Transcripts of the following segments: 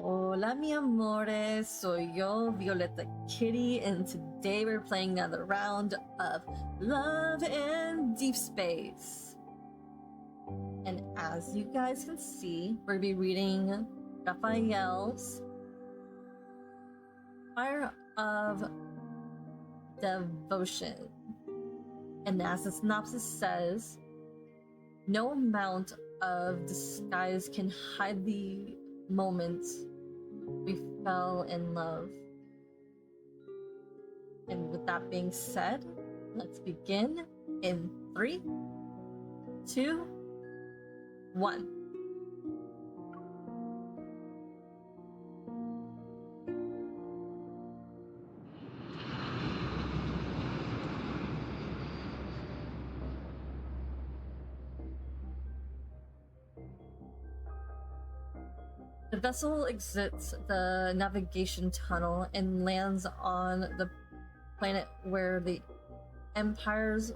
Hola mi amores, soy yo, Violeta Kitty, and today we're playing another round of Love in Deep Space. And as you guys can see, we're gonna be reading Rafayel's Fire of Devotion. And as the synopsis says, no amount of disguise can hide the moment we fell in love. And with that being said, let's begin in 3, 2, 1. The vessel exits the navigation tunnel and lands on the planet where the Empire's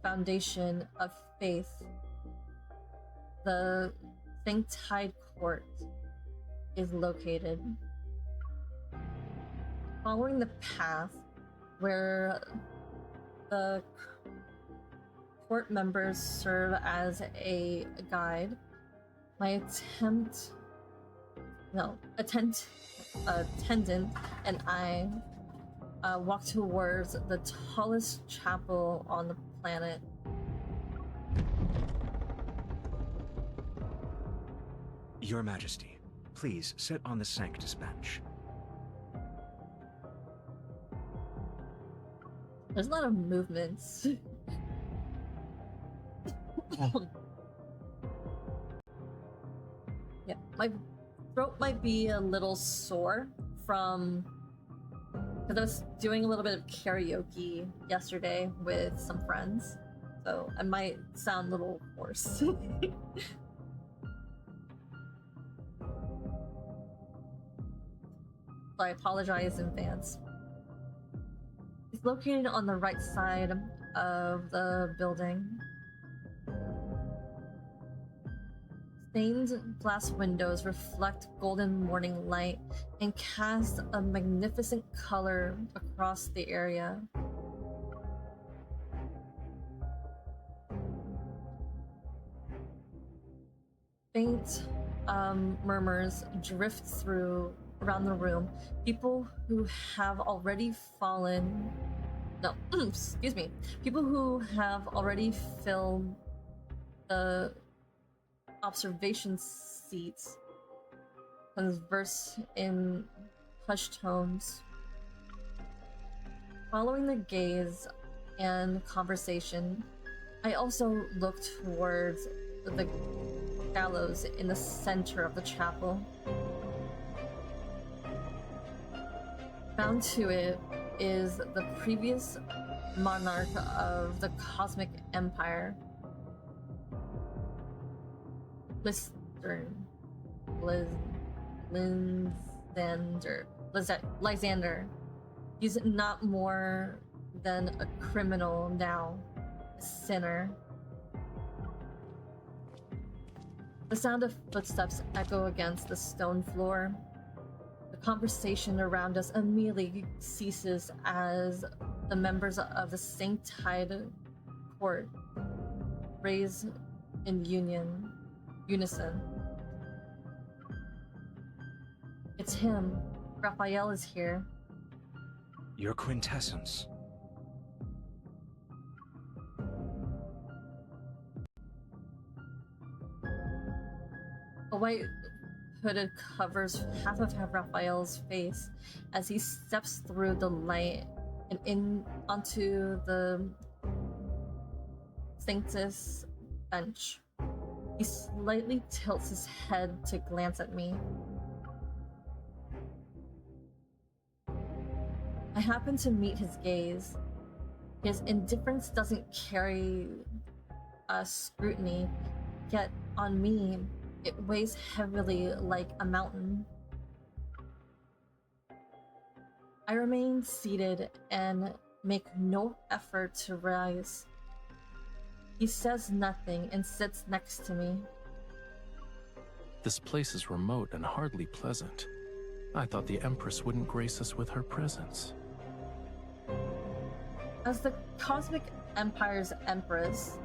foundation of faith, the Sanctide Court, is located. Following the path where the court members serve as a guide, my attendant and I walk towards the tallest chapel on the planet. Your Majesty, please sit on the Sanctus bench. There's a lot of movements. Yeah, my throat might be a little sore from because I was doing a little bit of karaoke yesterday with some friends, so I might sound a little hoarse. So I apologize in advance. It's located on the right side of the building. Stained glass windows reflect golden morning light and cast a magnificent color across the area. Faint murmurs drift through around the room. People who have already fallen... No, excuse me. People who have already filled the observation seats converse in hushed tones. Following the gaze and conversation, I also look towards the gallows in the center of the chapel. Bound to it is the previous monarch of the Cosmic Empire, Lysander. He's not more than a criminal now, a sinner. The sound of footsteps echo against the stone floor. The conversation around us immediately ceases as the members of the Sanctide Court raise in unison. It's him. Rafayel is here. Your quintessence. A white hooded covers half of Rafayel's face as he steps through the light and in onto the Sanctus bench. He slightly tilts his head to glance at me. I happen to meet his gaze. His indifference doesn't carry scrutiny, yet on me, it weighs heavily like a mountain. I remain seated and make no effort to rise. He says nothing and sits next to me. This place is remote and hardly pleasant. I thought the Empress wouldn't grace us with her presence. As the Cosmic Empire's Empress,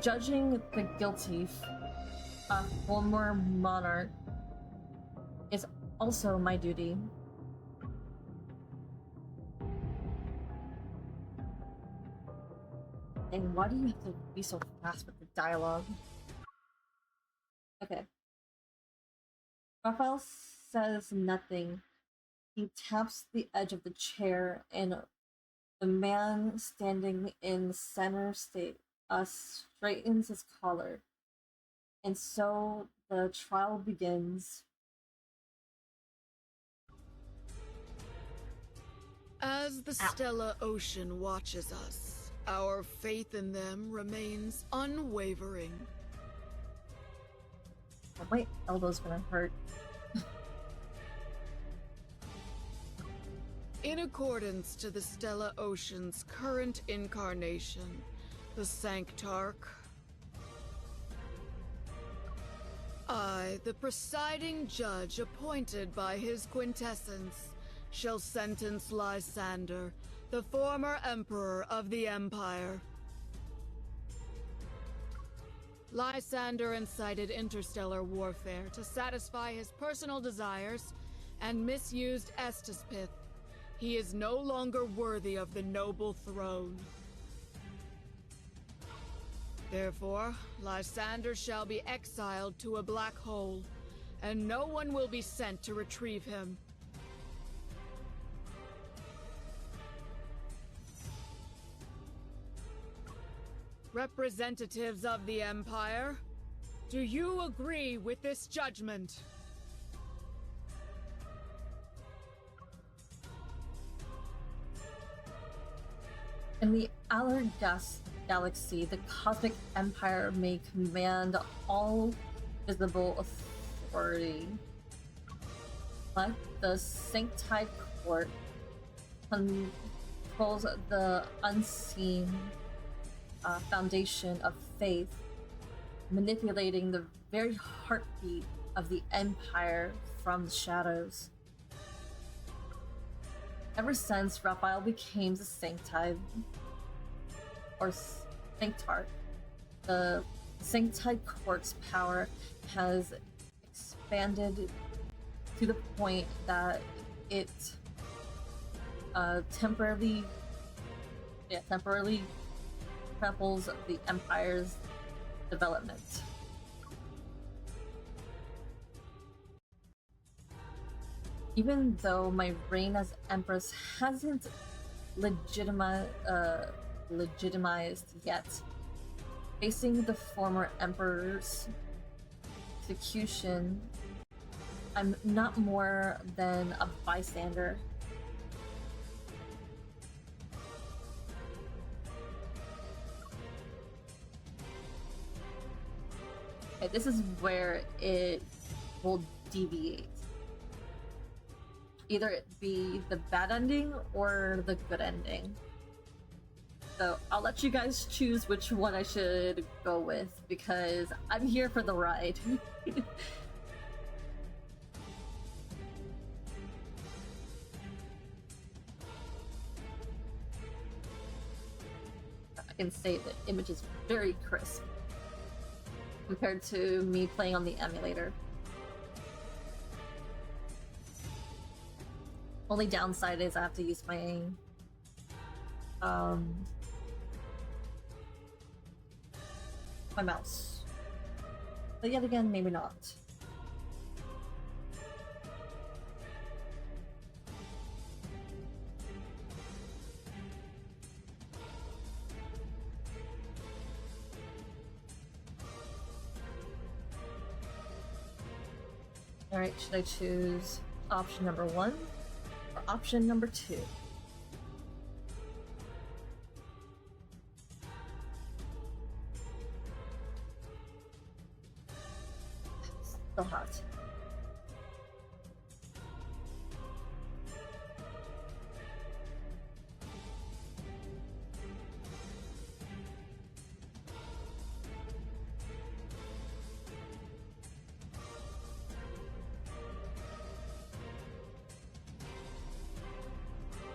judging the guilty a former monarch is also my duty. And why do you have to be so fast with the dialogue? Okay. Raphael says nothing. He taps the edge of the chair, and the man standing in center straightens his collar. And so the trial begins. As the Stellar Ocean watches us, our faith in them remains unwavering. Oh, my elbow's gonna hurt. In accordance to the Stellar Ocean's current incarnation, the Sanctarch, I, the presiding judge appointed by his quintessence, shall sentence Lysander, the former emperor of the Empire. Lysander incited interstellar warfare to satisfy his personal desires and misused Estispith. He is no longer worthy of the noble throne. Therefore, Lysander shall be exiled to a black hole, and no one will be sent to retrieve him. Representatives of the Empire, do you agree with this judgment? In the outer galaxy, the Cosmic Empire may command all visible authority, but the Sanctide Court controls the unseen foundation of faith, manipulating the very heartbeat of the Empire from the shadows. Ever since Rafayel became the Sanctide, or Sanctarch, the Sanctide Court's power has expanded to the point that it temporarily tramples the Empire's development. Even though my reign as Empress hasn't legitimized yet, facing the former Emperor's execution, I'm not more than a bystander. Okay, this is where it will deviate. Either it be the bad ending or the good ending. So I'll let you guys choose which one I should go with, because I'm here for the ride. I can say the image is very crisp compared to me playing on the emulator. Only downside is I have to use my my mouse. But yet again, maybe not. Alright, should I choose option number 1 or option number 2? Still hot.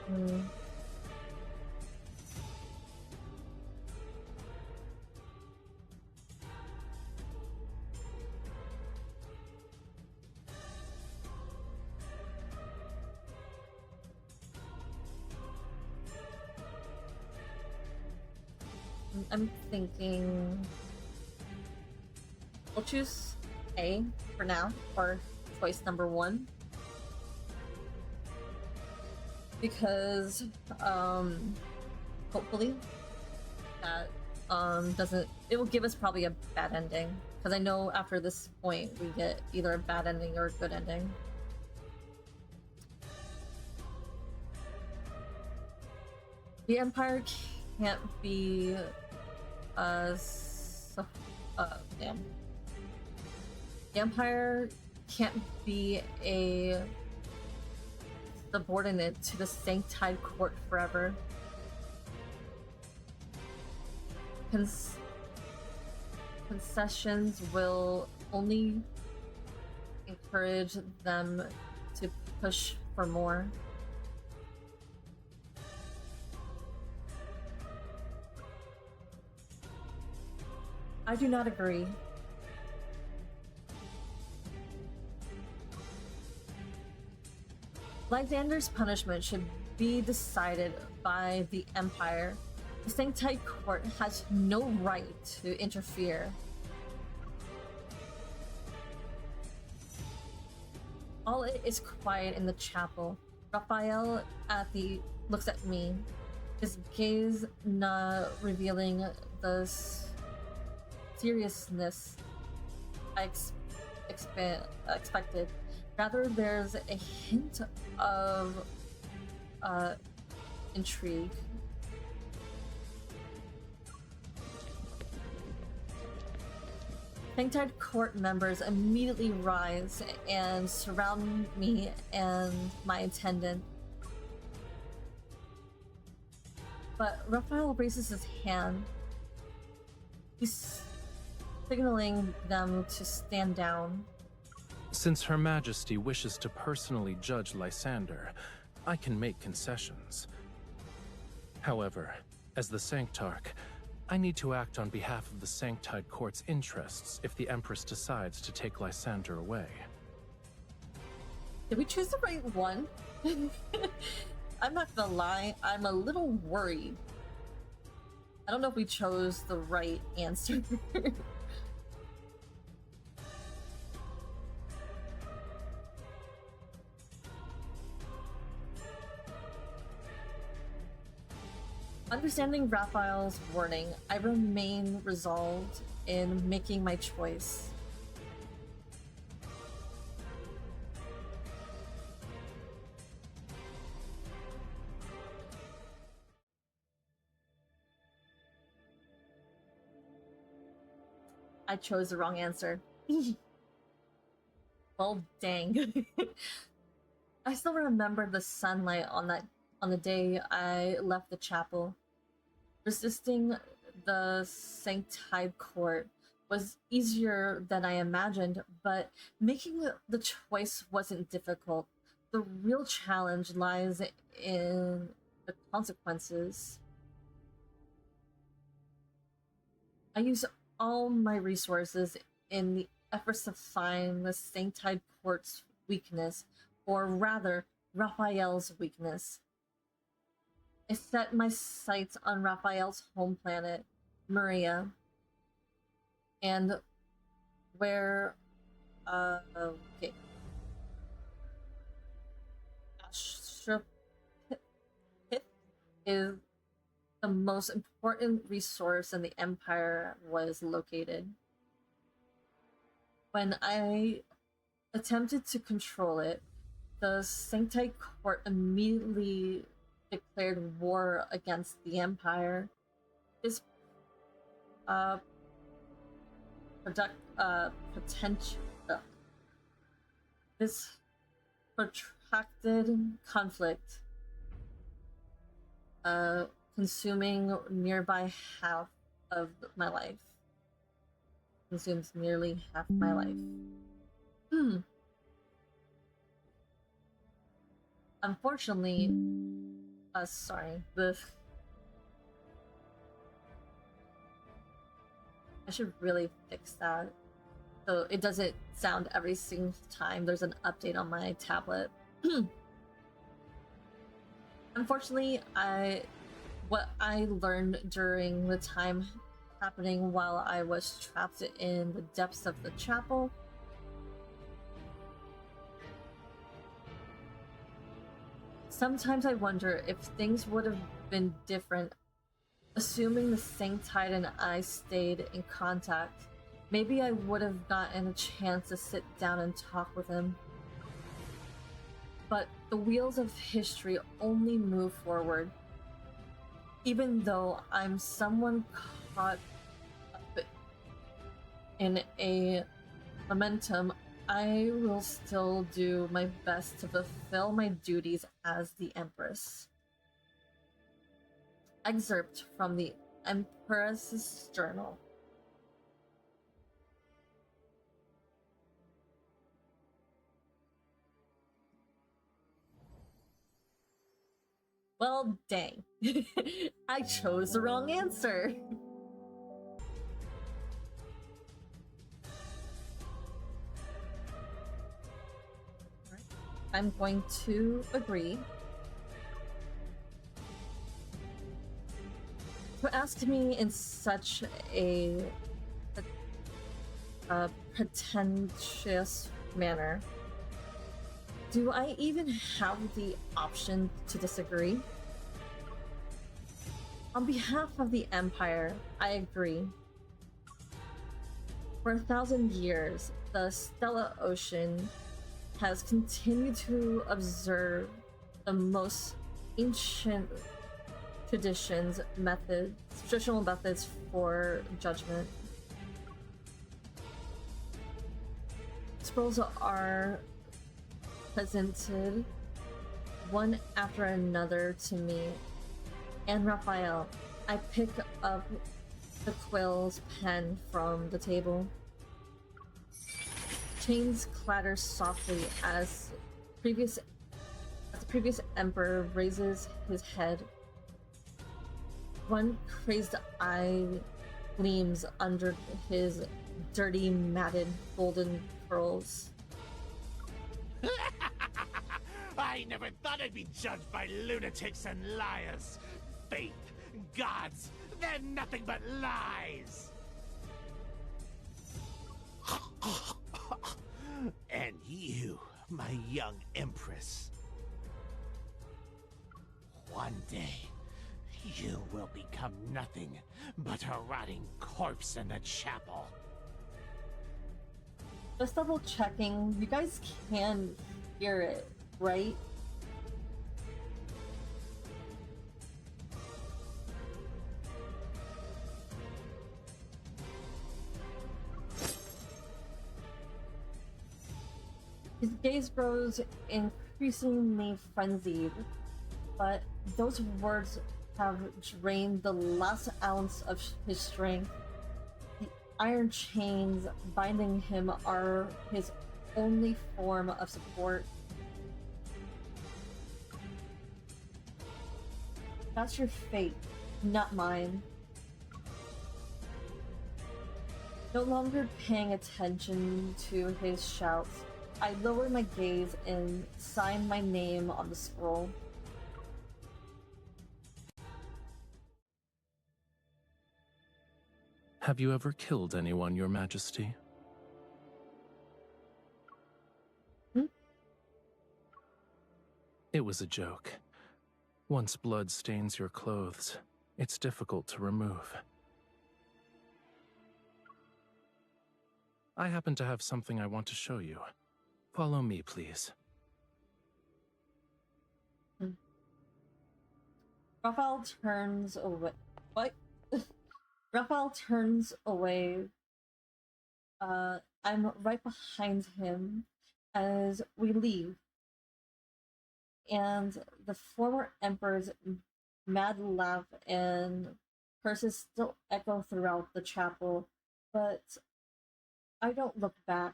Hmm. I'm thinking we'll choose A for now, for choice number 1. Because hopefully that doesn't, it will give us probably a bad ending. Because I know after this point we get either a bad ending or a good ending. The Empire can't be damn. The Empire can't be a subordinate to the Sanctide Court forever. Concessions will only encourage them to push for more. I do not agree. Lysander's punishment should be decided by the Empire. The Sanctide Court has no right to interfere. All is quiet in the chapel. Raphael looks at me, his gaze not revealing the seriousness I expected. Rather, there's a hint of intrigue. Sanctide Court members immediately rise and surround me and my attendant. But Raphael raises his hand. He's signaling them to stand down. Since Her Majesty wishes to personally judge Lysander, I can make concessions. However, as the Sanctarch, I need to act on behalf of the Sanctide Court's interests if the Empress decides to take Lysander away. Did we choose the right one? I'm not gonna lie, I'm a little worried. I don't know if we chose the right answer. Understanding Raphael's warning, I remain resolved in making my choice. I chose the wrong answer. Well, dang. I still remember the sunlight on the day I left the chapel. Resisting the Sanctide Court was easier than I imagined, but making the choice wasn't difficult. The real challenge lies in the consequences. I use all my resources in the efforts to find the Sanctide Court's weakness, or rather, Raphael's weakness. I set my sights on Raphael's home planet, Maria, and where, okay. Ashtrapith is the most important resource in the Empire was located. When I attempted to control it, the Sanctide Court immediately declared war against the Empire. This this protracted conflict consuming nearby half of my life. Consumes nearly half my life. Unfortunately, Sorry. I should really fix that. So it doesn't sound every single time there's an update on my tablet. Unfortunately, what I learned during the time happening while I was trapped in the depths of the chapel. Sometimes I wonder if things would have been different, assuming the Sanctide and I stayed in contact. Maybe I would have gotten a chance to sit down and talk with him. But the wheels of history only move forward. Even though I'm someone caught up in a momentum, I will still do my best to fulfill my duties as the Empress. Excerpt from the Empress's Journal. Well, dang. I chose the wrong answer. I'm going to agree. To ask me in such a pretentious manner, do I even have the option to disagree? On behalf of the Empire, I agree. For 1,000 years, the Stellar Ocean has continued to observe the most ancient traditional methods for judgment. Scrolls are presented one after another to me, and Rafayel. I pick up the quill's pen from the table. Chains clatter softly as the previous emperor raises his head. One crazed eye gleams under his dirty, matted, golden curls. I never thought I'd be judged by lunatics and liars. Faith, gods, they're nothing but lies. And you, my young empress, one day you will become nothing but a rotting corpse in the chapel. Just double checking, you guys can hear it, right? His gaze grows increasingly frenzied, but those words have drained the last ounce of his strength. The iron chains binding him are his only form of support. That's your fate, not mine. No longer paying attention to his shouts, I lower my gaze and sign my name on the scroll. Have you ever killed anyone, Your Majesty? It was a joke. Once blood stains your clothes, it's difficult to remove. I happen to have something I want to show you. Follow me, please. Raphael turns away. What? Raphael turns away. I'm right behind him as we leave. And the former emperor's mad laugh and curses still echo throughout the chapel, but I don't look back.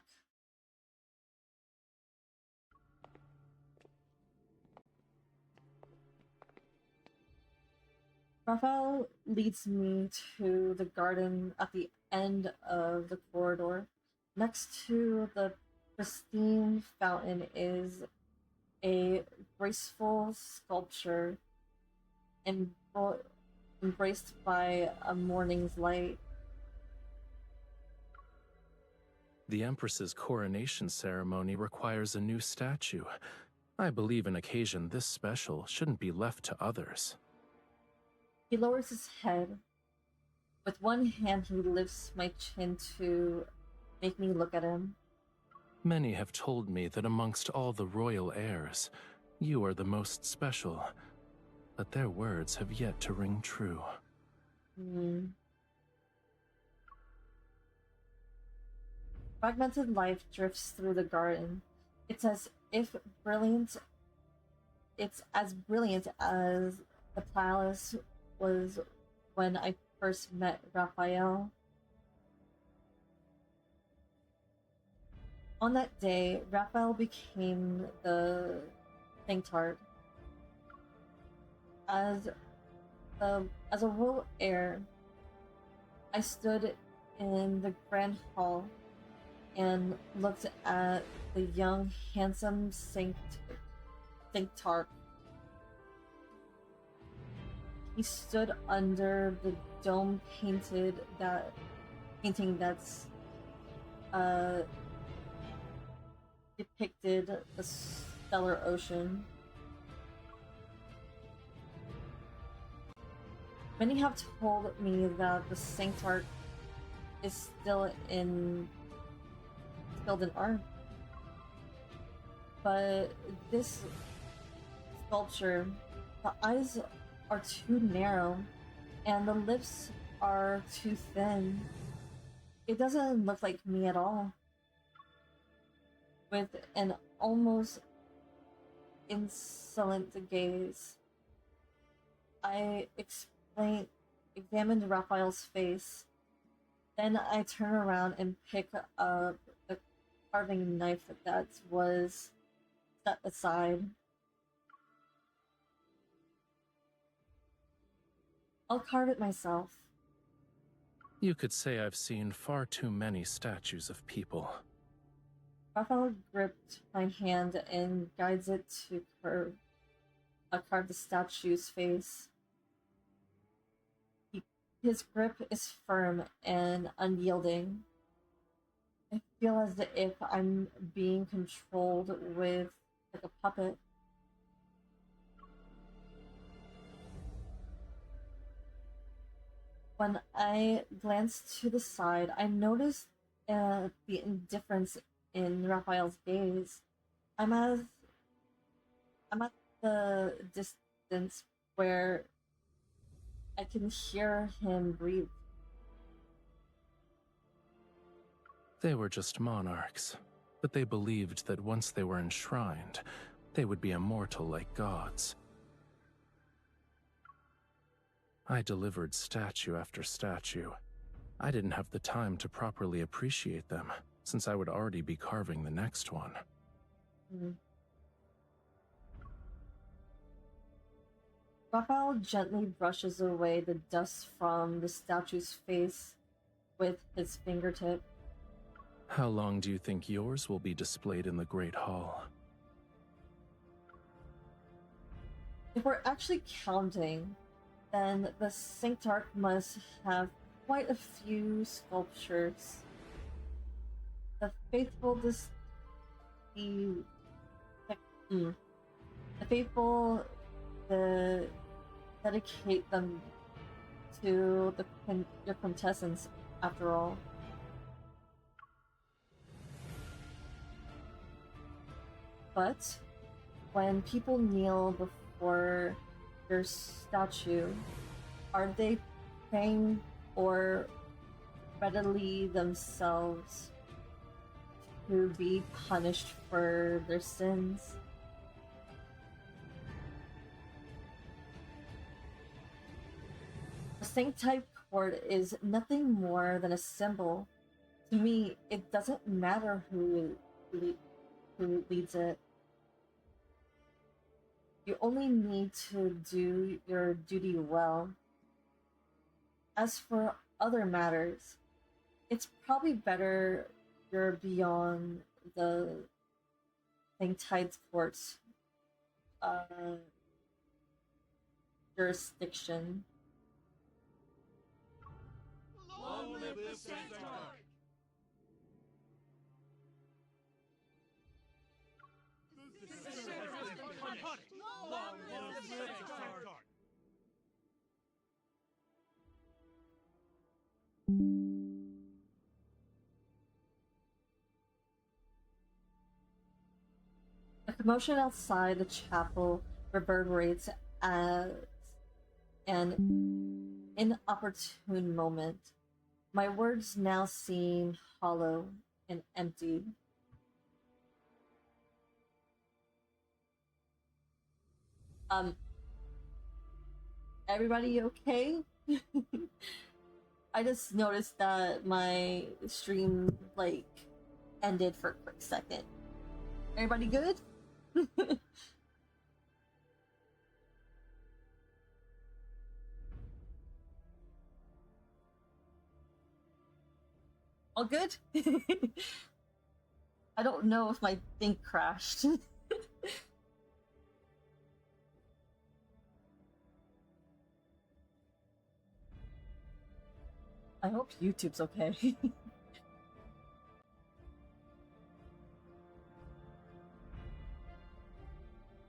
Raphael leads me to the garden at the end of the corridor. Next to the pristine fountain is a graceful sculpture embro- embraced by a morning's light. The Empress's coronation ceremony requires a new statue. I believe an occasion this special shouldn't be left to others. He lowers his head. With one hand, he lifts my chin to make me look at him. Many have told me that amongst all the royal heirs, you are the most special, but their words have yet to ring true. Fragmented light drifts through the garden. It's as if brilliant. It's as brilliant as the palace was when I first met Raphael. On that day, Raphael became the Sanctard. As a royal heir, I stood in the grand hall and looked at the young, handsome Sanctard. He stood under the dome painting that's depicted the stellar ocean. Many have told me that the Sanctard is still in art, but this sculpture, the eyes are too narrow and the lips are too thin. It doesn't look like me at all. With an almost insolent gaze, I examined Raphael's face. Then I turn around and pick up the carving knife that was set aside. I'll carve it myself. You could say I've seen far too many statues of people. Raphael gripped my hand and guides it to carve the statue's face. His grip is firm and unyielding. I feel as if I'm being controlled with like a puppet. When I glance to the side, I notice the indifference in Raphael's gaze. I'm at the distance where I can hear him breathe. They were just monarchs, but they believed that once they were enshrined, they would be immortal like gods. I delivered statue after statue. I didn't have the time to properly appreciate them, since I would already be carving the next one. Raphael gently brushes away the dust from the statue's face with his fingertip. How long do you think yours will be displayed in the Great Hall? If we're actually counting, then the Sanctarch must have quite a few sculptures. The faithful dedicate them to your quintessence, after all. But when people kneel before your statue, are they praying or readily themselves to be punished for their sins? The Sanctite Court is nothing more than a symbol. To me, it doesn't matter who leads it. You only need to do your duty well, As for other matters, it's probably better you're beyond the Tide's court's jurisdiction. Long live the Centaur! Long live the Centaur! The commotion outside the chapel reverberates as an inopportune moment. My words now seem hollow and empty. Everybody okay? I just noticed that my stream, like, ended for a quick second. Everybody good? All good? I don't know if my thing crashed. I hope YouTube's okay.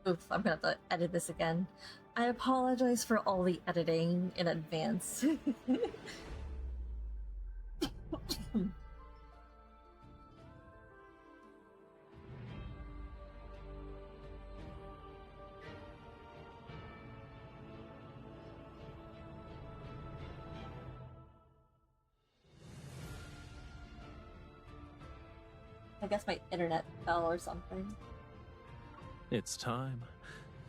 Oof, I'm gonna have to edit this again. I apologize for all the editing in advance. I guess my internet fell or something. It's time.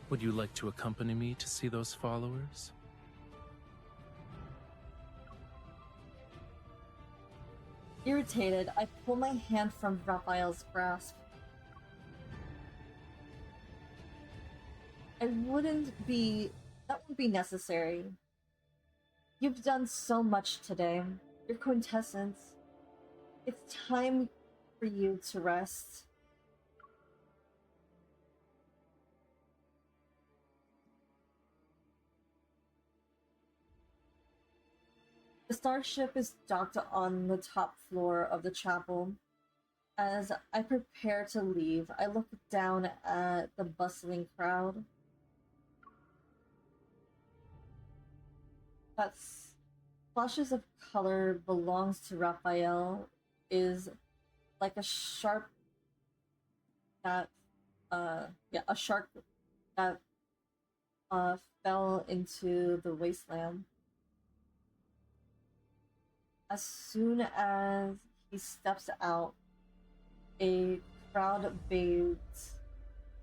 Would you like to accompany me to see those followers? Irritated, I pull my hand from Raphael's grasp. That wouldn't be necessary. You've done so much today. Your quintessence. It's time for you to rest. The starship is docked on the top floor of the chapel. As I prepare to leave, I look down at the bustling crowd. That flashes of color belongs to Raphael is like a sharp that a shark that fell into the wasteland. As soon as he steps out, a crowd bathed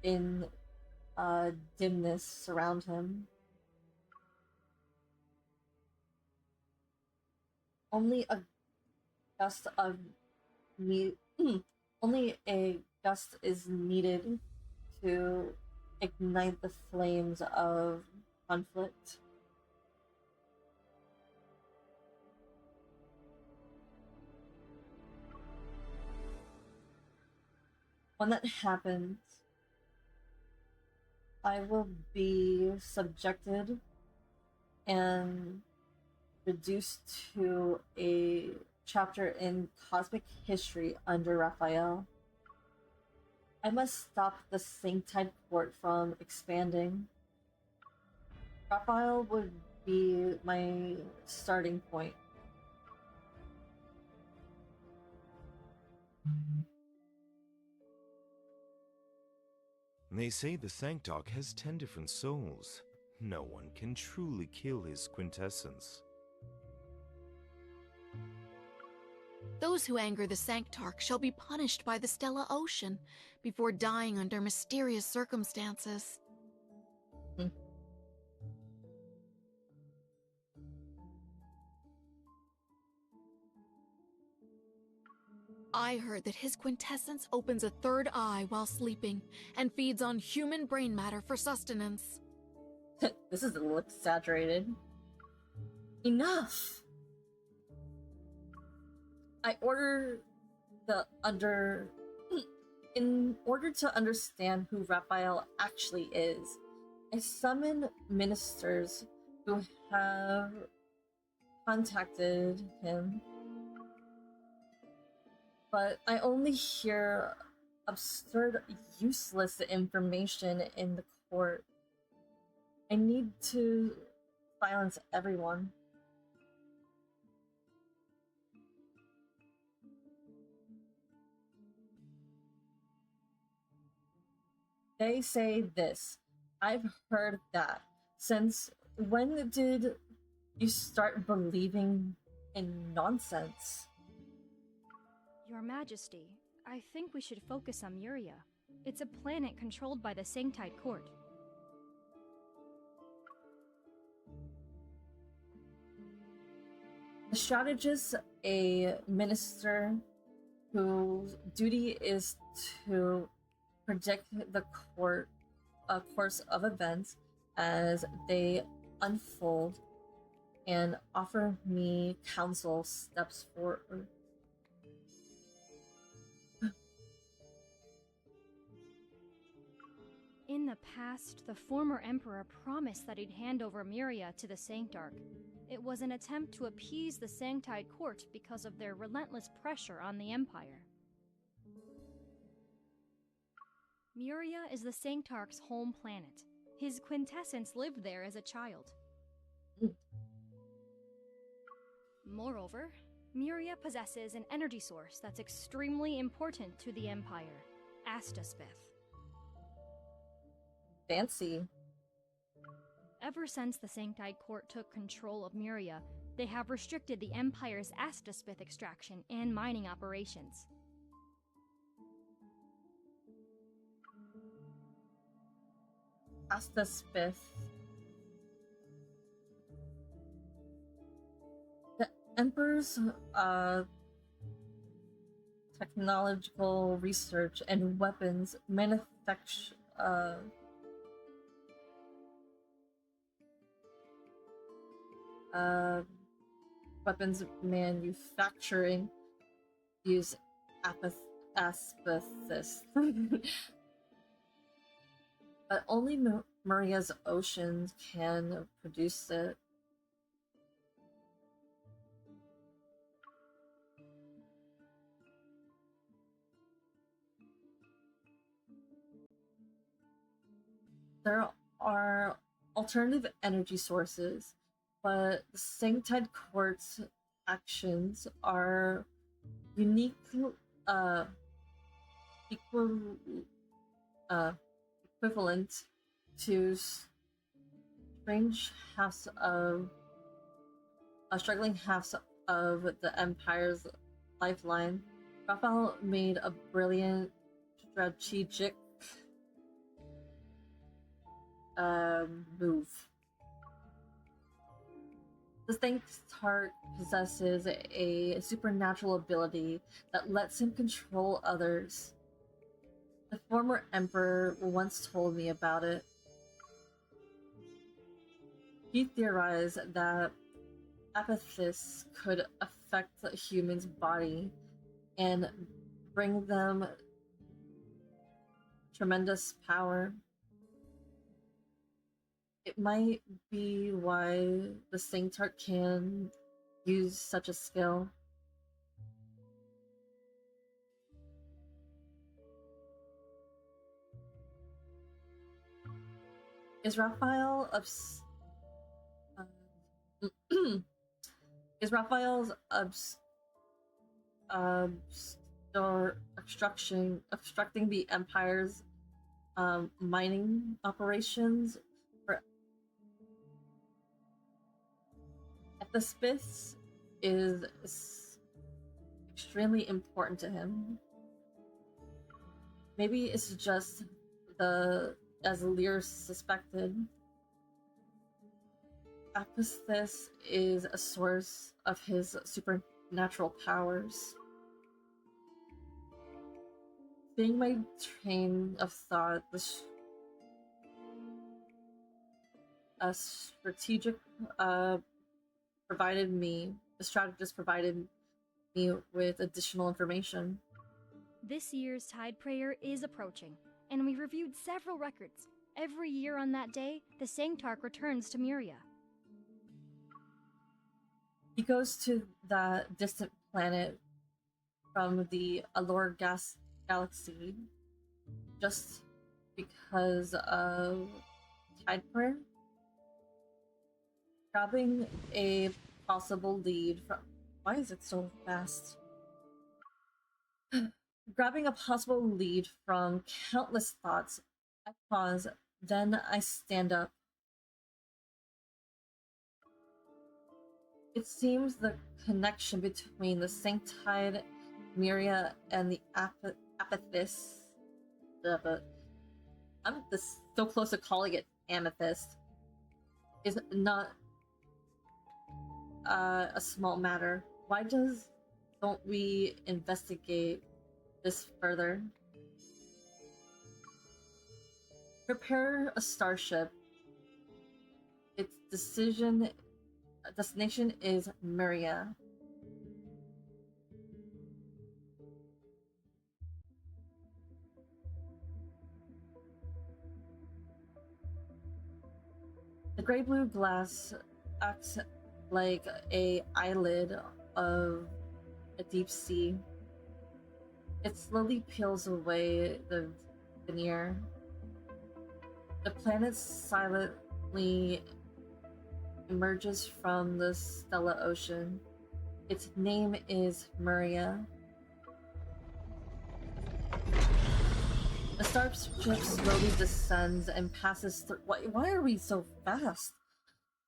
in dimness surround him. Only a gust of only a gust is needed to ignite the flames of conflict. When that happens, I will be subjected and reduced to a chapter in cosmic history under Raphael. I must stop the Sanctide Court from expanding. Raphael would be my starting point. They say the Sanctarch has 10 different souls. No one can truly kill his quintessence. Those who anger the Sanctarch shall be punished by the Stellar Ocean before dying under mysterious circumstances. I heard that his quintessence opens a third eye while sleeping and feeds on human brain matter for sustenance. This is a little exaggerated. Enough! I order the under in order to understand who Raphael actually is, I summon ministers who have contacted him, but I only hear absurd, useless information in the court. I need to silence everyone. They say this. I've heard that. Since when did you start believing in nonsense? Your Majesty, I think we should focus on Muria. It's a planet controlled by the Sanctite Court. The strategist, a minister whose duty is to predict the course of events as they unfold and offer me counsel steps forward. In the past, the former Emperor promised that he'd hand over Muria to the Sanctarch. It was an attempt to appease the Sanctite Court because of their relentless pressure on the Empire. Muria is the Sanctarch's home planet. His quintessence lived there as a child. Moreover, Muria possesses an energy source that's extremely important to the Empire, Astaspith. Fancy. Ever since the Sanctite Court took control of Muria, they have restricted the Empire's Astaspith extraction and mining operations. Astaspith. The Emperor's technological research and weapons weapons manufacturing use asbestos. But only Maria's oceans can produce it. There are alternative energy sources, but the Sanctite Court's actions are unique, equivalent to struggling halves of the Empire's lifeline. Raphael made a brilliant strategic move. The Sanctart possesses a supernatural ability that lets him control others. The former emperor once told me about it. He theorized that apathists could affect a human's body and bring them tremendous power. It might be why the Sanctart can use such a skill. Is Raphael is Raphael's obstructing the Empire's mining operations? The Smiths is extremely important to him. Maybe it's just as Lear suspected. Apisthis is a source of his supernatural powers. Being my train of thought, a strategist provided me with additional information. This year's Tide Prayer is approaching, and we reviewed several records. Every year on that day, the Sanctarch returns to Muria. He goes to that distant planet from the Allure galaxy just because of Tide Prayer. Grabbing a possible lead from... Why is it so fast? Grabbing a possible lead from countless thoughts, I pause, then I stand up. It seems the connection between the Sanctide, Myria, and the Amethyst. I'm so close to calling it Amethyst. Is not a small matter. Why don't we investigate this further? Prepare a starship. Its destination is Myria. The gray-blue glass acts like a eyelid of a deep sea. It slowly peels away the veneer. The planet silently emerges from the stellar ocean. Its name is Myria. The starship slowly descends and passes through... Why are we so fast?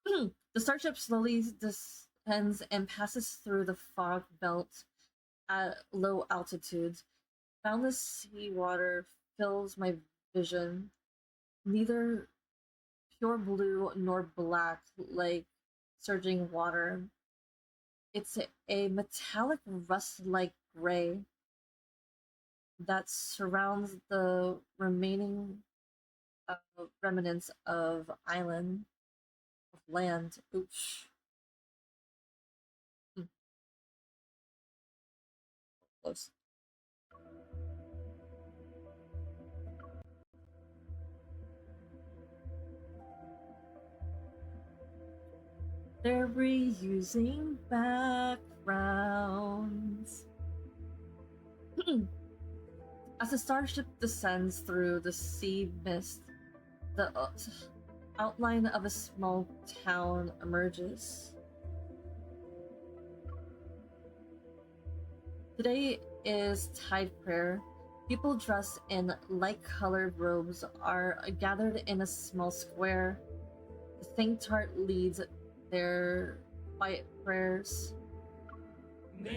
The starship slowly descends and passes through the fog belt at low altitudes. Boundless seawater fills my vision. Neither pure blue nor black like surging water. It's a metallic rust-like gray that surrounds the remaining remnants of land. Oops. Close. They're reusing backgrounds. As the starship descends through the sea mist, the outline of a small town emerges. Today is Tide Prayer. People dressed in light-colored robes are gathered in a small square. The Sanctarch leads their quiet prayers.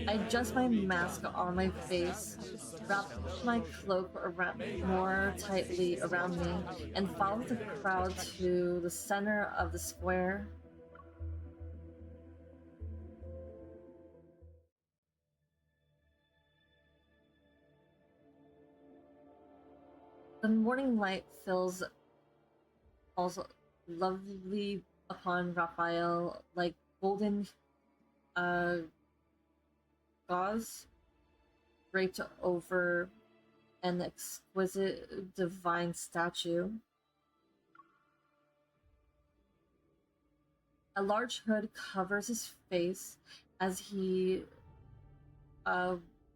I adjust my mask on my face, wrap my cloak more tightly around me, and follow the crowd to the center of the square. The morning light falls lovely upon Rafayel like golden gauze draped over an exquisite divine statue. A large hood covers his face as he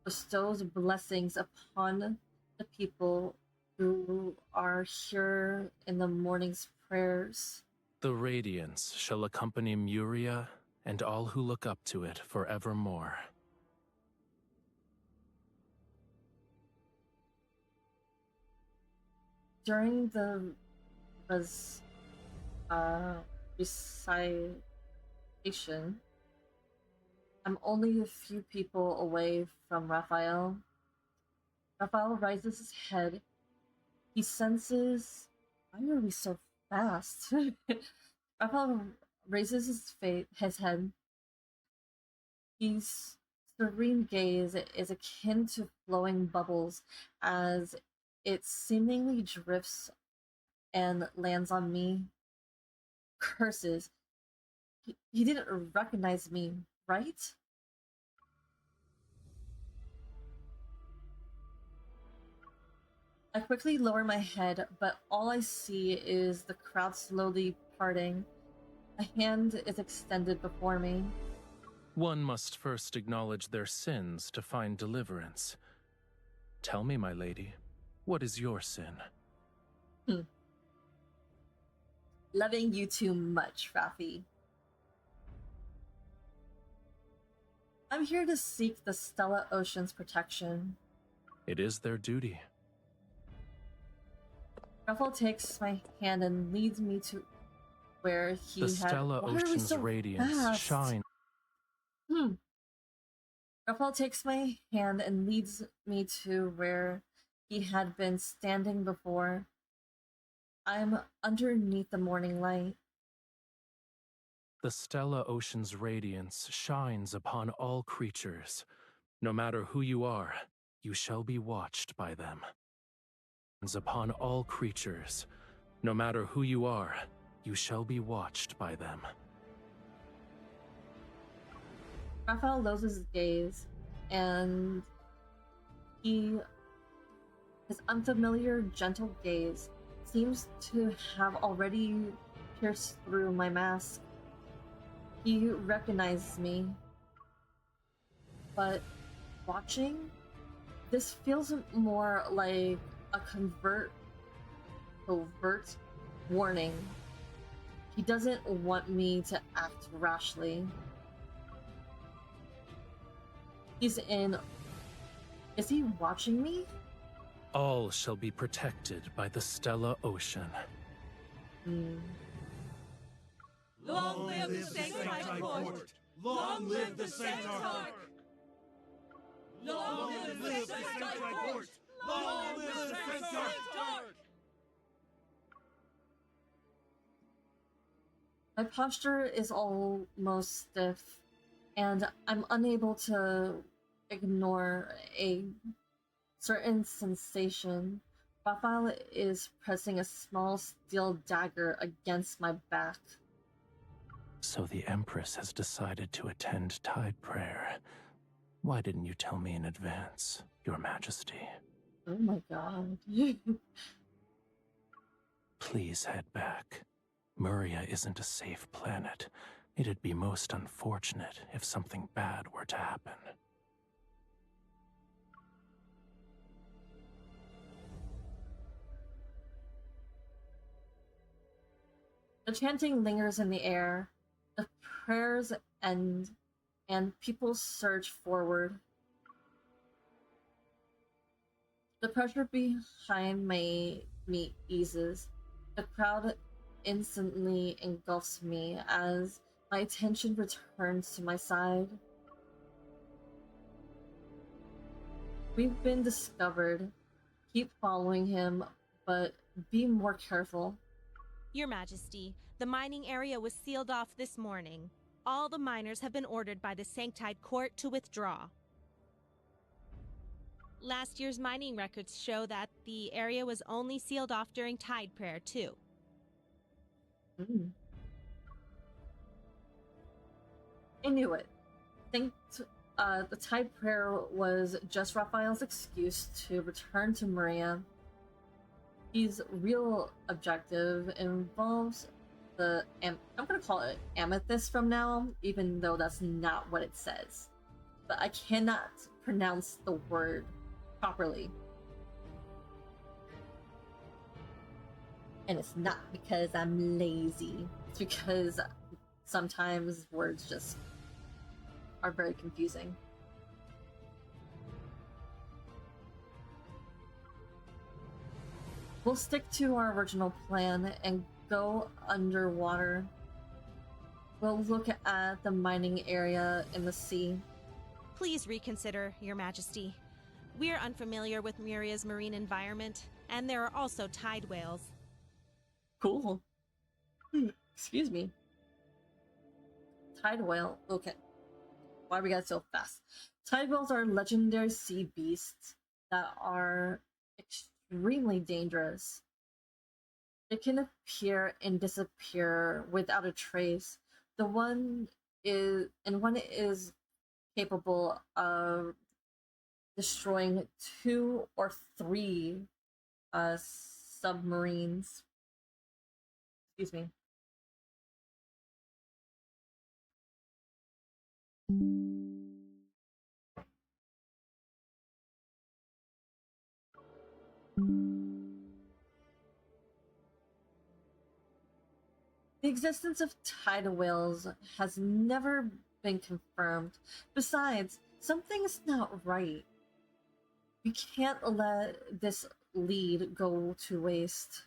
bestows blessings upon the people who are here in the morning's prayers. The radiance shall accompany Muria and all who look up to it forevermore. During the recitation, I'm only a few people away from Rafayel. Rafayel raises his head. He senses... Why are we so fast? Rafayel raises his head. His serene gaze is akin to flowing bubbles as it seemingly drifts and lands on me. Curses. He didn't recognize me, right? I quickly lower my head, but all I see is the crowd slowly parting. A hand is extended before me. One must first acknowledge their sins to find deliverance. Tell me, my lady, what is your sin? Loving you too much, Rafi. I'm here to seek the Stella Ocean's protection. It is their duty. Rafayel takes my hand and leads me to where he The had... Stella Why are we Ocean's so radiance fast? shine. Rafayel takes my hand and leads me to where he had been standing before. I'm underneath the morning light. The Stella Ocean's radiance shines upon all creatures. No matter who you are, you shall be watched by them. Upon all creatures, no matter who you are, you shall be watched by them. Rafayel lowers his gaze, and his unfamiliar, gentle gaze seems to have already pierced through my mask. He recognizes me, but watching, this feels more like a covert warning. He doesn't want me to act rashly. Is he watching me? All shall be protected by the Stella Ocean. Long live the Sanctite Court! Long live the Sanctarch! Long live the Sanctite Court! Long live the Sanctarch! My posture is almost stiff, and I'm unable to ignore a certain sensation. Rafayel is pressing a small steel dagger against my back. So the Empress has decided to attend Tide Prayer. Why didn't you tell me in advance, Your Majesty? Oh my god. Please head back. Muria isn't a safe planet. It'd be most unfortunate if something bad were to happen. The chanting lingers in the air. The prayers end, and people surge forward. The pressure behind me eases. The crowd instantly engulfs me as my attention returns to my side. We've been discovered. Keep following him, but be more careful. Your Majesty, the mining area was sealed off this morning. All the miners have been ordered by the Sanctite Court to withdraw. Last year's mining records show that the area was only sealed off during Tide Prayer, too. I knew it. The Tide Prayer was just Raphael's excuse to return to Maria. His real objective involves the I'm gonna call it amethyst from now, even though that's not what it says. But I cannot pronounce the word properly. And it's not because I'm lazy. It's because sometimes words just are very confusing. We'll stick to our original plan and go underwater. We'll look at the mining area in the sea. Please reconsider, Your Majesty. We're unfamiliar with Muria's marine environment, and there are also tide whales. Cool. Excuse me. Tide whale. Okay. Why we got so fast? Tide whales are legendary sea beasts that are extremely dangerous. They can appear and disappear without a trace. One is capable of destroying 2 or 3 submarines. Excuse me. The existence of tidal whales has never been confirmed. Besides, something's not right. We can't let this lead go to waste.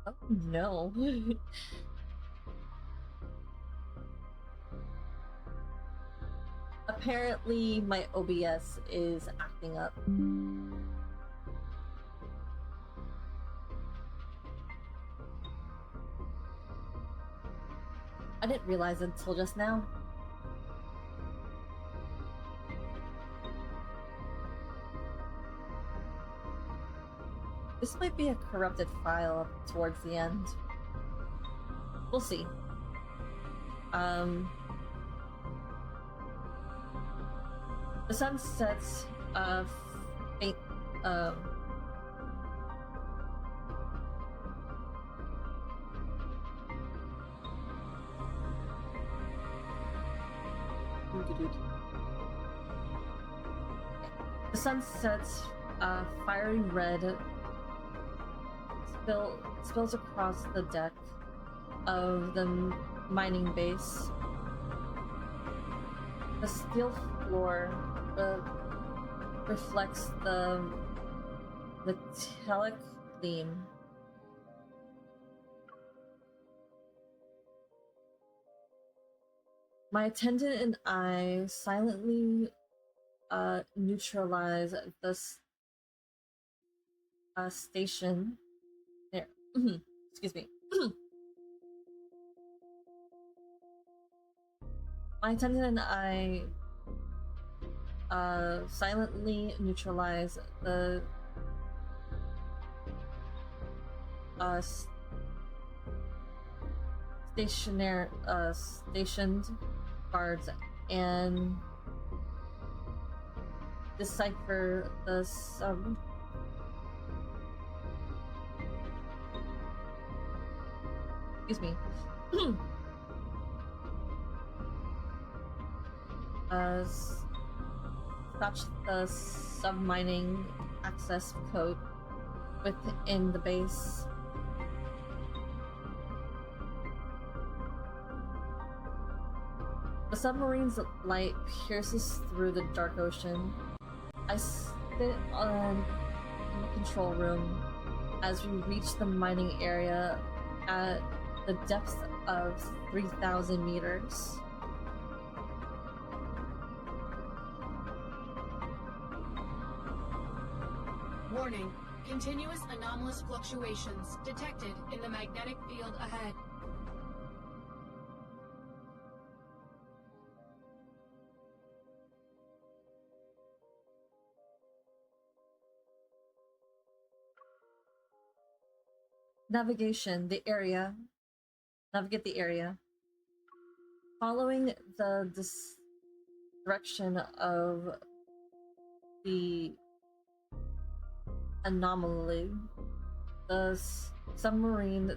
Oh no. Apparently, my OBS is acting up. I didn't realize until just now. This might be a corrupted file towards the end. We'll see. The sun sets faint, the sun sets fiery red spills across the deck of the mining base. The steel floor reflects the metallic gleam. My attendant and I silently neutralize the station. There. Excuse me. My attendant and I silently neutralize the stationed guards and decipher the excuse me. Scratch the submining access code within the base. The submarine's light pierces through the dark ocean. I sit in the control room as we reach the mining area at the depth of 3,000 meters. Warning. Continuous anomalous fluctuations detected in the magnetic field ahead. Navigation, the area. Navigate the area. Following the direction of the anomaly, the submarine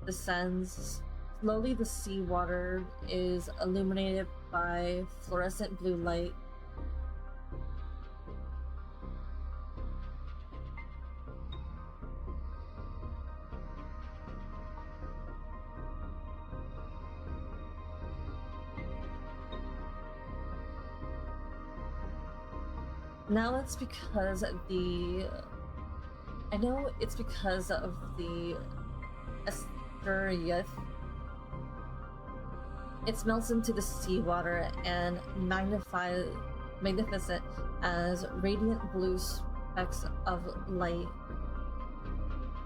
descends. Slowly, the seawater is illuminated by fluorescent blue light. Now it's because I know it's because of the Asteroid. It melts into the seawater and magnificent as radiant blue specks of light.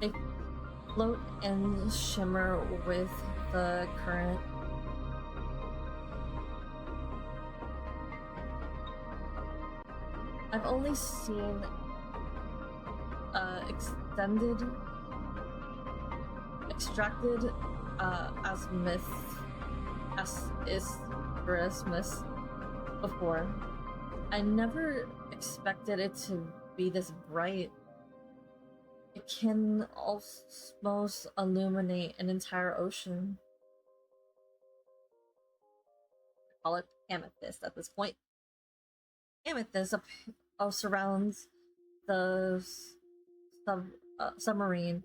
They float and shimmer with the current. I've only seen extended extracted as Erasmus before. I never expected it to be this bright. It can almost illuminate an entire ocean. I call it amethyst at this point. Amethyst surrounds the submarine,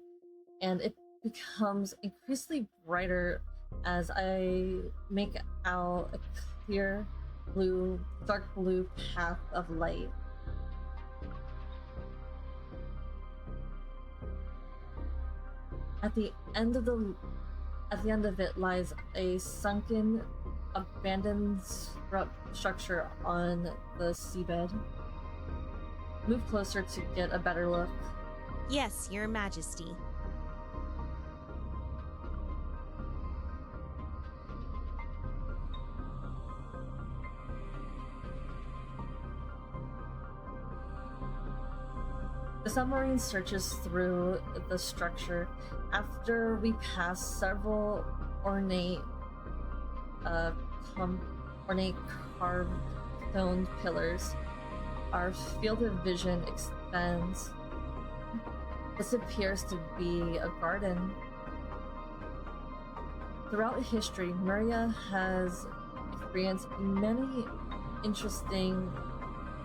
and it becomes increasingly brighter as I make out a clear blue, dark blue path of light. At the end of it lies a sunken, abandoned structure on the seabed. Move closer to get a better look. Yes, Your Majesty. The submarine searches through the structure. After we pass several ornate carved stone pillars, our field of vision expands. This appears to be a garden. Throughout history, Myria has experienced many interesting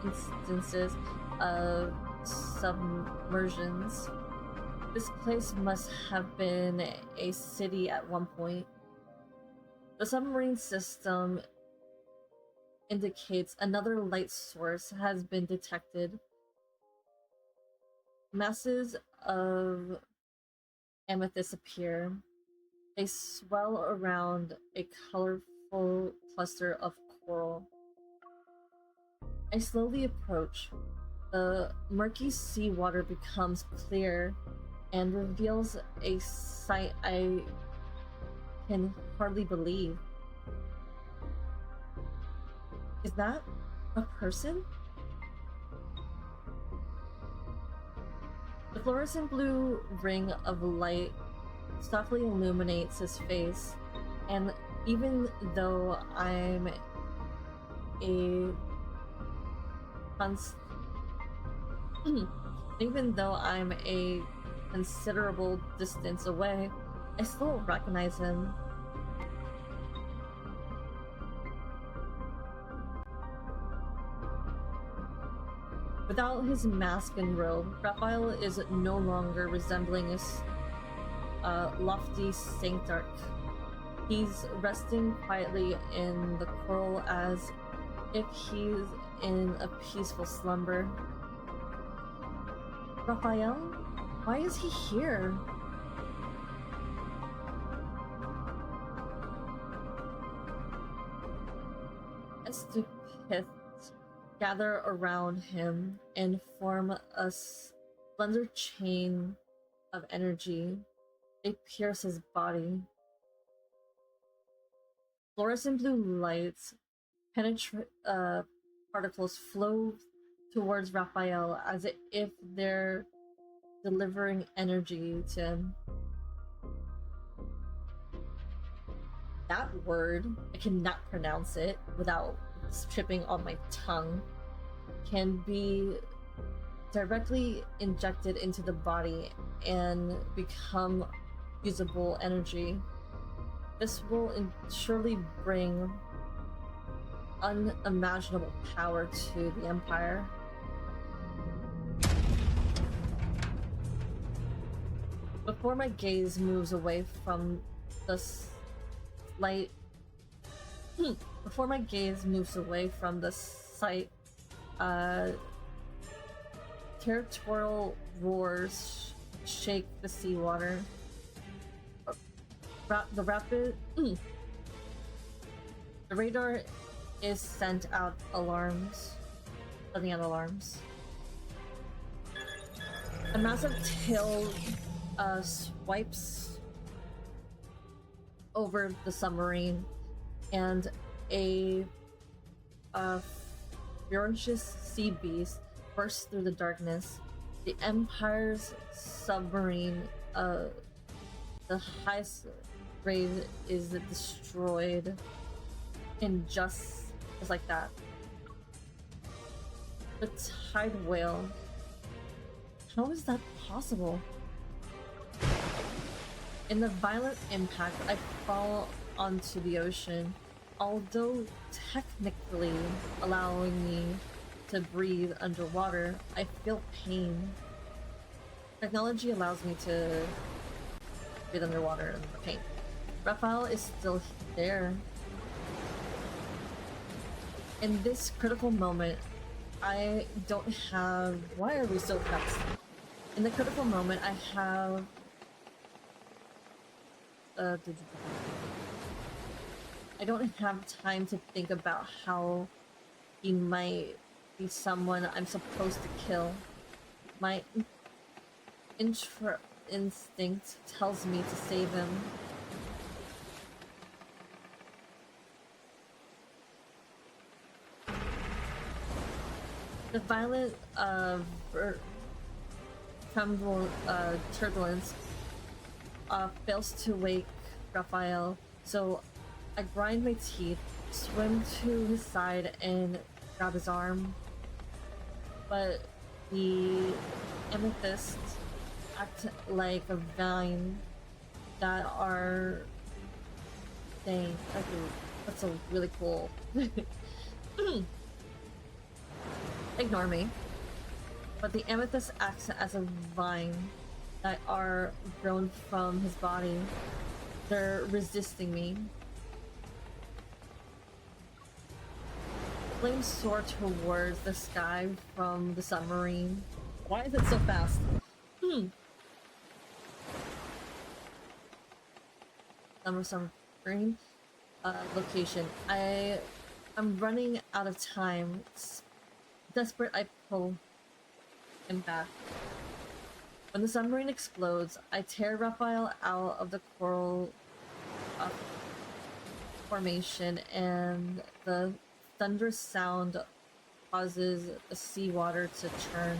instances of submersions. This place must have been a city at one point. The submarine system indicates another light source has been detected. Masses of amethyst appear. They swell around a colorful cluster of coral. I slowly approach. The murky seawater becomes clear and reveals a sight I can hardly believe. Is that a person? The fluorescent blue ring of light softly illuminates his face, and even though I'm a considerable distance away, I still recognize him. Without his mask and robe, Rafayel is no longer resembling his lofty sanctarch. He's resting quietly in the coral as if he's in a peaceful slumber. Rafayel? Why is he here? Estupiths gather around him and form a slender chain of energy. They pierce his body. Fluorescent blue lights particles flow towards Rafayel as if they're delivering energy to him. That word, I cannot pronounce it without tripping on my tongue, can be directly injected into the body and become usable energy. This will surely bring unimaginable power to the Empire. Before my gaze moves away from the sight, territorial roars shake the seawater. The radar is sent out alarms, setting out alarms. A massive tail swipes over the submarine, and a ferocious sea beast bursts through the darkness. The Empire's submarine the highest grave is destroyed, and just like that. The tide whale. How is that possible? In the violent impact, I fall onto the ocean, although technically allowing me to breathe underwater. I feel pain. Technology allows me to breathe underwater and the pain. Rafayel is still there. In this critical moment, I don't have... Why are we so fast? In the critical moment, I have... I don't have time to think about how he might be someone I'm supposed to kill. My instinct tells me to save him. The violent turbulence fails to wake Rafayel, so I grind my teeth, swim to his side, and grab his arm. But the amethysts act like a vine that are... Dang, that's a really cool... Ignore me. But the amethyst acts as a vine that are grown from his body. They're resisting me. Flames soar towards the sky from the submarine. Why is it so fast? Submarine location. I'm running out of time. Desperate, I pull him back. When the submarine explodes, I tear Rafayel out of the coral formation, and the thunderous sound causes the seawater to churn.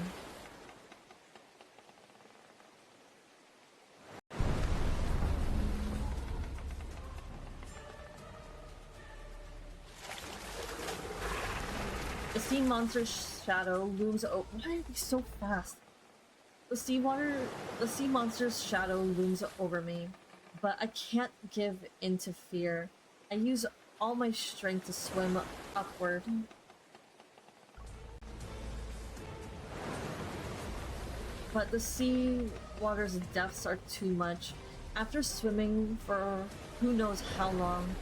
The sea monster's shadow looms over. Why are they so fast? The sea monster's shadow looms over me, but I can't give in to fear. I use all my strength to swim upward. But the sea water's depths are too much. After swimming for who knows how long,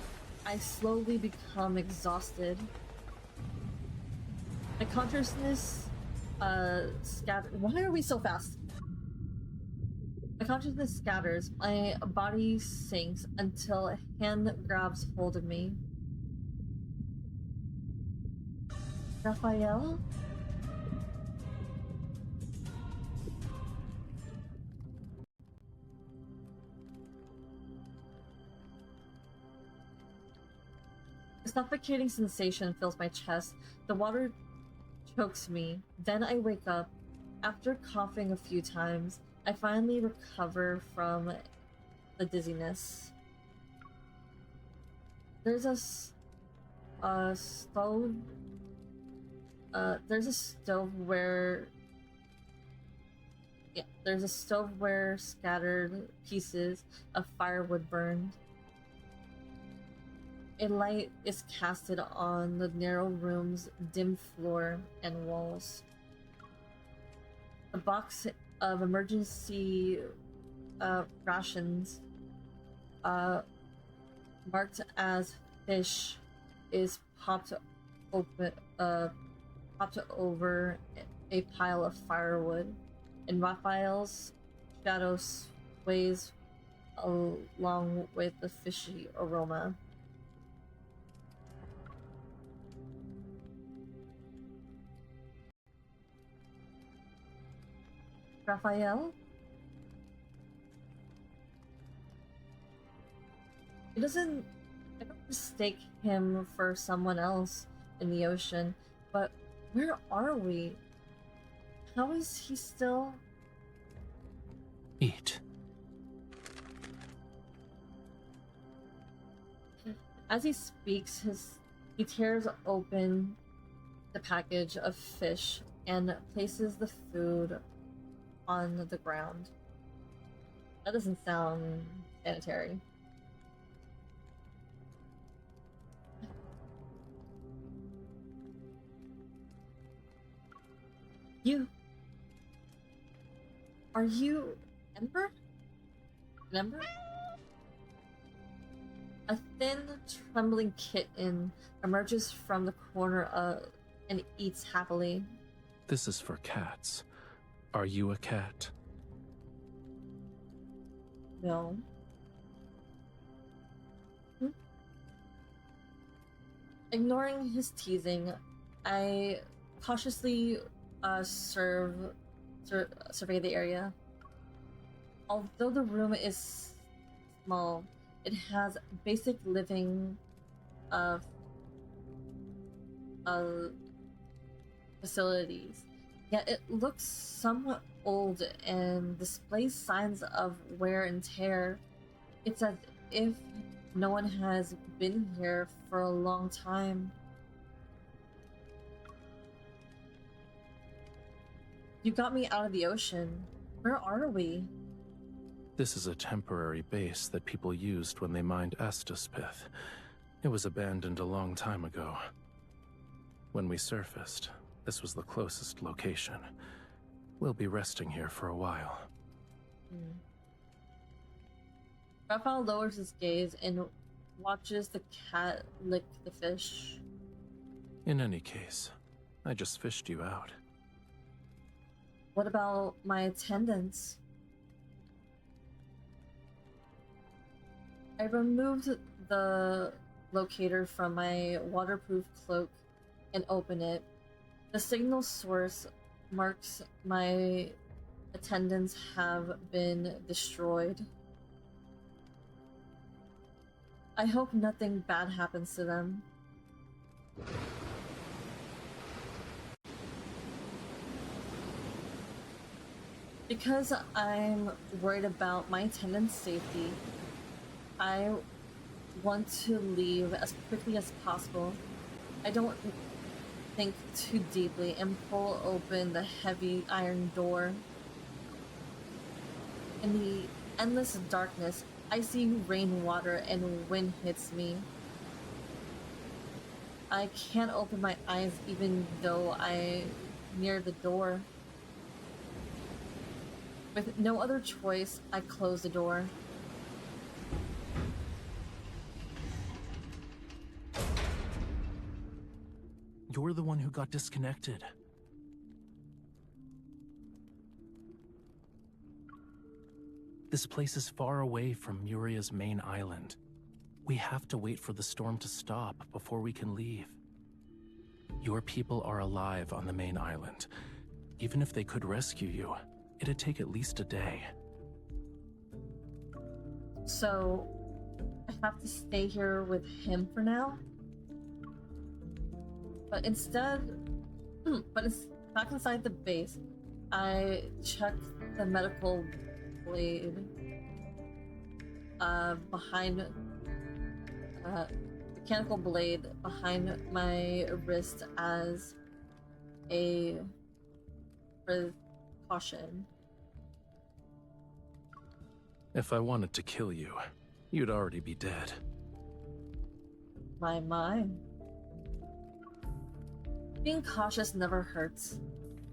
I slowly become exhausted. My consciousness scatters. Why are we so fast? My consciousness scatters. My body sinks until a hand grabs hold of me. Rafayel? A suffocating sensation fills my chest. The water chokes me. Then I wake up. After coughing a few times, I finally recover from the dizziness. There's a stove. There's a stove where... Yeah, there's a stove where scattered pieces of firewood burned. A light is casted on the narrow room's dim floor and walls. A box of emergency rations marked as fish is popped over a pile of firewood, and Rafayel's shadow sways along with the fishy aroma. Rafayel? I don't mistake him for someone else in the ocean, but where are we? How is he still... Eat. As he speaks, he tears open the package of fish and places the food on the ground. That doesn't sound sanitary. Are you Ember? An Ember? A thin, trembling kitten emerges from the corner and eats happily. This is for cats. Are you a cat? No. Ignoring his teasing, I cautiously survey the area. Although the room is small, it has basic living facilities. Yet it looks somewhat old and displays signs of wear and tear. It's as if no one has been here for a long time. You got me out of the ocean. Where are we? This is a temporary base that people used when they mined Estus pith. It was abandoned a long time ago. When we surfaced, this was the closest location. We'll be resting here for a while. Rafayel lowers his gaze and watches the cat lick the fish. In any case, I just fished you out. What about my attendants? I removed the locator from my waterproof cloak and open it. The signal source marks my attendants have been destroyed. I hope nothing bad happens to them. Because I'm worried about my attendants' safety, I want to leave as quickly as possible. I don't think too deeply and pull open the heavy iron door. In the endless darkness, I see rainwater and wind hits me. I can't open my eyes even though I'm near the door. With no other choice, I close the door. You're the one who got disconnected. This place is far away from Muria's main island. We have to wait for the storm to stop before we can leave. Your people are alive on the main island. Even if they could rescue you, it'd take at least a day. So, I have to stay here with him for now? But it's back inside the base. I check the medical blade mechanical blade behind my wrist as a precaution. If I wanted to kill you, you'd already be dead. My. Being cautious never hurts.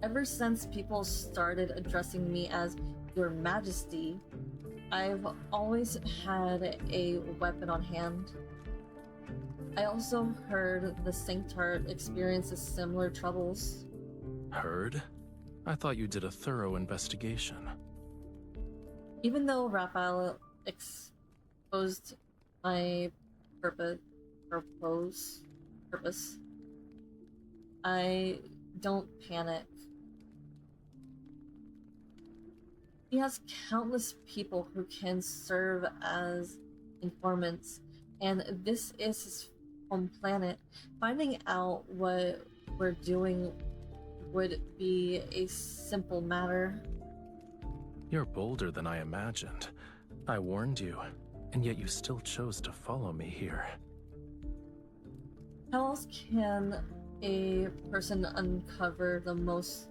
Ever since people started addressing me as Your Majesty, I've always had a weapon on hand. I also heard the Sanctart experiences similar troubles. Heard? I thought you did a thorough investigation. Even though Rafayel exposed my purpose, I don't panic. He has countless people who can serve as informants, and this is his home planet. Finding out what we're doing would be a simple matter. You're bolder than I imagined. I warned you, and yet you still chose to follow me here. How else can a person uncover the most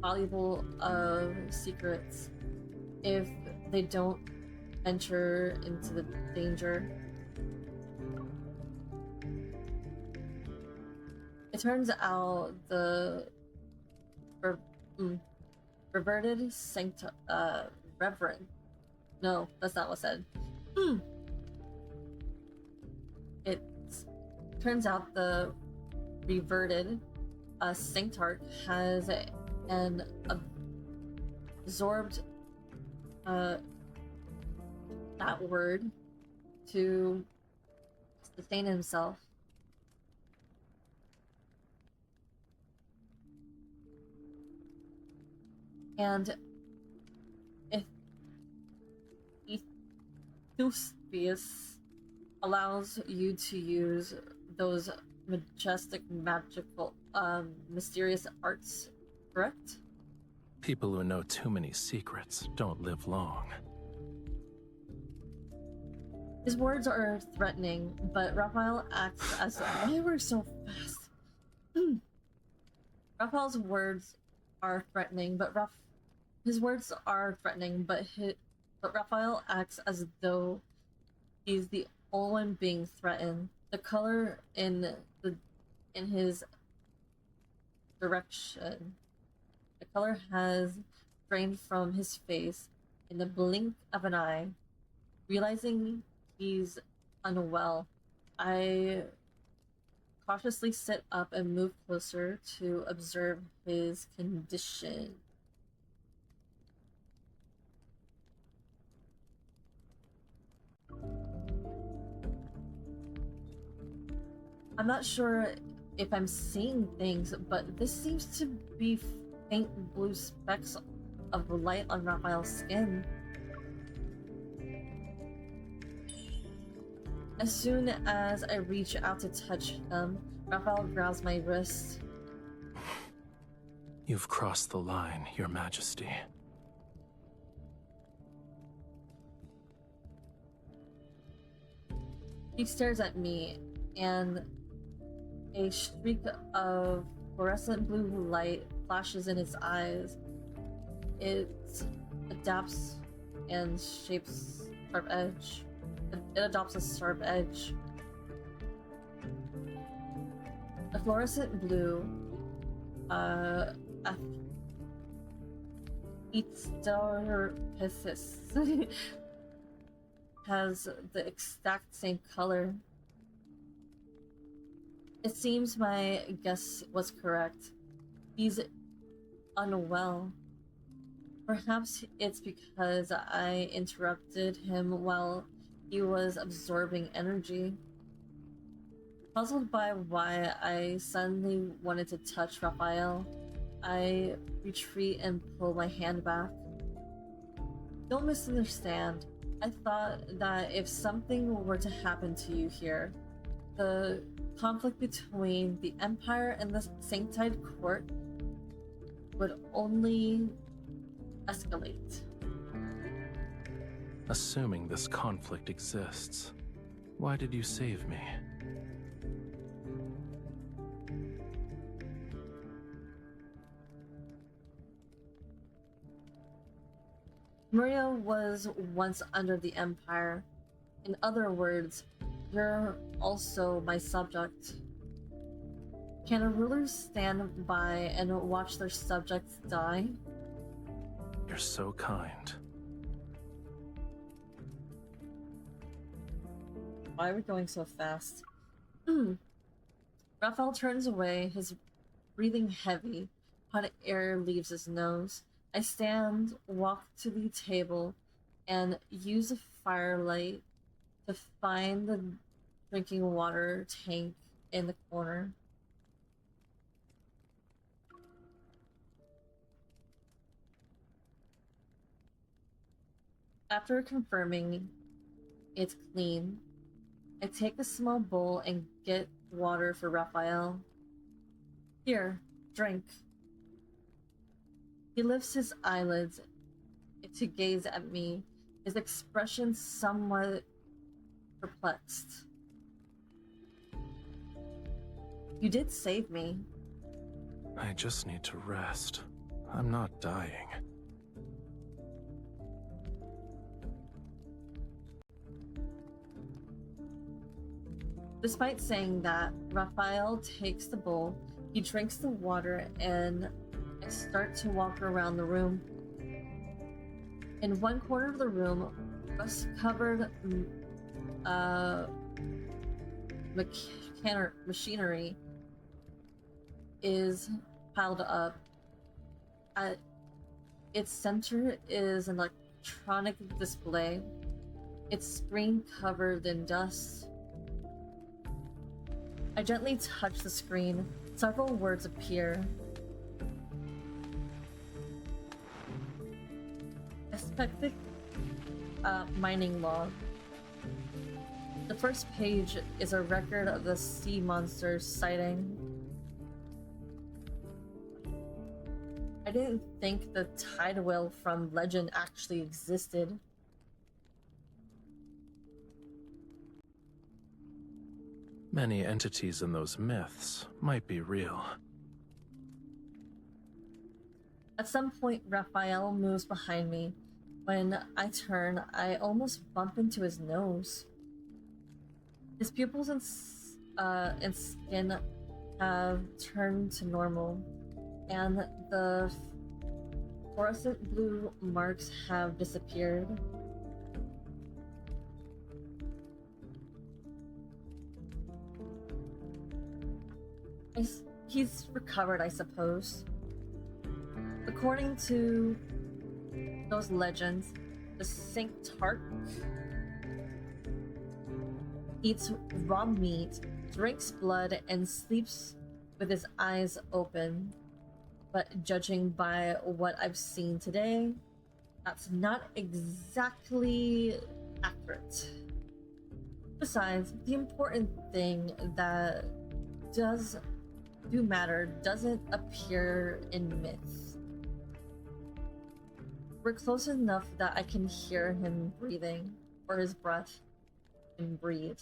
valuable of secrets if they don't enter into the danger? It turns out the reverted reverend. No, that's not what said. It turns out the reverted Sanctarch has an absorbed that word to sustain himself. And if Eusebius allows you to use those majestic, magical, mysterious arts, correct? People who know too many secrets don't live long. His words are threatening, but Raphael acts as why we're so fast. Raphael's words are threatening, but his words are threatening, but Raphael acts as though he's the only one being threatened. The color in his direction, the color has drained from his face in the blink of an eye. Realizing he's unwell, I cautiously sit up and move closer to observe his condition. I'm not sure if I'm seeing things, but this seems to be faint blue specks of light on Raphael's skin. As soon as I reach out to touch them, Raphael grabs my wrist. You've crossed the line, Your Majesty. He stares at me, and a streak of fluorescent blue light flashes in its eyes. It adapts and shapes sharp edge. It adopts a sharp edge. The fluorescent blue, Eros has the exact same color. It seems my guess was correct. He's unwell. Perhaps it's because I interrupted him while he was absorbing energy. Puzzled by why I suddenly wanted to touch Raphael, I retreat and pull my hand back. Don't misunderstand. I thought that if something were to happen to you here, the conflict between the Empire and the Sanctide Court would only escalate. Assuming this conflict exists, why did you save me? Maria was once under the Empire. In other words, you're also my subject. Can a ruler stand by and watch their subjects die? You're so kind. Why are we going so fast? Raphael turns away, his breathing heavy. Hot air leaves his nose. I stand, walk to the table, and use a firelight to find the drinking water tank in the corner. After confirming it's clean, I take a small bowl and get water for Raphael. Here, drink. He lifts his eyelids to gaze at me, his expression somewhat perplexed. You did save me. I just need to rest. I'm not dying. Despite saying that, Raphael takes the bowl, he drinks the water, and I start to walk around the room. In one corner of the room, rust-covered machinery is piled up. At its center is an electronic display, its screen covered in dust. I gently touch the screen. Several words appear. Expected mining log. The first page is a record of the sea monster's sighting. I didn't think the tide whale from legend actually existed. Many entities in those myths might be real. At some point, Raphael moves behind me. When I turn, I almost bump into his nose. His pupils and skin have turned to normal, and the fluorescent blue marks have disappeared. He's recovered, I suppose. According to those legends, the Sanctarch eats raw meat, drinks blood, and sleeps with his eyes open. But judging by what I've seen today, that's not exactly accurate. Besides, the important thing that do matter doesn't appear in myths. We're close enough that I can hear him breathing, or his breath, and breathe.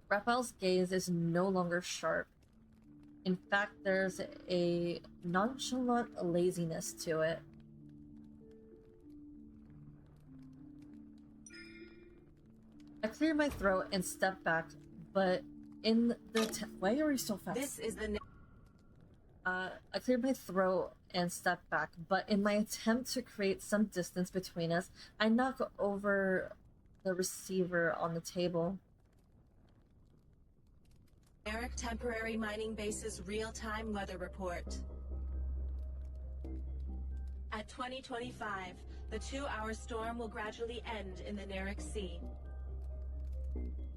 Raphael's gaze is no longer sharp. In fact, there's a nonchalant laziness to it. I clear my throat and step back, but in the why are we so fast? This is the I cleared my throat and stepped back, but in my attempt to create some distance between us, I knock over the receiver on the table. Eric Temporary Mining Base's real-time weather report. At 2025, the 2-hour storm will gradually end in the Narek Sea.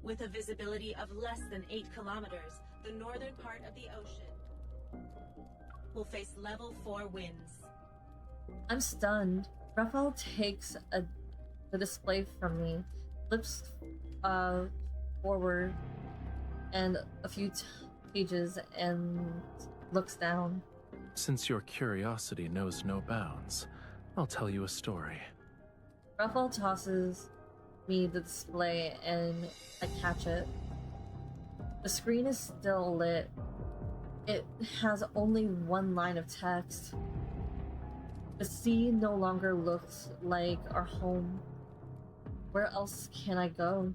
With a visibility of less than 8 kilometers, the northern part of the ocean will face level 4 winds. I'm stunned. Raphael takes the display from me, flips forward and a few pages and looks down. Since your curiosity knows no bounds, I'll tell you a story. Raphael tosses me the display and I catch it. The screen is still lit. It has only one line of text. The sea no longer looks like our home. Where else can I go?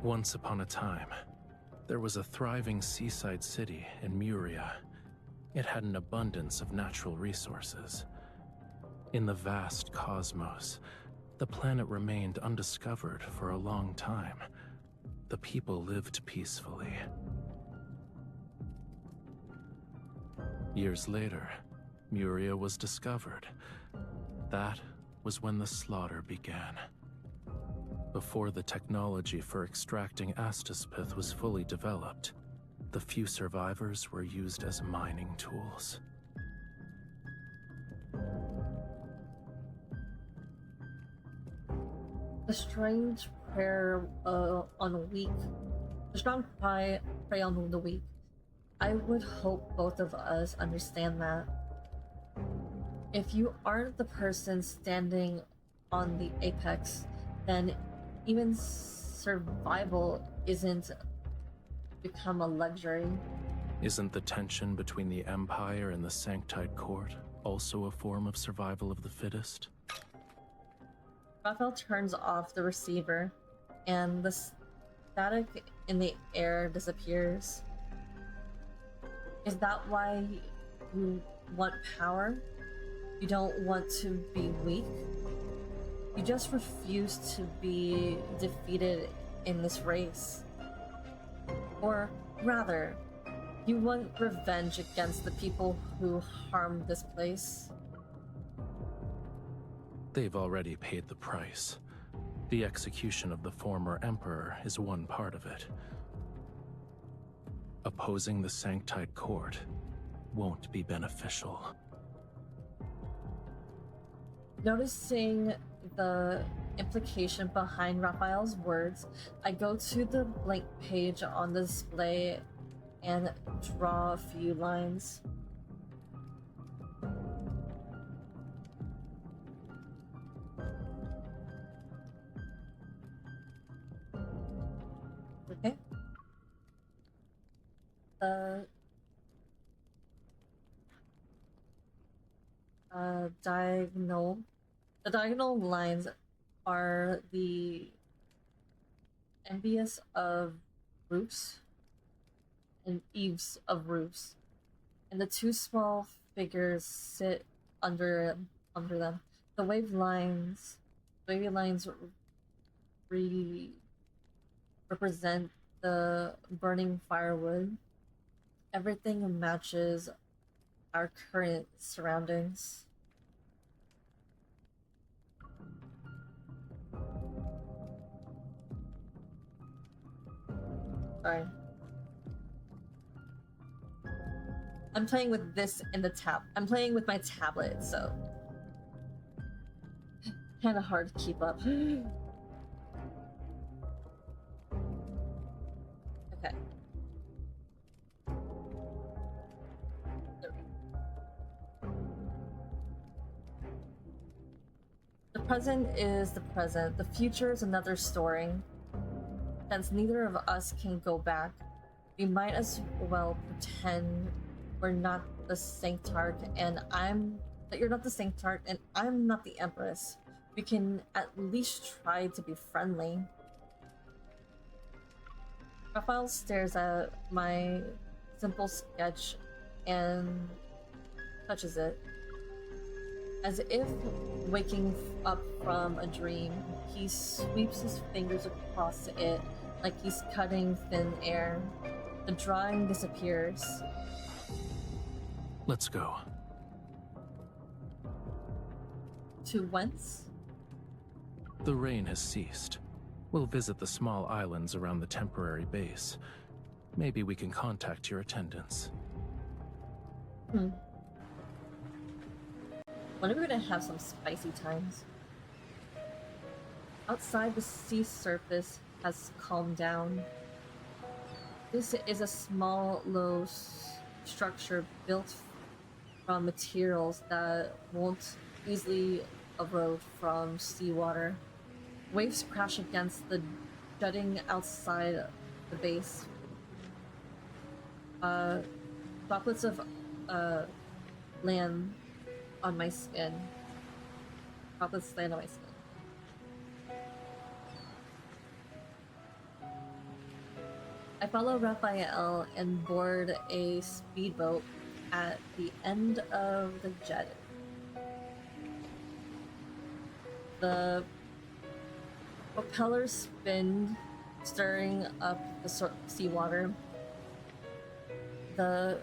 Once upon a time, there was a thriving seaside city in Muria. It had an abundance of natural resources. In the vast cosmos, the planet remained undiscovered for a long time. The people lived peacefully. Years later, Muria was discovered. That was when the slaughter began. Before the technology for extracting Astaspith was fully developed, the few survivors were used as mining tools. The strange prayer on a week. The strong pray on the weak. I would hope both of us understand that. If you aren't the person standing on the apex, then even survival isn't become a luxury. Isn't the tension between the Empire and the Sanctite Court also a form of survival of the fittest? Raphael turns off the receiver, and the static in the air disappears. Is that why you want power? You don't want to be weak? You just refuse to be defeated in this race. Or rather, you want revenge against the people who harmed this place. They've already paid the price. The execution of the former Emperor is one part of it. Opposing the Sanctite Court won't be beneficial. Noticing the implication behind Raphael's words, I go to the blank page on the display and draw a few lines. Okay. The diagonal lines are the envious of roofs and eaves of roofs, and the two small figures sit under them. The wavy lines represent the burning firewood. Everything matches our current surroundings. Sorry. I'm playing with this in the tab. I'm playing with my tablet, so kind of hard to keep up. Okay. The present is the present. The future is another story. Since neither of us can go back, we might as well pretend we're not the Sanctarch, and that you're not the Sanctarch, and I'm not the Empress. We can at least try to be friendly. Raphael stares at my simple sketch and touches it. As if waking up from a dream, he sweeps his fingers across it like he's cutting thin air. The drawing disappears. Let's go. To whence? The rain has ceased. We'll visit the small islands around the temporary base. Maybe we can contact your attendants. When are we gonna have some spicy times? Outside, the sea surface has calmed down. This is a small, low structure built from materials that won't easily erode from seawater. Waves crash against the jutting outside the base. Droplets of land on my skin. Droplets land on my skin. I follow Raphael and board a speedboat at the end of the jet. The propellers spin, stirring up the seawater. The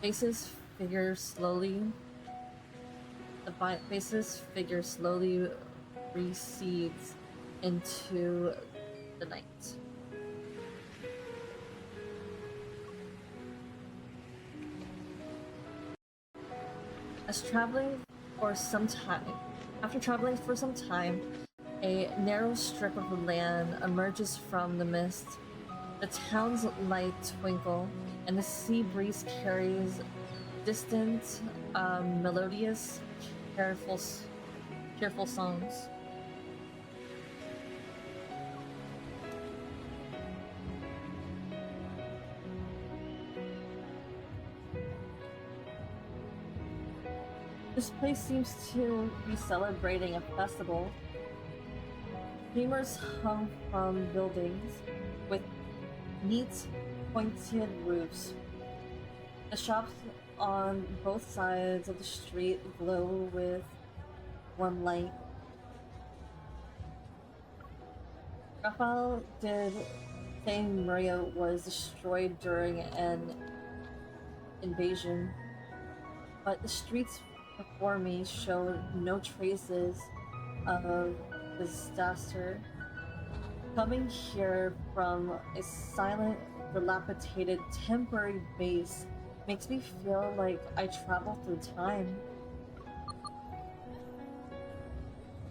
base's figure slowly recedes into the night. After traveling for some time, a narrow strip of land emerges from the mist. The town's lights twinkle, and the sea breeze carries distant, melodious, cheerful songs. This place seems to be celebrating a festival. Streamers hung from buildings with neat, pointed roofs. The shops on both sides of the street glow with warm light. Raphael did say Maria was destroyed during an invasion, but the streets before me showed no traces of disaster. Coming here from a silent, dilapidated, temporary base makes me feel like I traveled through time.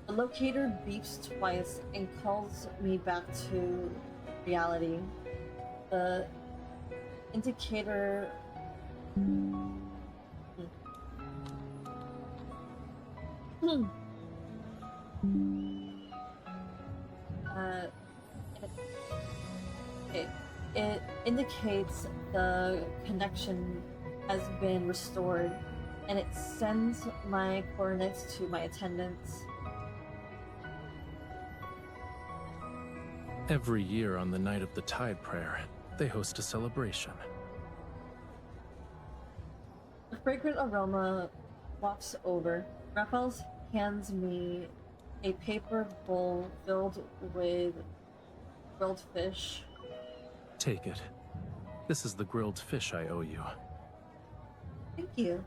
The locator beeps twice and calls me back to reality. The indicator it indicates the connection has been restored, and it sends my coordinates to my attendants. Every year on the night of the Tide Prayer, they host a celebration. The fragrant aroma wafts over. Raphael hands me a paper bowl filled with grilled fish. Take it. This is the grilled fish I owe you. Thank you.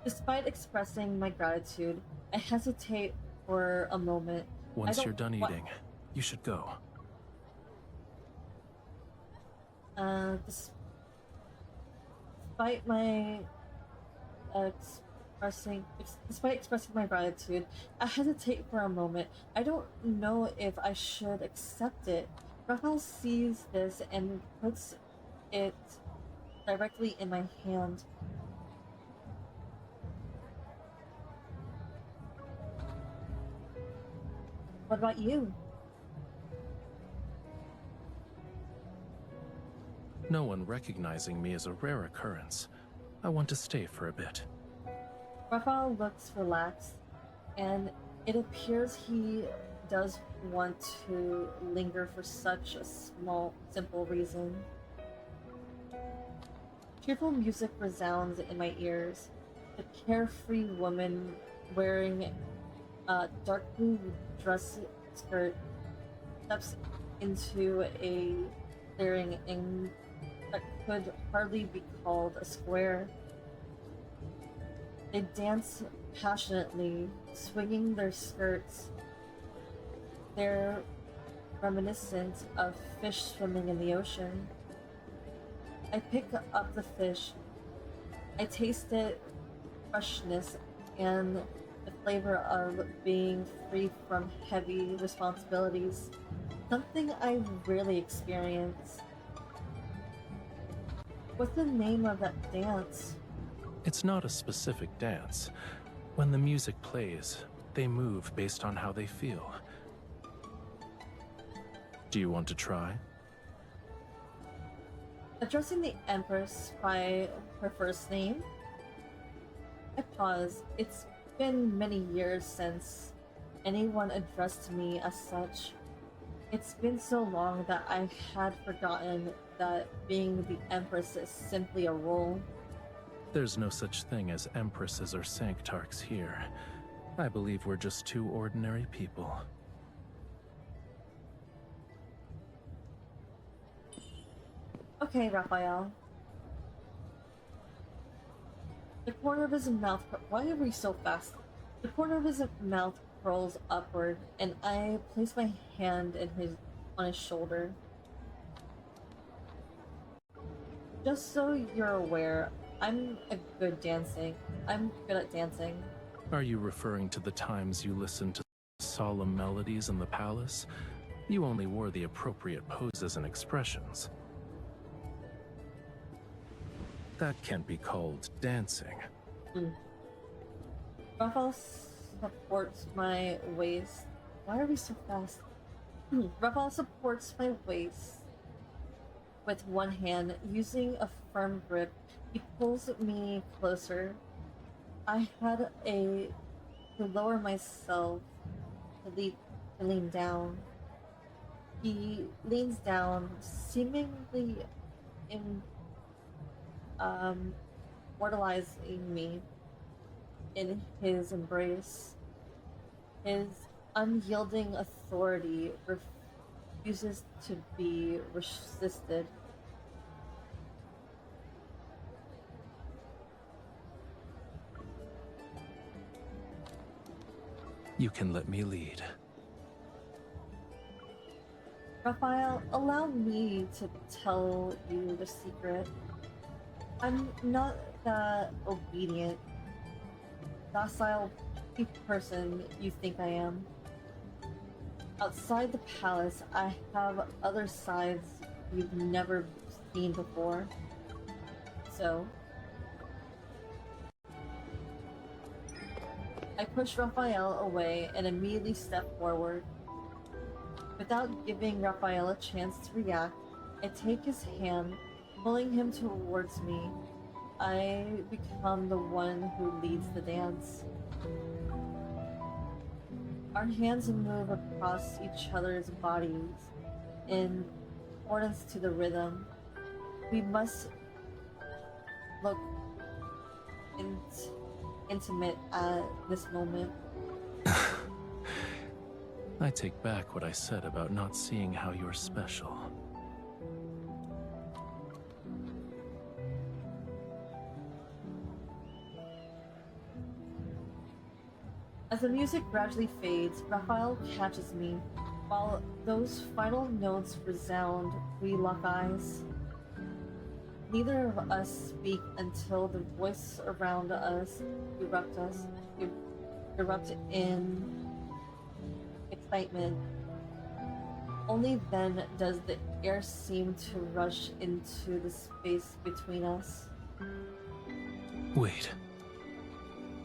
Despite expressing my gratitude, I hesitate for a moment. Once you're done eating, you should go. Despite expressing my gratitude, I hesitate for a moment. I don't know if I should accept it. Raphael sees this and puts it directly in my hand. What about you? No one recognizing me is a rare occurrence. I want to stay for a bit. Raphael looks relaxed, and it appears he does want to linger for such a small, simple reason. Cheerful music resounds in my ears. A carefree woman wearing a dark blue dress skirt steps into a clearing that could hardly be called a square. They dance passionately, swinging their skirts. They're reminiscent of fish swimming in the ocean. I pick up the fish. I taste its freshness and the flavor of being free from heavy responsibilities. Something I rarely experience. What's the name of that dance? It's not a specific dance. When the music plays, they move based on how they feel. Do you want to try? Addressing the Empress by her first name, I pause. It's been many years since anyone addressed me as such. It's been so long that I had forgotten that being the Empress is simply a role. There's no such thing as empresses or sanctarchs here. I believe we're just two ordinary people. Okay, Raphael. The corner of his mouth... Why are we so fast? The corner of his mouth curls upward, and I place my hand on his shoulder. Just so you're aware, I'm good at dancing. Are you referring to the times you listened to solemn melodies in the palace? You only wore the appropriate poses and expressions. That can't be called dancing. Raphael supports my waist. Why are we so fast? Raphael supports my waist with one hand. Using a firm grip, he pulls me closer. I had to lower myself to lean down. He leans down, seemingly in, mortalizing me in his embrace. His unyielding authority refuses to be resisted. You can let me lead. Raphael, allow me to tell you the secret. I'm not that obedient, docile person you think I am. Outside the palace, I have other sides you've never seen before. So, I push Raphael away and immediately step forward. Without giving Raphael a chance to react, I take his hand, pulling him towards me. I become the one who leads the dance. Our hands move across each other's bodies in accordance to the rhythm. We must look intimate at this moment. I take back what I said about not seeing how you're special. As the music gradually fades, Raphael catches me. While those final notes resound, we lock eyes. Neither of us speak until the voices around us erupt in excitement. Only then does the air seem to rush into the space between us. Wait.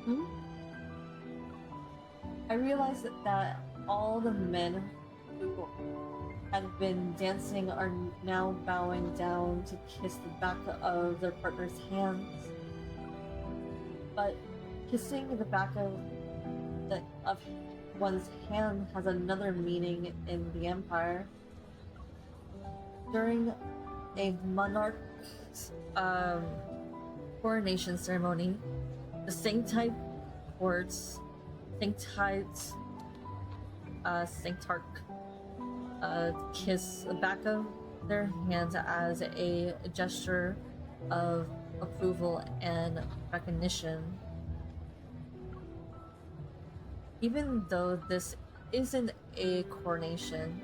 Hmm? I realized that all the men who had been dancing are now bowing down to kiss the back of their partner's hands. But kissing the back of one's hand has another meaning in the Empire. During a monarch's coronation ceremony, the sanctite courts, sanctarch kiss the back of their hands as a gesture of approval and recognition. Even though this isn't a coronation,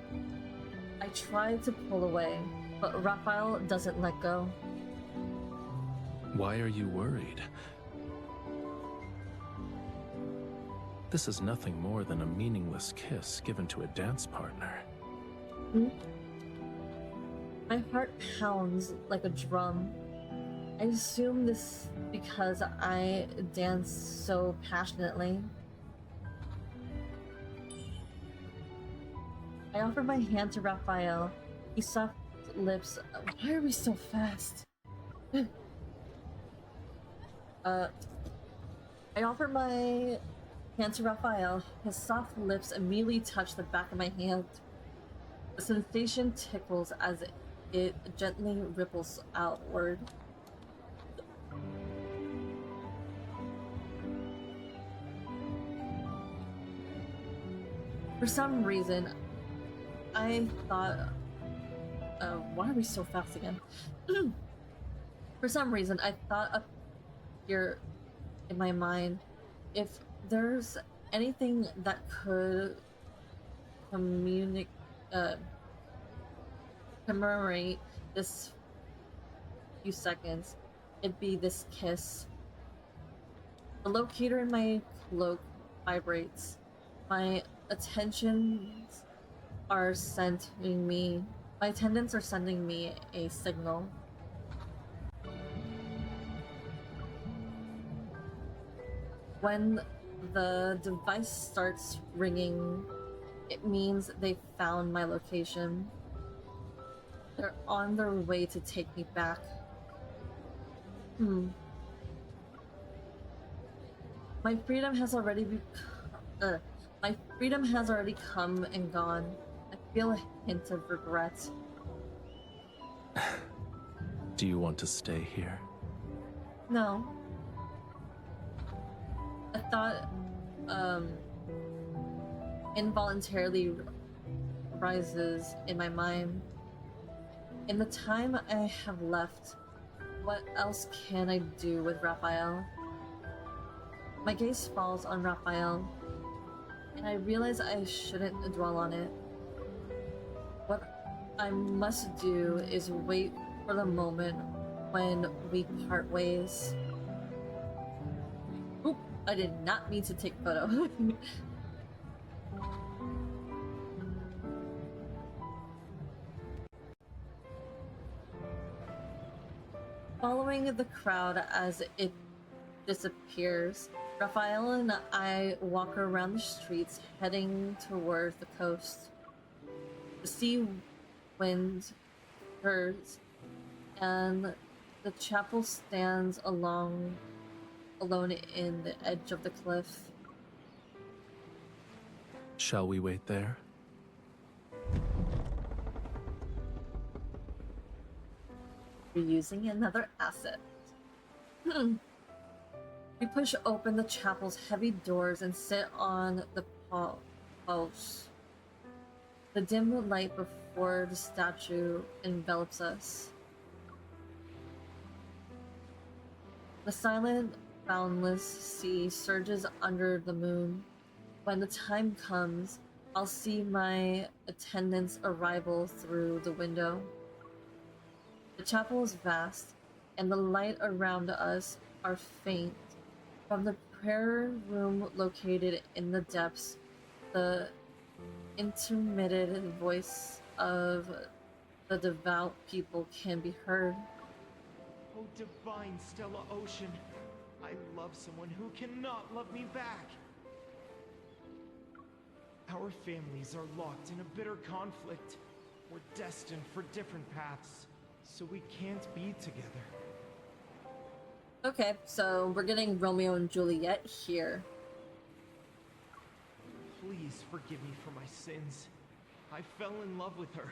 I try to pull away, but Raphael doesn't let go. Why are you worried? This is nothing more than a meaningless kiss given to a dance partner. Hmm? My heart pounds like a drum. I assume this because I dance so passionately. I offer my hand to Raphael. His soft lips. Why are we so fast? I offer my hand to Raphael. His soft lips immediately touch the back of my hand. The sensation tickles as it gently ripples outward. For some reason, I thought, why are we so fast again? For some reason, I thought up here in my mind, if there's anything that could commemorate this few seconds, it'd be this kiss. The locator in my cloak vibrates. My attendants are sending me a signal. When the device starts ringing, it means they found my location. They're on their way to take me back. My freedom has already my freedom has already come and gone. I feel a hint of regret. Do you want to stay here? No. A thought involuntarily rises in my mind. In the time I have left, what else can I do with Raphael? My gaze falls on Raphael, and I realize I shouldn't dwell on it. What I must do is wait for the moment when we part ways. Oop, I did not mean to take a photo. Following the crowd as it disappears, Raphael and I walk around the streets heading towards the coast. The sea wind hurts, and the chapel stands alone in the edge of the cliff. Shall we wait there? Reusing another asset. We push open the chapel's heavy doors and sit on the posts. The dim light before the statue envelops us. The silent, boundless sea surges under the moon. When the time comes, I'll see my attendant's arrival through the window. The chapel is vast, and the light around us are faint. From the prayer room located in the depths, the intermittent voice of the devout people can be heard. Oh, divine Stella Ocean, I love someone who cannot love me back. Our families are locked in a bitter conflict. We're destined for different paths, so we can't be together. Okay, so we're getting Romeo and Juliet here. Please forgive me for my sins. I fell in love with her.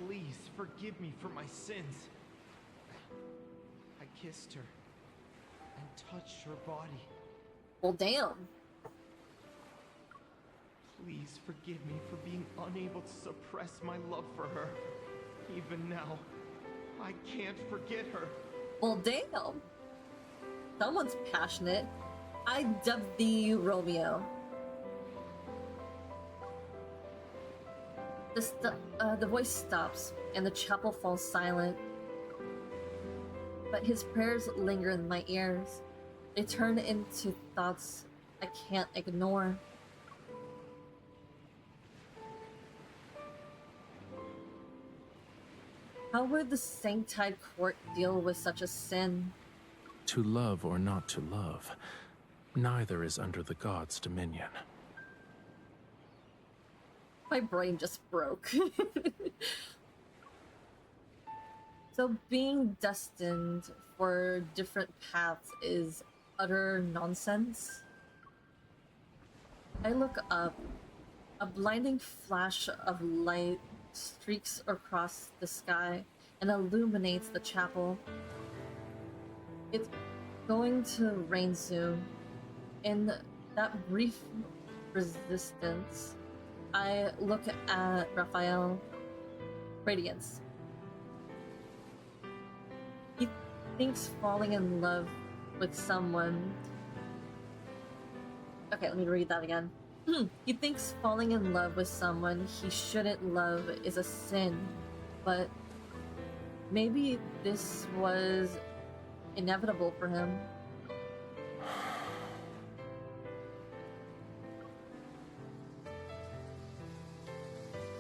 Please forgive me for my sins. I kissed her and touched her body. Well, damn. Please forgive me for being unable to suppress my love for her. Even now, I can't forget her. Well, damn. Someone's passionate. I dubbed thee Romeo. The voice stops, and the chapel falls silent. But his prayers linger in my ears. They turn into thoughts I can't ignore. How would the Sanctide Court deal with such a sin? To love or not to love, neither is under the gods' dominion. My brain just broke. So being destined for different paths is utter nonsense. I look up. A blinding flash of light streaks across the sky and illuminates the chapel. It's going to rain soon. In that brief resistance, I look at Raphael. Radiance. He thinks falling in love with someone... Okay, let me read that again. He thinks falling in love with someone he shouldn't love is a sin, but maybe this was inevitable for him.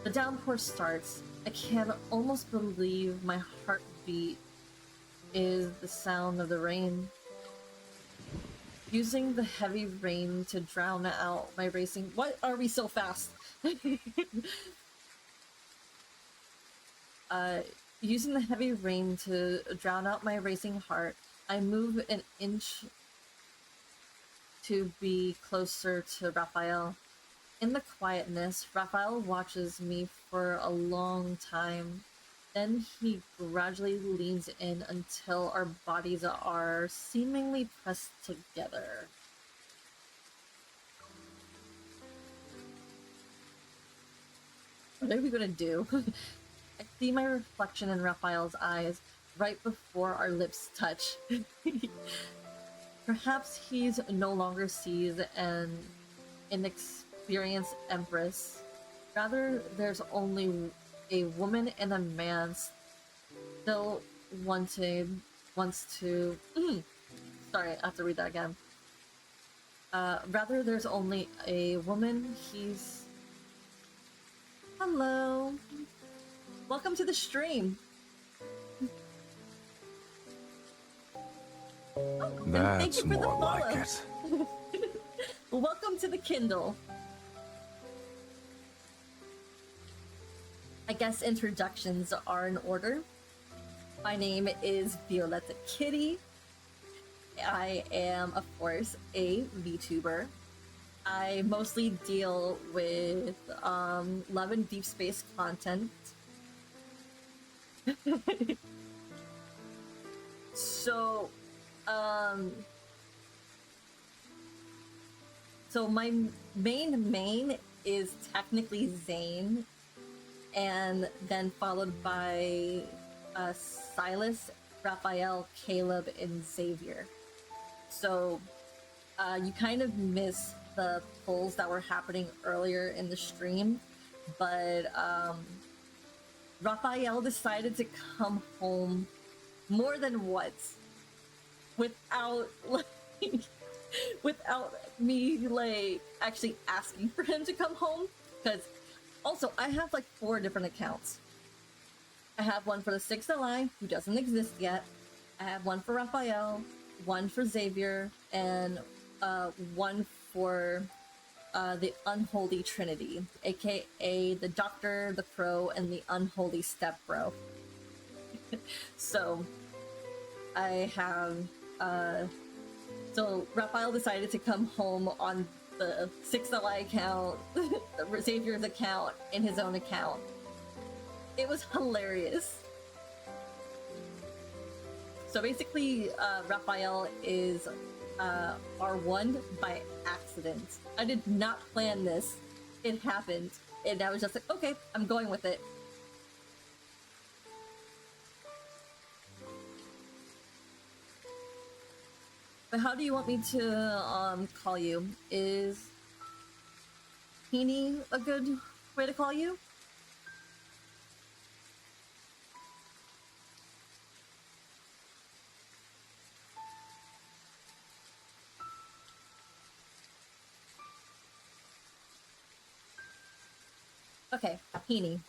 The downpour starts. I can almost believe my heartbeat is the sound of the rain. Using the heavy rain to drown out my racing... What are we so fast? Using the heavy rain to drown out my racing heart, I move an inch to be closer to Raphael. In the quietness, Raphael watches me for a long time. Then he gradually leans in until our bodies are seemingly pressed together. What are we gonna do? I see my reflection in Raphael's eyes right before our lips touch. Perhaps he's no longer sees an inexperienced empress. Rather, there's only a woman and a man still wants to. Sorry, I have to read that again. Rather, there's only a woman. Hello. Welcome to the stream. Oh, That's more like it. Welcome to the Kindle. I guess introductions are in order. My name is Violetta Kitty. I am, of course, a VTuber. I mostly deal with love and deep space content. So my main is technically Zane, and then followed by Silas, Raphael, Caleb, and Xavier. So you kind of miss the pulls that were happening earlier in the stream, but Raphael decided to come home more than once without me actually asking for him to come home. Because also I have 4 different accounts. I have one for the 6th Ally, who doesn't exist yet. I have one for Raphael, one for Xavier, and one for the Unholy Trinity, aka the Doctor, the Crow, and the Unholy Step Bro. So I have so Raphael decided to come home on the 6th Ally account, Xavier's account, and his own account. It was hilarious. So basically, Raphael is R1 by accident. I did not plan this. It happened. And I was just like, okay, I'm going with it. But how do you want me to call you? Is Heaney a good way to call you? Okay, Heaney.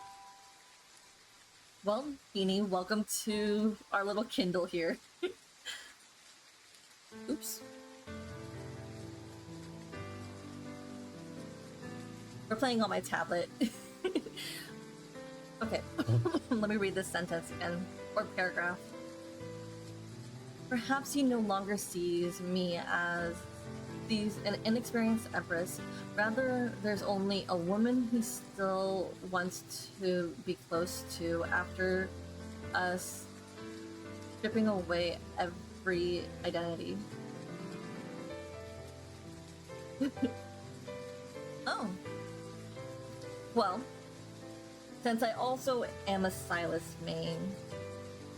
Well, Heaney, welcome to our little Kindle here. Oops. We're playing on my tablet. Okay, let me read this sentence again, or paragraph. Perhaps he no longer sees me as an inexperienced empress. Rather, there's only a woman he still wants to be close to after us stripping away every identity. Oh. Well, since I also am a Silas main,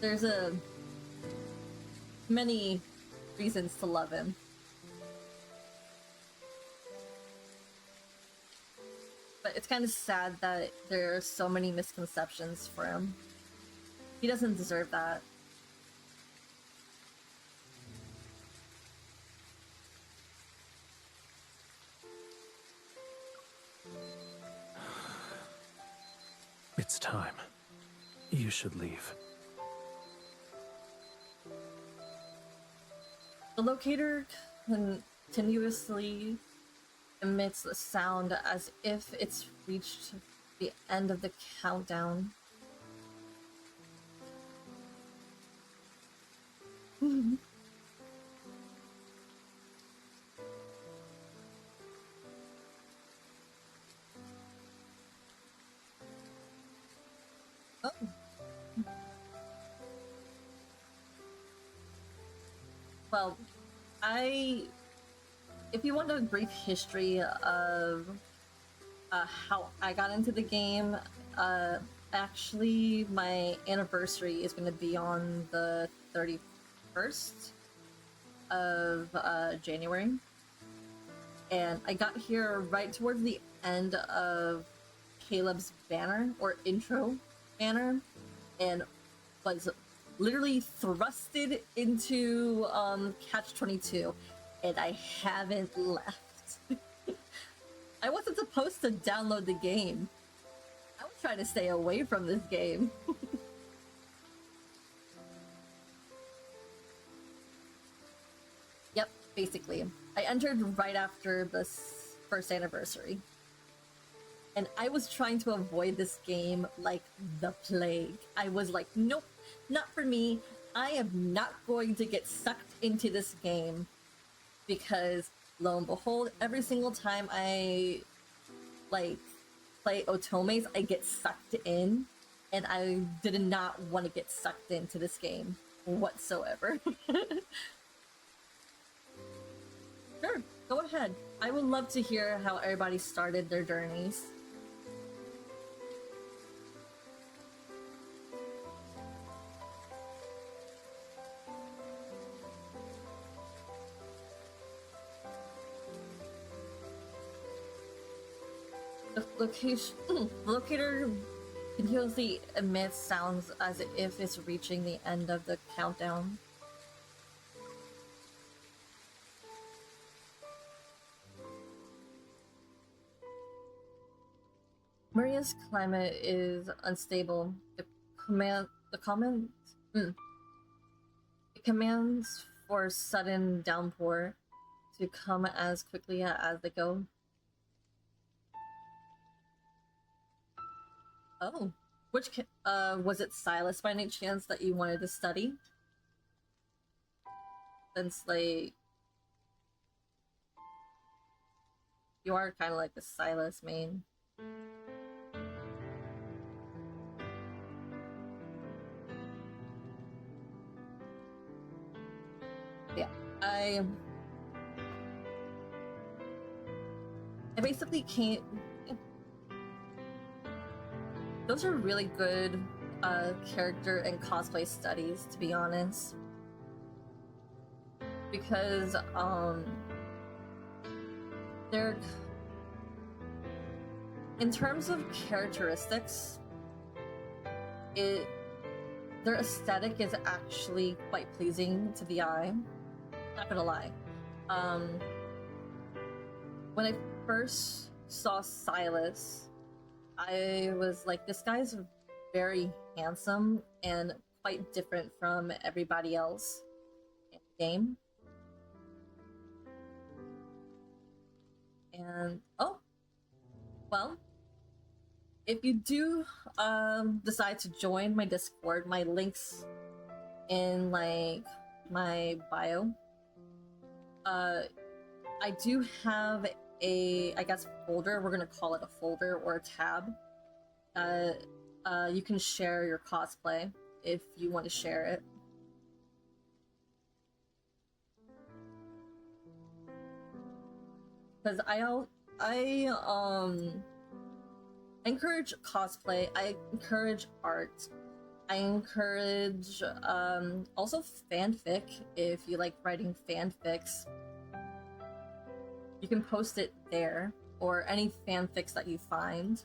there's many reasons to love him. But it's kind of sad that there are so many misconceptions for him. He doesn't deserve that. It's time. You should leave. The locator continuously emits a sound as if it's reached the end of the countdown. Oh. Well, if you want a brief history of how I got into the game, actually my anniversary is going to be on the 31st of January. And I got here right towards the end of Caleb's banner, or intro banner, and was literally thrusted into Catch-22, and I haven't left. I wasn't supposed to download the game. I was trying to stay away from this game. Yep, basically. I entered right after the first anniversary. And I was trying to avoid this game like the plague. I was like, nope, not for me. I am not going to get sucked into this game. Because, lo and behold, every single time I, like, play Otomes, I get sucked in. And I did not want to get sucked into this game whatsoever. Sure, go ahead. I would love to hear how everybody started their journeys. The locator continuously emits sounds as if it's reaching the end of the countdown. Maria's climate is unstable. It commands for sudden downpour to come as quickly as they go. Oh, was it Silas by any chance that you wanted to study? Since, like, you are kind of like the Silas main. Yeah, I basically can't. Those are really good character and cosplay studies, to be honest. Because they're, in terms of characteristics, their aesthetic is actually quite pleasing to the eye. Not gonna lie. When I first saw Silas, I was like, this guy's very handsome and quite different from everybody else in the game. And, oh, well, if you do decide to join my Discord, my link's in, like, my bio. I do have a, I guess, folder. We're gonna call it a folder or a tab. You can share your cosplay if you want to share it. Because I encourage cosplay. I encourage art. I encourage also fanfic. If you like writing fanfics, you can post it there, or any fanfics that you find.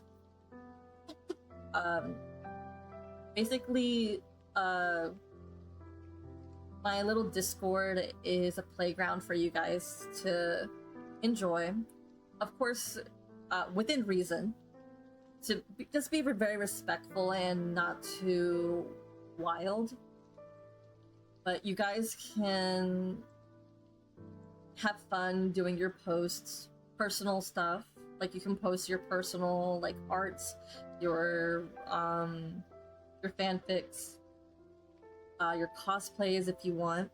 Basically, my little Discord is a playground for you guys to enjoy. Of course, within reason. Just be very respectful and not too wild. But you guys can have fun doing your posts, personal stuff. Like, you can post your personal, like, arts, your fanfics, your cosplays if you want.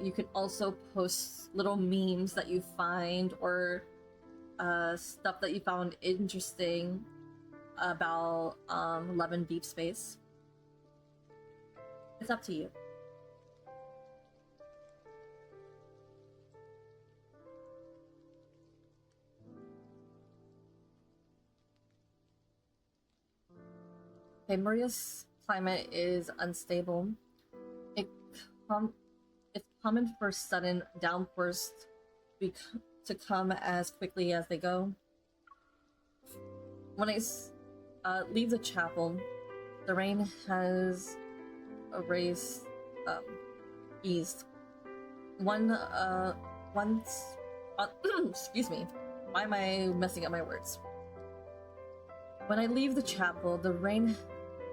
You can also post little memes that you find, or stuff that you found interesting. about love in deep space. It's up to you. Okay, Maria's climate is unstable. It it's common for sudden downpours to come as quickly as they go. When I leave the chapel, the rain has eased. Excuse me. Why am I messing up my words? When I leave the chapel, the rain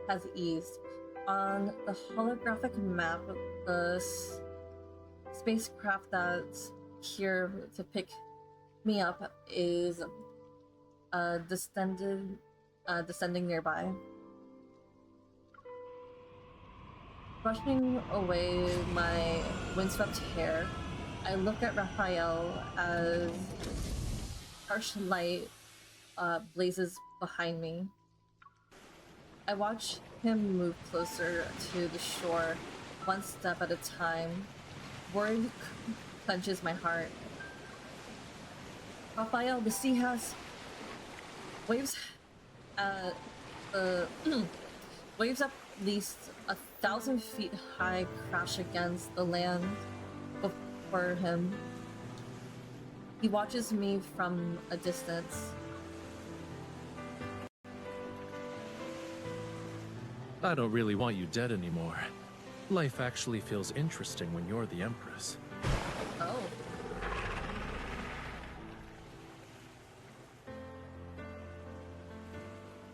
has eased. On the holographic map, the spacecraft that's here to pick me up is descending nearby. Brushing away my windswept hair, I look at Raphael as harsh light blazes behind me. I watch him move closer to the shore, one step at a time. Worry clenches my heart. Raphael, the sea has waves. Waves at least 1,000 feet high crash against the land before him. He watches me from a distance. I don't really want you dead anymore. Life actually feels interesting when you're the Empress. Oh.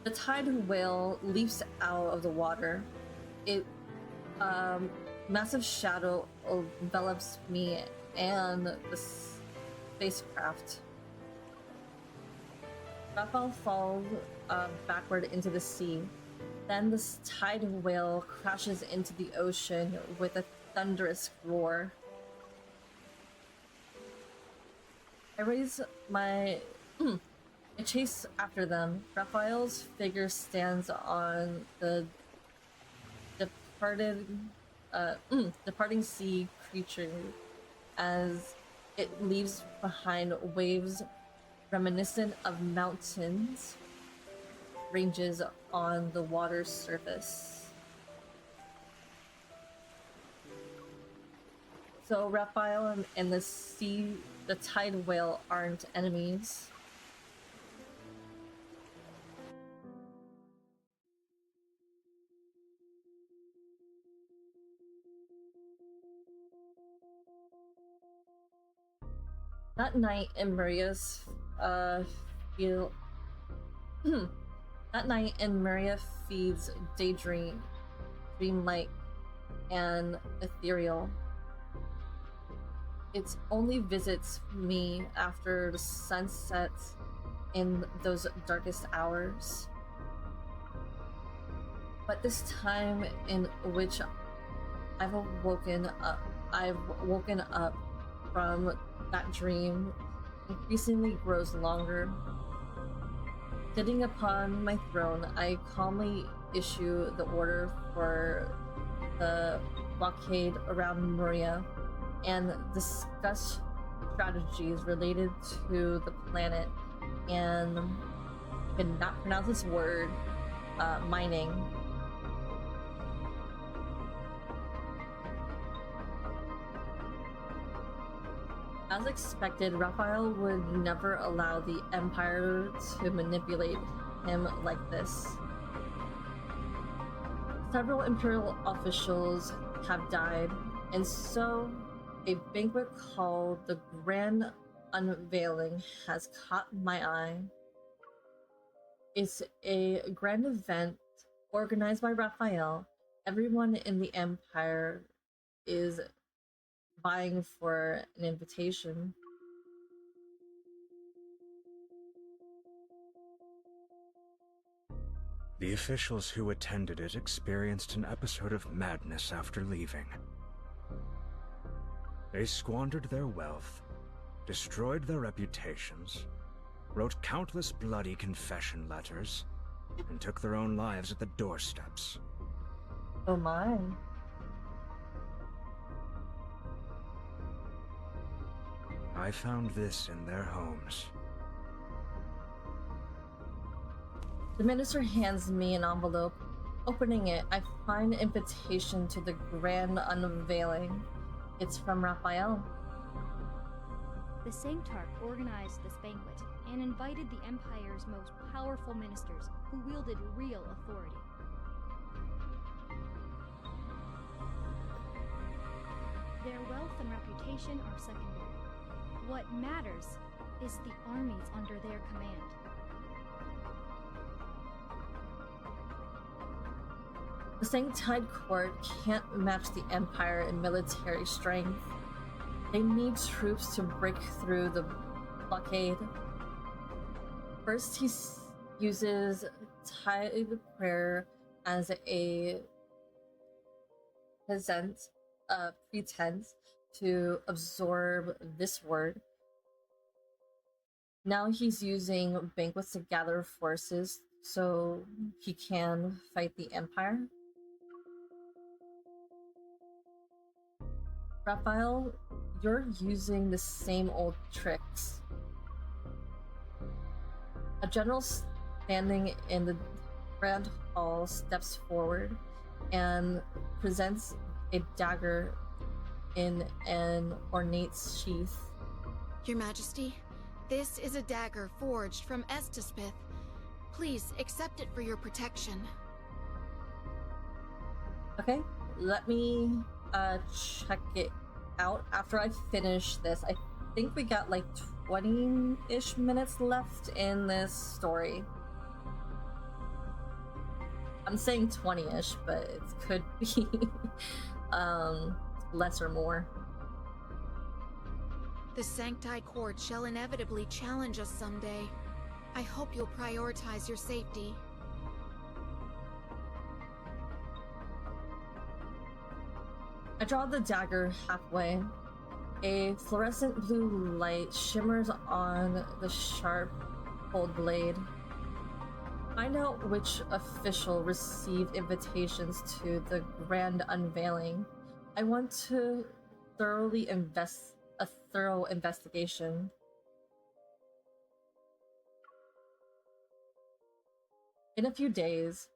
The tide whale leaps out of the water. It, massive shadow envelops me and the spacecraft. Raphael falls backward into the sea. Then this tide whale crashes into the ocean with a thunderous roar. I raise my... I chase after them. Raphael's figure stands on the departing sea creature as it leaves behind waves reminiscent of mountains ranges on the water's surface. So Raphael and the tide whale aren't enemies. That night in Maria's That night in Maria feeds daydream, dreamlike, and ethereal. It only visits me after the sun sets in those darkest hours. But this time in which I've woken up from that dream increasingly grows longer. Sitting upon my throne, I calmly issue the order for the blockade around Maria and discuss strategies related to the planet and cannot pronounce this word, mining. As expected, Raphael would never allow the Empire to manipulate him like this. Several Imperial officials have died, and so a banquet called the Grand Unveiling has caught my eye. It's a grand event organized by Raphael. Everyone in the Empire is vying for an invitation. The officials who attended it experienced an episode of madness after leaving. They squandered their wealth, destroyed their reputations, wrote countless bloody confession letters, and took their own lives at the doorsteps. Oh my. I found this in their homes. The minister hands me an envelope. Opening it, I find an invitation to the grand unveiling. It's from Rafayel. The Sanctarch organized this banquet and invited the Empire's most powerful ministers who wielded real authority. Their wealth and reputation are secondary. What matters is the armies under their command. The Sanctide Court can't match the Empire in military strength. They need troops to break through the blockade. First, he uses tide prayer as a pretense to absorb this word. Now he's using banquets to gather forces so he can fight the Empire. Rafayel, you're using the same old tricks. A general standing in the grand hall steps forward and presents a dagger in an ornate sheath. Your Majesty, this is a dagger forged from Estispith. Please accept it for your protection. Okay, let me check it out after I finish this. I think we got like 20-ish minutes left in this story. I'm saying 20-ish, but it could be less or more. The Sanctide Court shall inevitably challenge us someday. I hope you'll prioritize your safety. I draw the dagger halfway. A fluorescent blue light shimmers on the sharp, cold blade. Find out which official received invitations to the grand unveiling. I want to thoroughly a thorough investigation. In a few days,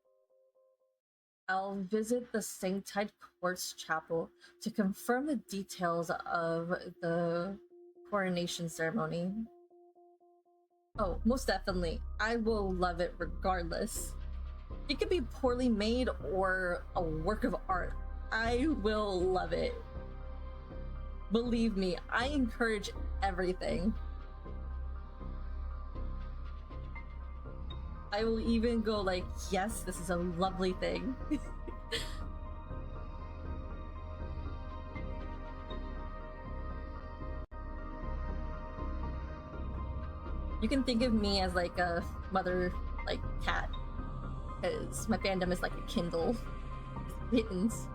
I'll visit the Sanctide Court's chapel to confirm the details of the coronation ceremony. Oh, most definitely. I will love it regardless. It could be poorly made or a work of art. I will love it. Believe me, I encourage everything. I will even go like, yes, this is a lovely thing. You can think of me as like a mother, like cat, because my fandom is like a Kindle. Kittens.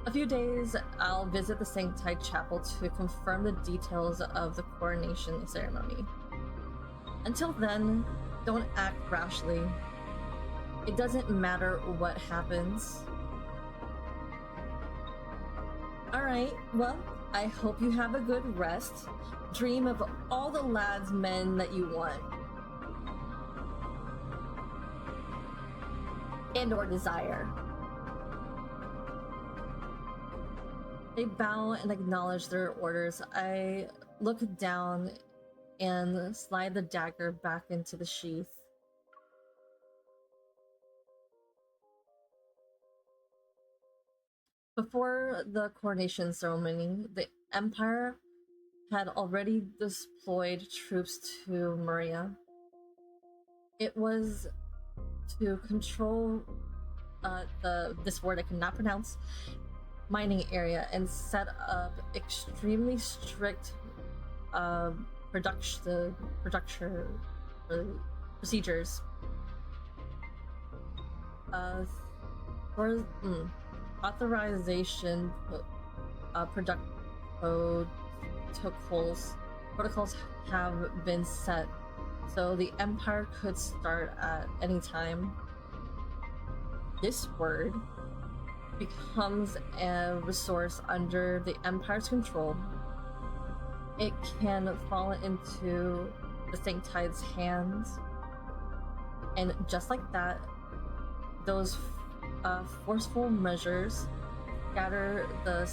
A few days, I'll visit the Sanctide Chapel to confirm the details of the coronation ceremony. Until then, don't act rashly. It doesn't matter what happens. Alright, well, I hope you have a good rest. Dream of all the lads men that you want. And or desire. They bow and acknowledge their orders. I look down and slide the dagger back into the sheath. Before the coronation ceremony, the Empire had already deployed troops to Maria. It was to control this word I cannot pronounce, mining area, and set up extremely strict procedures. Authorization protocols protocols have been set, so the Empire could start at any time. This word becomes a resource under the Empire's control. It can fall into the Sanctide's hands, and just like that, those forceful measures scatter the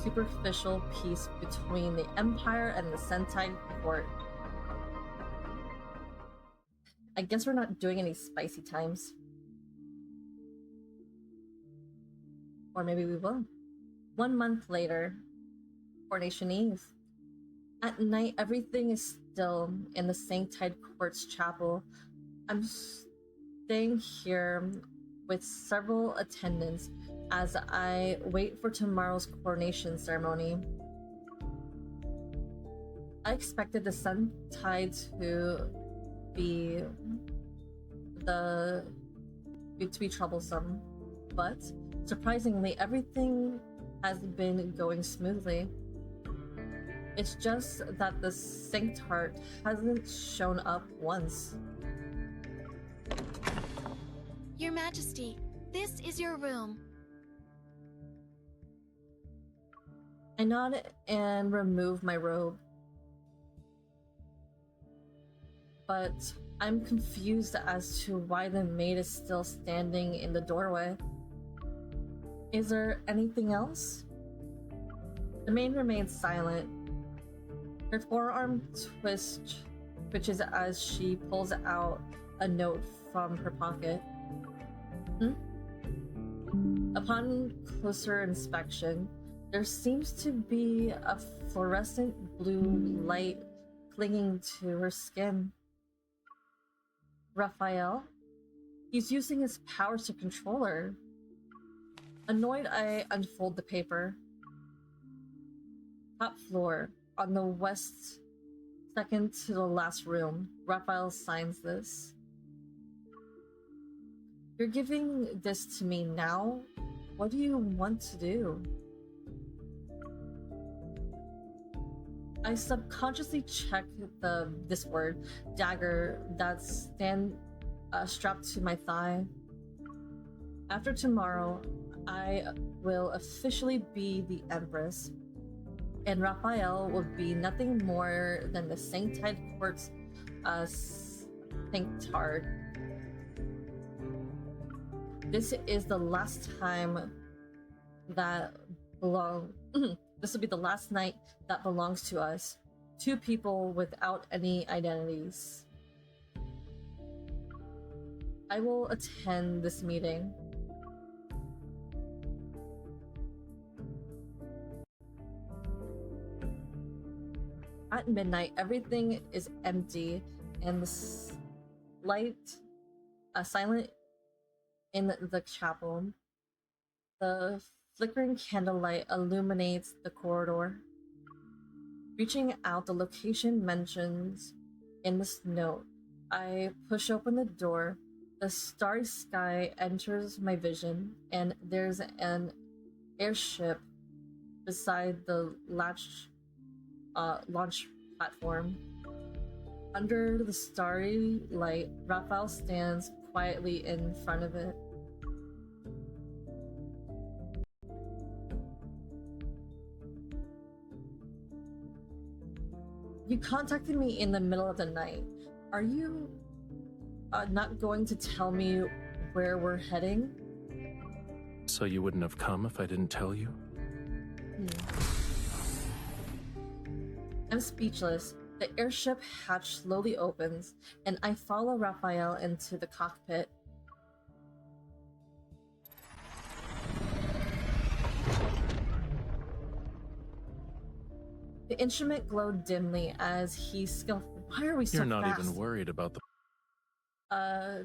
superficial peace between the Empire and the Sanctide Court. I guess we're not doing any spicy times. Or maybe we will. 1 month later, Coronation Eve. At night, everything is still in the Sanctide Court's chapel. I'm staying here with several attendants as I wait for tomorrow's coronation ceremony. I expected the Sanctide to be troublesome, but surprisingly, everything has been going smoothly. It's just that the Sanctard hasn't shown up once. Your Majesty, this is your room. I nod and remove my robe. But I'm confused as to why the maid is still standing in the doorway. Is there anything else? The maid remains silent. Her forearm twitches as she pulls out a note from her pocket. Upon closer inspection, there seems to be a fluorescent blue light clinging to her skin. Rafayel? He's using his powers to control her. Annoyed, I unfold the paper. Top floor, on the west, second to the last room. Rafayel signs this. You're giving this to me now? What do you want to do? I subconsciously check this word, dagger, that's strapped to my thigh. After tomorrow, I will officially be the Empress, and Rafayel will be nothing more than the Sanctide Court's Sanctard. This is the last time that this will be the last night that belongs to us, two people without any identities. I will attend this meeting. At midnight, everything is empty and silent in the chapel. The flickering candlelight illuminates the corridor. Reaching out the location mentioned in this note, I push open the door. The starry sky enters my vision, and there's an airship beside the launch platform. Under the starry light, Rafayel stands quietly in front of it. You contacted me in the middle of the night. Are you not going to tell me where we're heading? So you wouldn't have come if I didn't tell you? I'm speechless. The airship hatch slowly opens, and I follow Rafayel into the cockpit. The instrument glowed dimly as he skillfully. Why are we so fast? You're not even worried about the.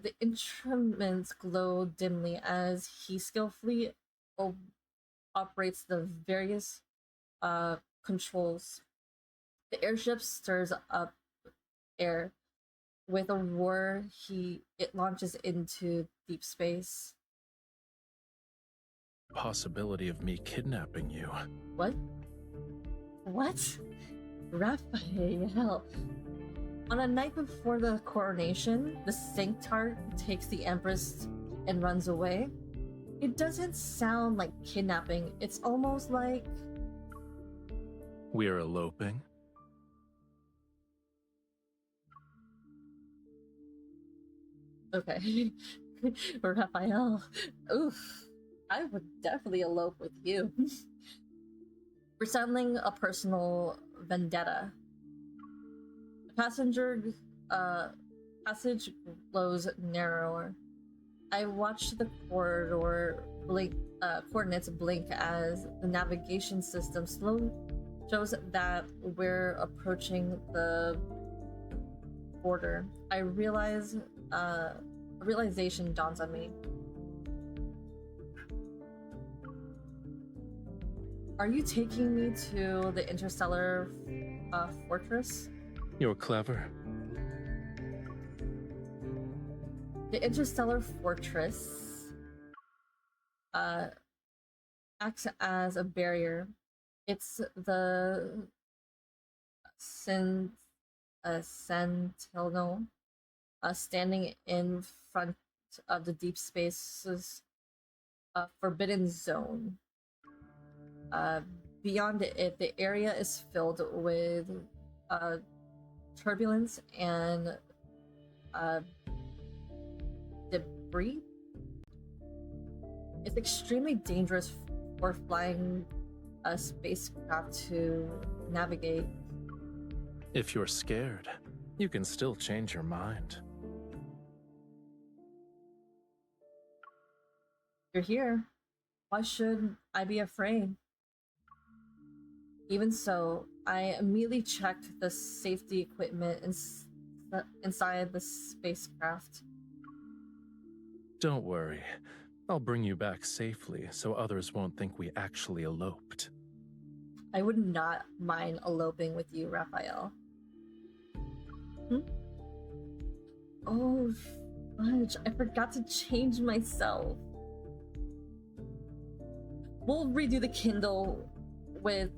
The instruments glow dimly as he skillfully operates the various controls. The airship stirs up air. With a roar, it launches into deep space. Possibility of me kidnapping you. What? What? Raphael. On a night before the coronation, the Sanctarch takes the Empress and runs away. It doesn't sound like kidnapping. It's almost like... We're eloping? Okay. Raphael. Oof. I would definitely elope with you. We're settling a personal vendetta. The passage glows narrower. I watch the coordinates blink as the navigation system slowly shows that we're approaching the border. A realization dawns on me. Are you taking me to the interstellar fortress? You're clever. The interstellar fortress acts as a barrier. It's the Sentinel standing in front of the deep space's forbidden zone. Beyond it, the area is filled with turbulence and debris. It's extremely dangerous for flying a spacecraft to navigate. If you're scared, you can still change your mind. You're here. Why should I be afraid? Even so, I immediately checked the safety equipment inside the spacecraft. Don't worry. I'll bring you back safely so others won't think we actually eloped. I would not mind eloping with you, Raphael. Oh, fudge. I forgot to change myself. We'll redo the Kindle with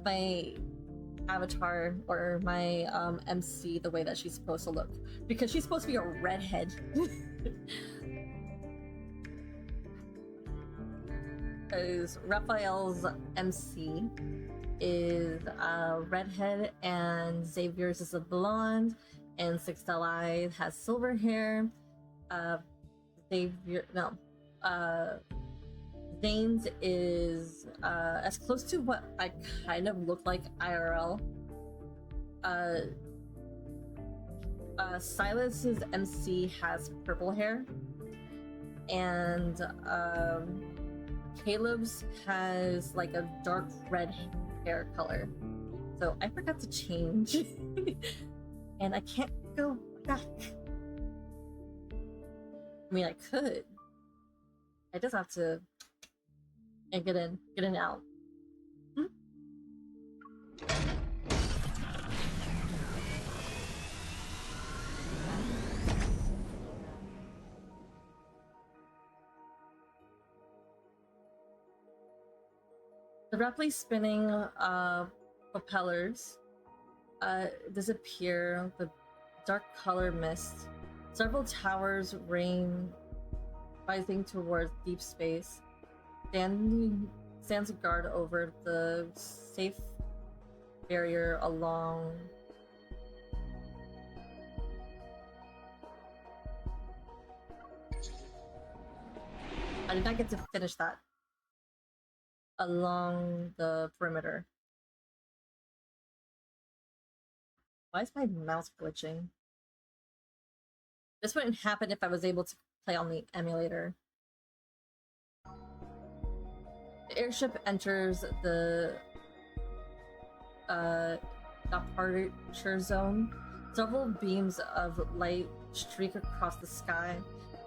my avatar or my MC the way that she's supposed to look, because she's supposed to be a redhead. Because Raphael's MC is a redhead and Xavier's is a blonde and Sixteli has silver hair. Zane's is as close to what I kind of look like IRL. Silas's MC has purple hair, and Caleb's has like a dark red hair color. So I forgot to change, and I can't go back. I mean, I could. I just have to get in out. The rapidly spinning propellers disappear. The dark color mist. Several towers rising towards deep space. Stands a guard over the safe barrier along. I did not get to finish that. Along the perimeter. Why is my mouse glitching? This wouldn't happen if I was able to play on the emulator. The airship enters the departure zone. Several beams of light streak across the sky,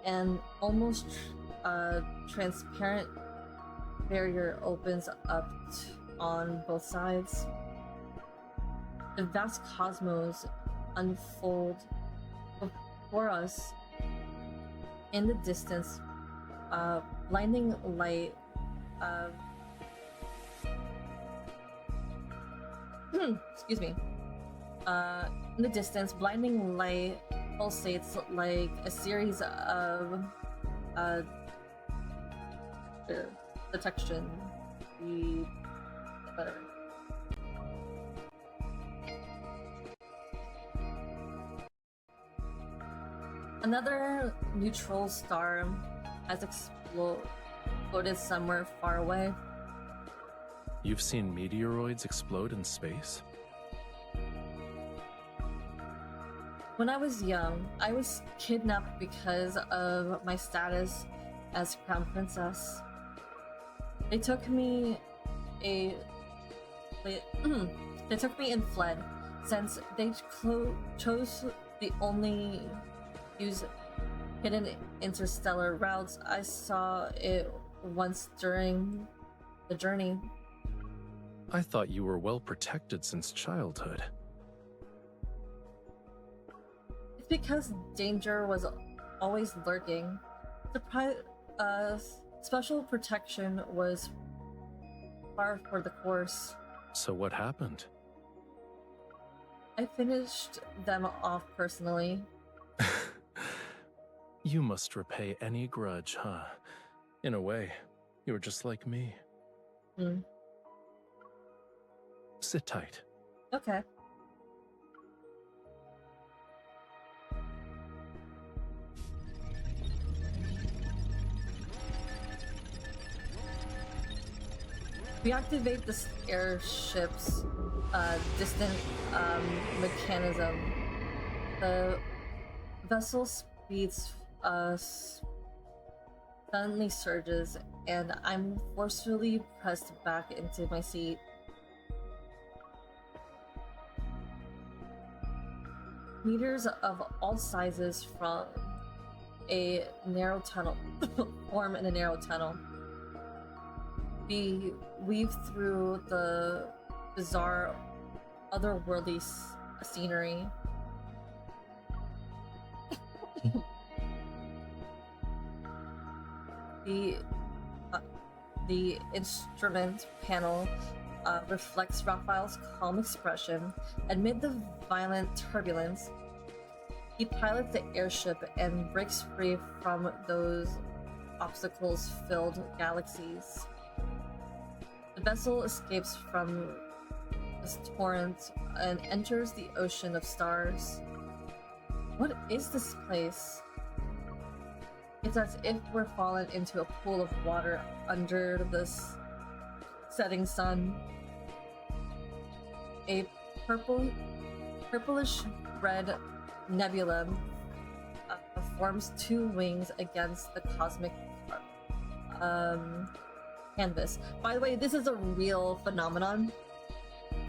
and almost transparent barrier opens up on both sides. The vast cosmos unfold before us. In the distance, excuse me. In the distance, blinding light pulsates like a series of detection. Whatever. Another neutral star has exploded somewhere far away. You've seen meteoroids explode in space? When I was young, I was kidnapped because of my status as crown princess. They took me they took me and fled, since they chose the only use hidden interstellar routes. I saw it once during the journey. I thought you were well protected since childhood. It's because danger was always lurking. Special protection was par for the course. So what happened? I finished them off personally. You must repay any grudge, huh? In a way, you were just like me. Sit tight. Okay. We activate the airship's distant mechanism. The vessel speeds suddenly surges, and I'm forcefully pressed back into my seat. Meters of all sizes from a narrow tunnel form in a narrow tunnel. We weave through the bizarre, otherworldly scenery. The instrument panel reflects Rafayel's calm expression. Amid the violent turbulence, he pilots the airship and breaks free from those obstacles-filled galaxies. The vessel escapes from this torrent and enters the ocean of stars. What is this place? It's as if we're fallen into a pool of water under this setting sun. A purplish red nebula forms two wings against the cosmic canvas. By the way, this is a real phenomenon.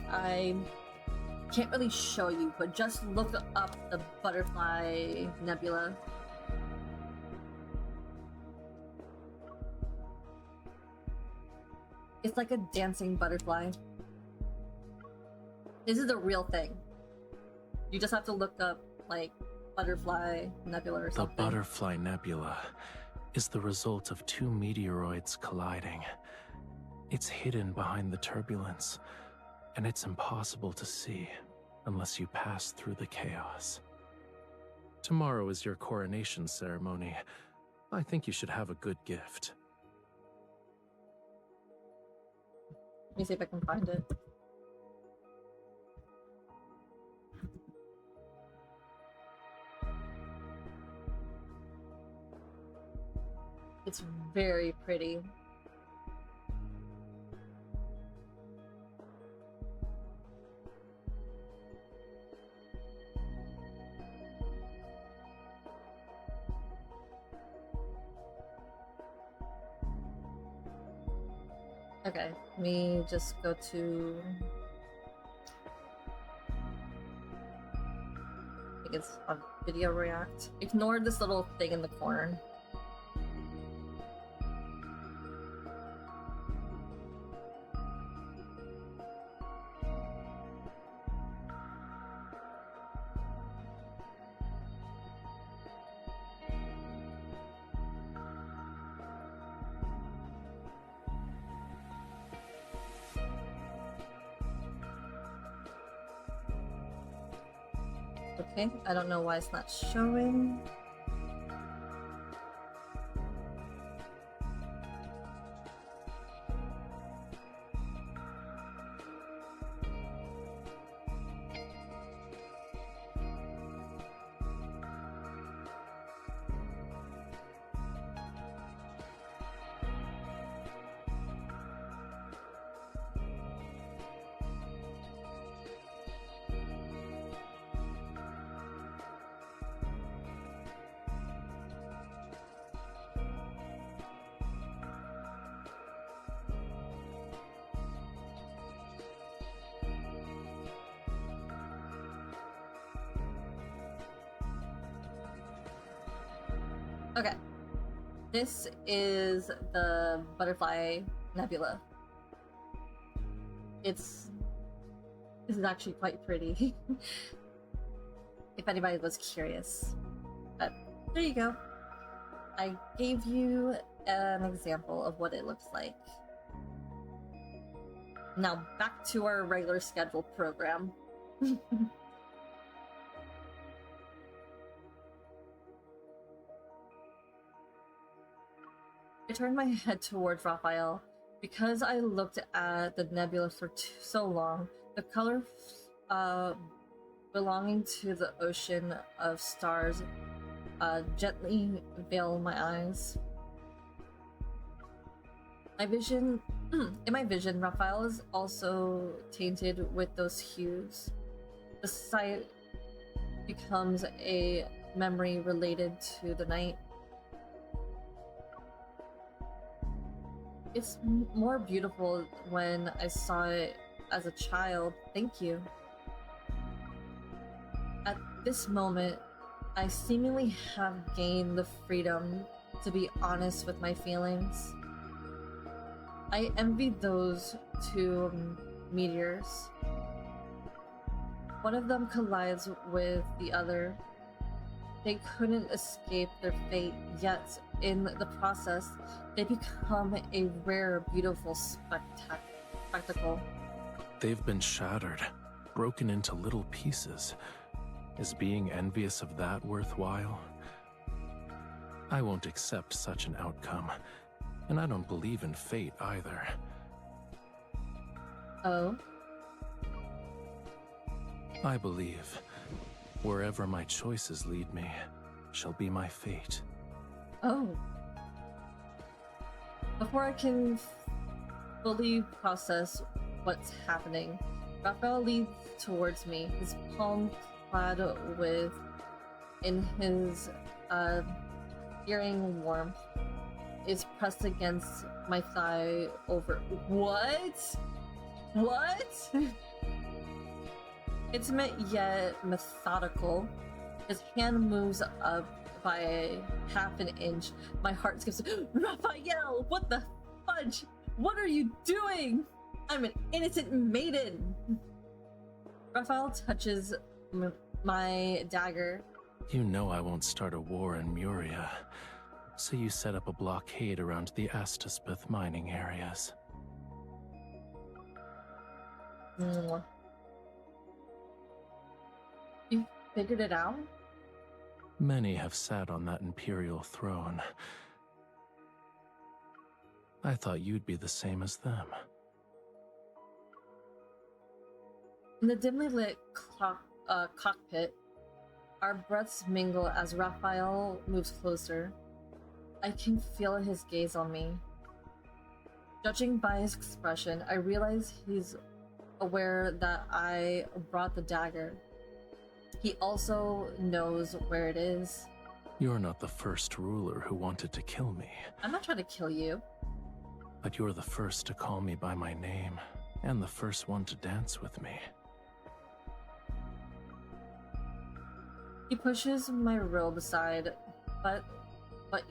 I can't really show you, but just look up the butterfly nebula. It's like a dancing butterfly. This is a real thing. You just have to look up, like, butterfly nebula or something. The butterfly nebula is the result of two meteoroids colliding. It's hidden behind the turbulence, and it's impossible to see unless you pass through the chaos. Tomorrow is your coronation ceremony. I think you should have a good gift. Let me see if I can find it. It's very pretty. Okay, let me just go to... I think it's on Video React. Ignore this little thing in the corner. Okay, I don't know why it's not showing. Okay, this is the Butterfly Nebula. This is actually quite pretty. If anybody was curious. But there you go. I gave you an example of what it looks like. Now back to our regular scheduled program. I turned my head towards Raphael. Because I looked at the nebula for so long, the color belonging to the ocean of stars gently veiled my eyes. In my vision, Raphael is also tainted with those hues. The sight becomes a memory related to the night. It's more beautiful when I saw it as a child. Thank you. At this moment, I seemingly have gained the freedom to be honest with my feelings. I envy those two meteors. One of them collides with the other. They couldn't escape their fate, yet in the process, they become a rare, beautiful spectacle. They've been shattered, broken into little pieces. Is being envious of that worthwhile? I won't accept such an outcome, and I don't believe in fate either. Oh? I believe wherever my choices lead me shall be my fate. Oh. Before I can fully process what's happening, Raphael leads towards me, his palm clad in his searing warmth, is pressed against my thigh over. What? What? Intimate yet methodical. His hand moves up by half an inch. My heart skips. Raphael, what the fudge? What are you doing? I'm an innocent maiden. Raphael touches my dagger. You know I won't start a war in Muria, so you set up a blockade around the Astaspith mining areas. You figured it out? Many have sat on that imperial throne. I thought you'd be the same as them. In the dimly lit cockpit, our breaths mingle as Raphael moves closer. I can feel his gaze on me. Judging by his expression, I realize he's aware that I brought the dagger. He also knows where it is. You're not the first ruler who wanted to kill me. I'm not trying to kill you. But you're the first to call me by my name, and the first one to dance with me. He pushes my robe aside, but what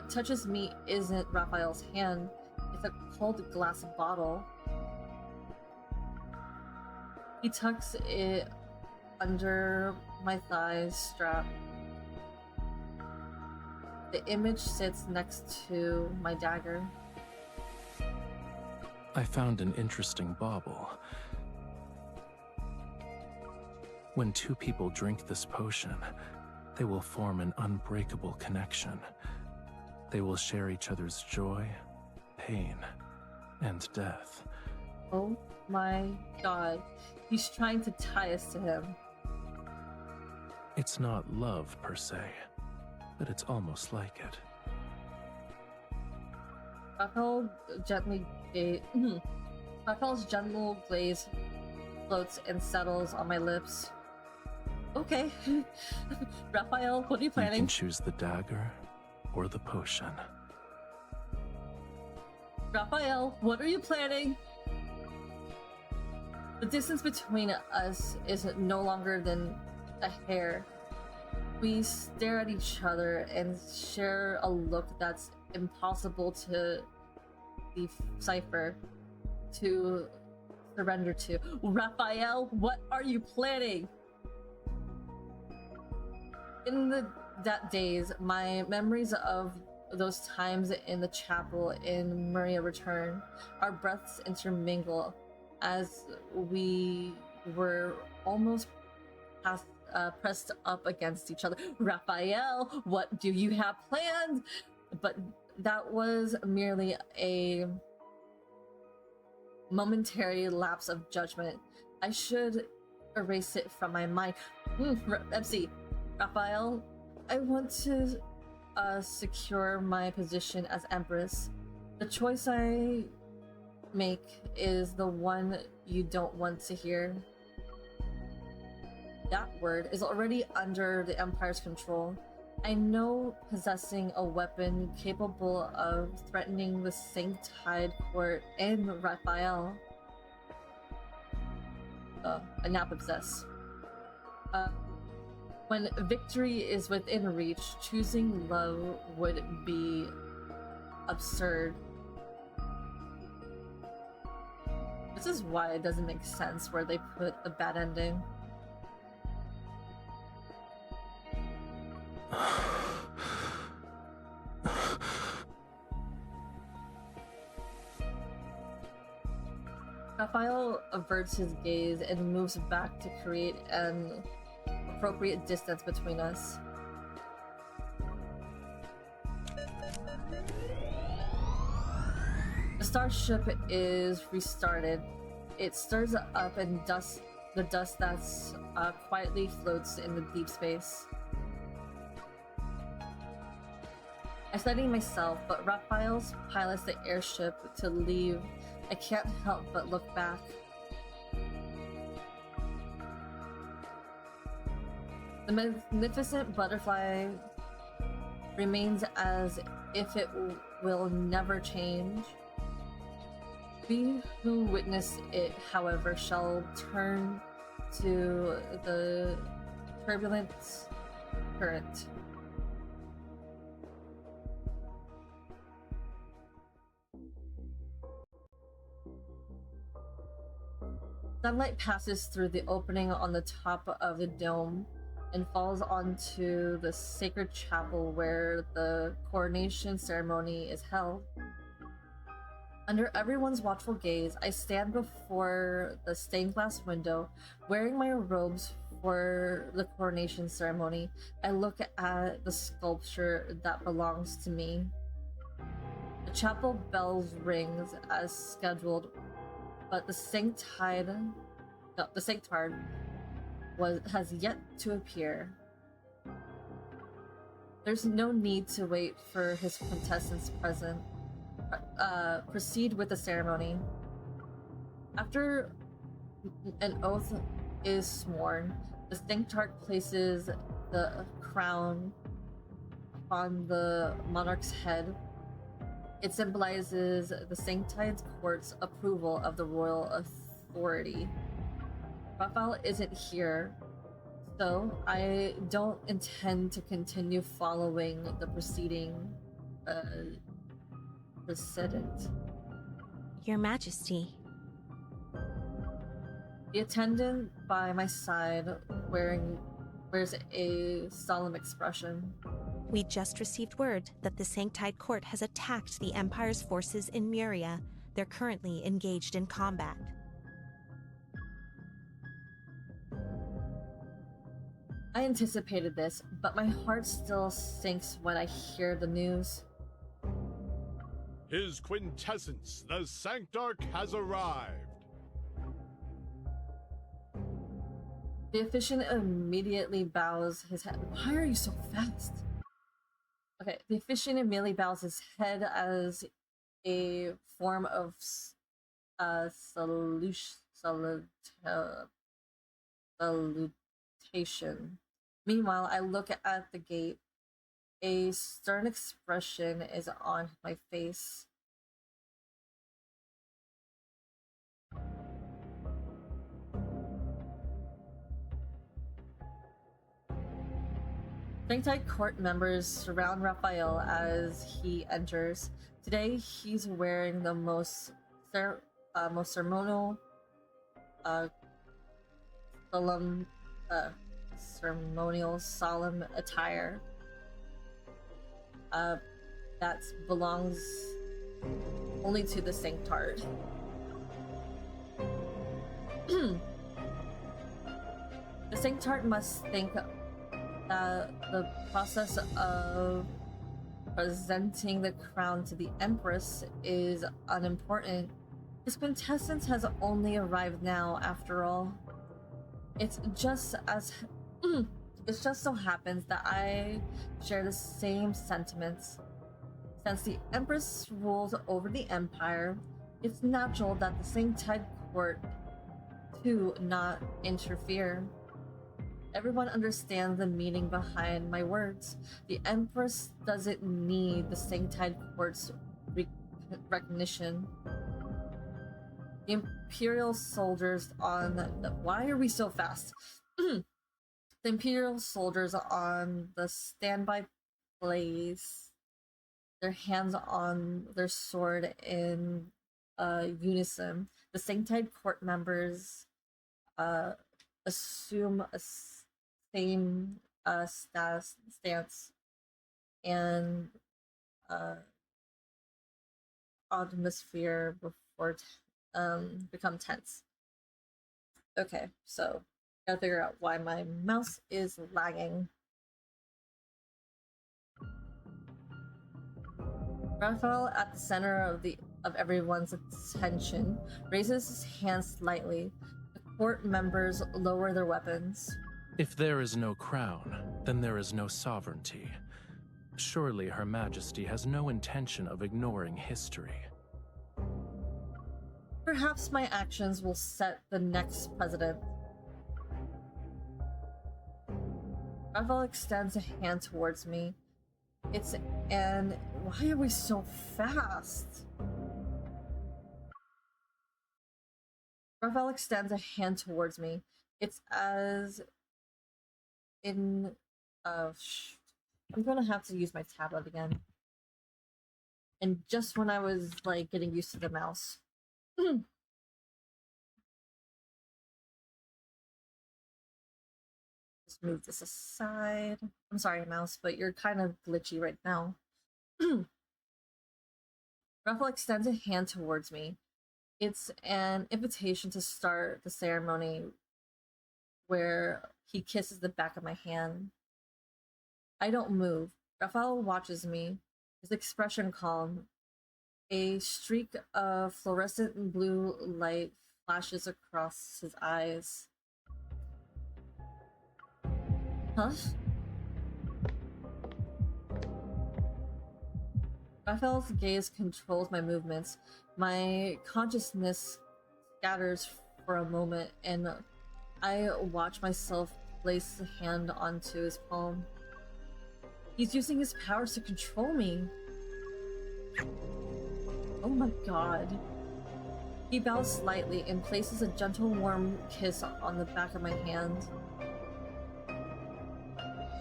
touches me isn't Raphael's hand. It's a cold glass bottle. He tucks it under my thigh strap. The image sits next to my dagger. I found an interesting bauble. When two people drink this potion, they will form an unbreakable connection. They will share each other's joy, pain, and death. Oh my god. He's trying to tie us to him. It's not love per se, but it's almost like it. Rafayel's gentle glaze floats and settles on my lips. Okay. Rafayel, what are you You planning? can choose the dagger or the potion. Rafayel, what are you planning? The distance between us is no longer than a hair. We stare at each other and share a look that's impossible to decipher, to surrender to. Rafayel, what are you planning? In that days, my memories of those times in the chapel in Maria return. Our breaths intermingle as we were almost pressed up against each other. Rafayel, what do you have planned? But that was merely a momentary lapse of judgment. I should erase it from my mind. MC, Rafayel, I want to secure my position as Empress. The choice I make is the one you don't want to hear. That word is already under the Empire's control. I know possessing a weapon capable of threatening the Sanctide Court and Rafayel. I now possess. When victory is within reach, choosing love would be absurd. This is why it doesn't make sense where they put the bad ending. Rafayel averts his gaze and moves back to create an appropriate distance between us. The starship is restarted. It stirs up and the dust that's quietly floats in the deep space. I steady myself, but Rafayel pilots the airship to leave. I can't help but look back. The magnificent butterfly remains as if it will never change. We who witness it, however, shall turn to the turbulent current. Sunlight passes through the opening on the top of the dome and falls onto the sacred chapel where the coronation ceremony is held. Under everyone's watchful gaze, I stand before the stained glass window, wearing my robes for the coronation ceremony. I look at the sculpture that belongs to me. The chapel bells rings as scheduled, but the Sanctard has yet to appear. There's no need to wait for his contestants present. Proceed with the ceremony. After an oath is sworn, the Sanctard places the crown upon the monarch's head. It symbolizes the Sanctide Court's approval of the royal authority. Rafayel isn't here, so I don't intend to continue following the precedent. Your Majesty. The attendant by my side wears a solemn expression. We just received word that the Sanctide Court has attacked the Empire's forces in Muria. They're currently engaged in combat. I anticipated this, but my heart still sinks when I hear the news. His quintessence, the Sanctarch, has arrived. The officiant immediately bows his head. Why are you so fast? Okay, the officiant immediately bows his head as a form of salutation. Meanwhile, I look at the gate. A stern expression is on my face. Sanctite court members surround Raphael as he enters. Today, he's wearing the most ceremonial, solemn, solemn attire. That belongs only to the Sanctard. The Sanctard must think that the process of presenting the crown to the Empress is unimportant. His quintessence has only arrived now, after all. It just so happens that I share the same sentiments. Since the Empress rules over the Empire, it's natural that the Sanctite court too not interfere. Everyone understands the meaning behind my words. The Empress doesn't need the Sanctite court's recognition. The Imperial soldiers on why are we so fast? The Imperial soldiers on the standby place, their hands on their sword in unison. The Sanctite court members assume a same stance and atmosphere before become tense. Okay, so gotta figure out why my mouse is lagging. Raphael, at the center of everyone's attention, raises his hand slightly. The court members lower their weapons. If there is no crown, then there is no sovereignty. Surely Her Majesty has no intention of ignoring history. Perhaps my actions will set the next president. Raphael extends a hand towards me. Why are we so fast? Raphael extends a hand towards me. It's as in I'm gonna have to use my tablet again. And just when I was like getting used to the mouse. Just move this aside. I'm sorry, mouse, but you're kind of glitchy right now. Raphael extends a hand towards me. It's an invitation to start the ceremony where he kisses the back of my hand. I don't move. Raphael watches me, his expression calm. A streak of fluorescent blue light flashes across his eyes. Huh? Raphael's gaze controls my movements. My consciousness scatters for a moment, and I watch myself place a hand onto his palm. He's using his powers to control me. Oh my god. He bows slightly and places a gentle, warm kiss on the back of my hand.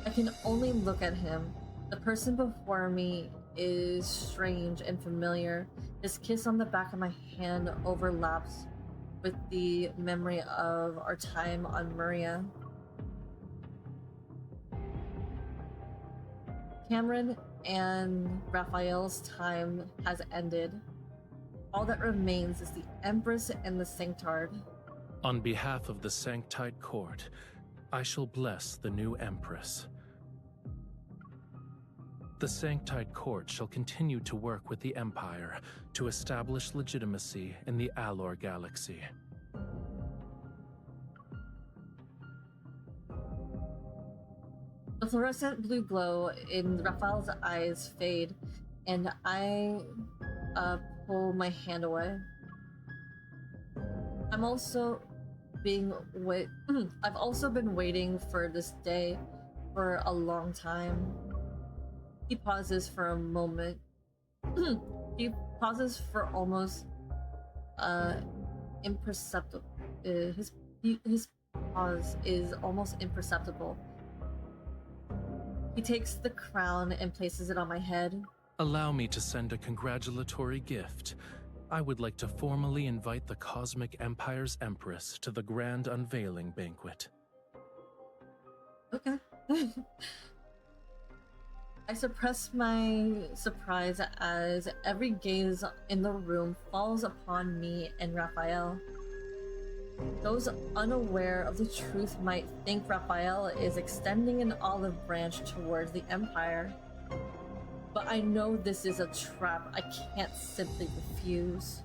I can only look at him. The person before me is strange and familiar. His kiss on the back of my hand overlaps with the memory of our time on Maria. Cameron and Raphael's time has ended. All that remains is the Empress and the Sanctard. On behalf of the Sanctite Court, I shall bless the new Empress. The Sanctite Court shall continue to work with the Empire to establish legitimacy in the Alor Galaxy. The fluorescent blue glow in Raphael's eyes fade, and I pull my hand away. I've also been waiting for this day for a long time. He pauses for a moment. He pauses for almost imperceptible. His pause is almost imperceptible. He takes the crown and places it on my head. Allow me to send a congratulatory gift. I would like to formally invite the Cosmic Empire's Empress to the grand unveiling banquet. Okay. I suppress my surprise as every gaze in the room falls upon me and Raphael. Those unaware of the truth might think Raphael is extending an olive branch towards the Empire. But I know this is a trap I can't simply refuse.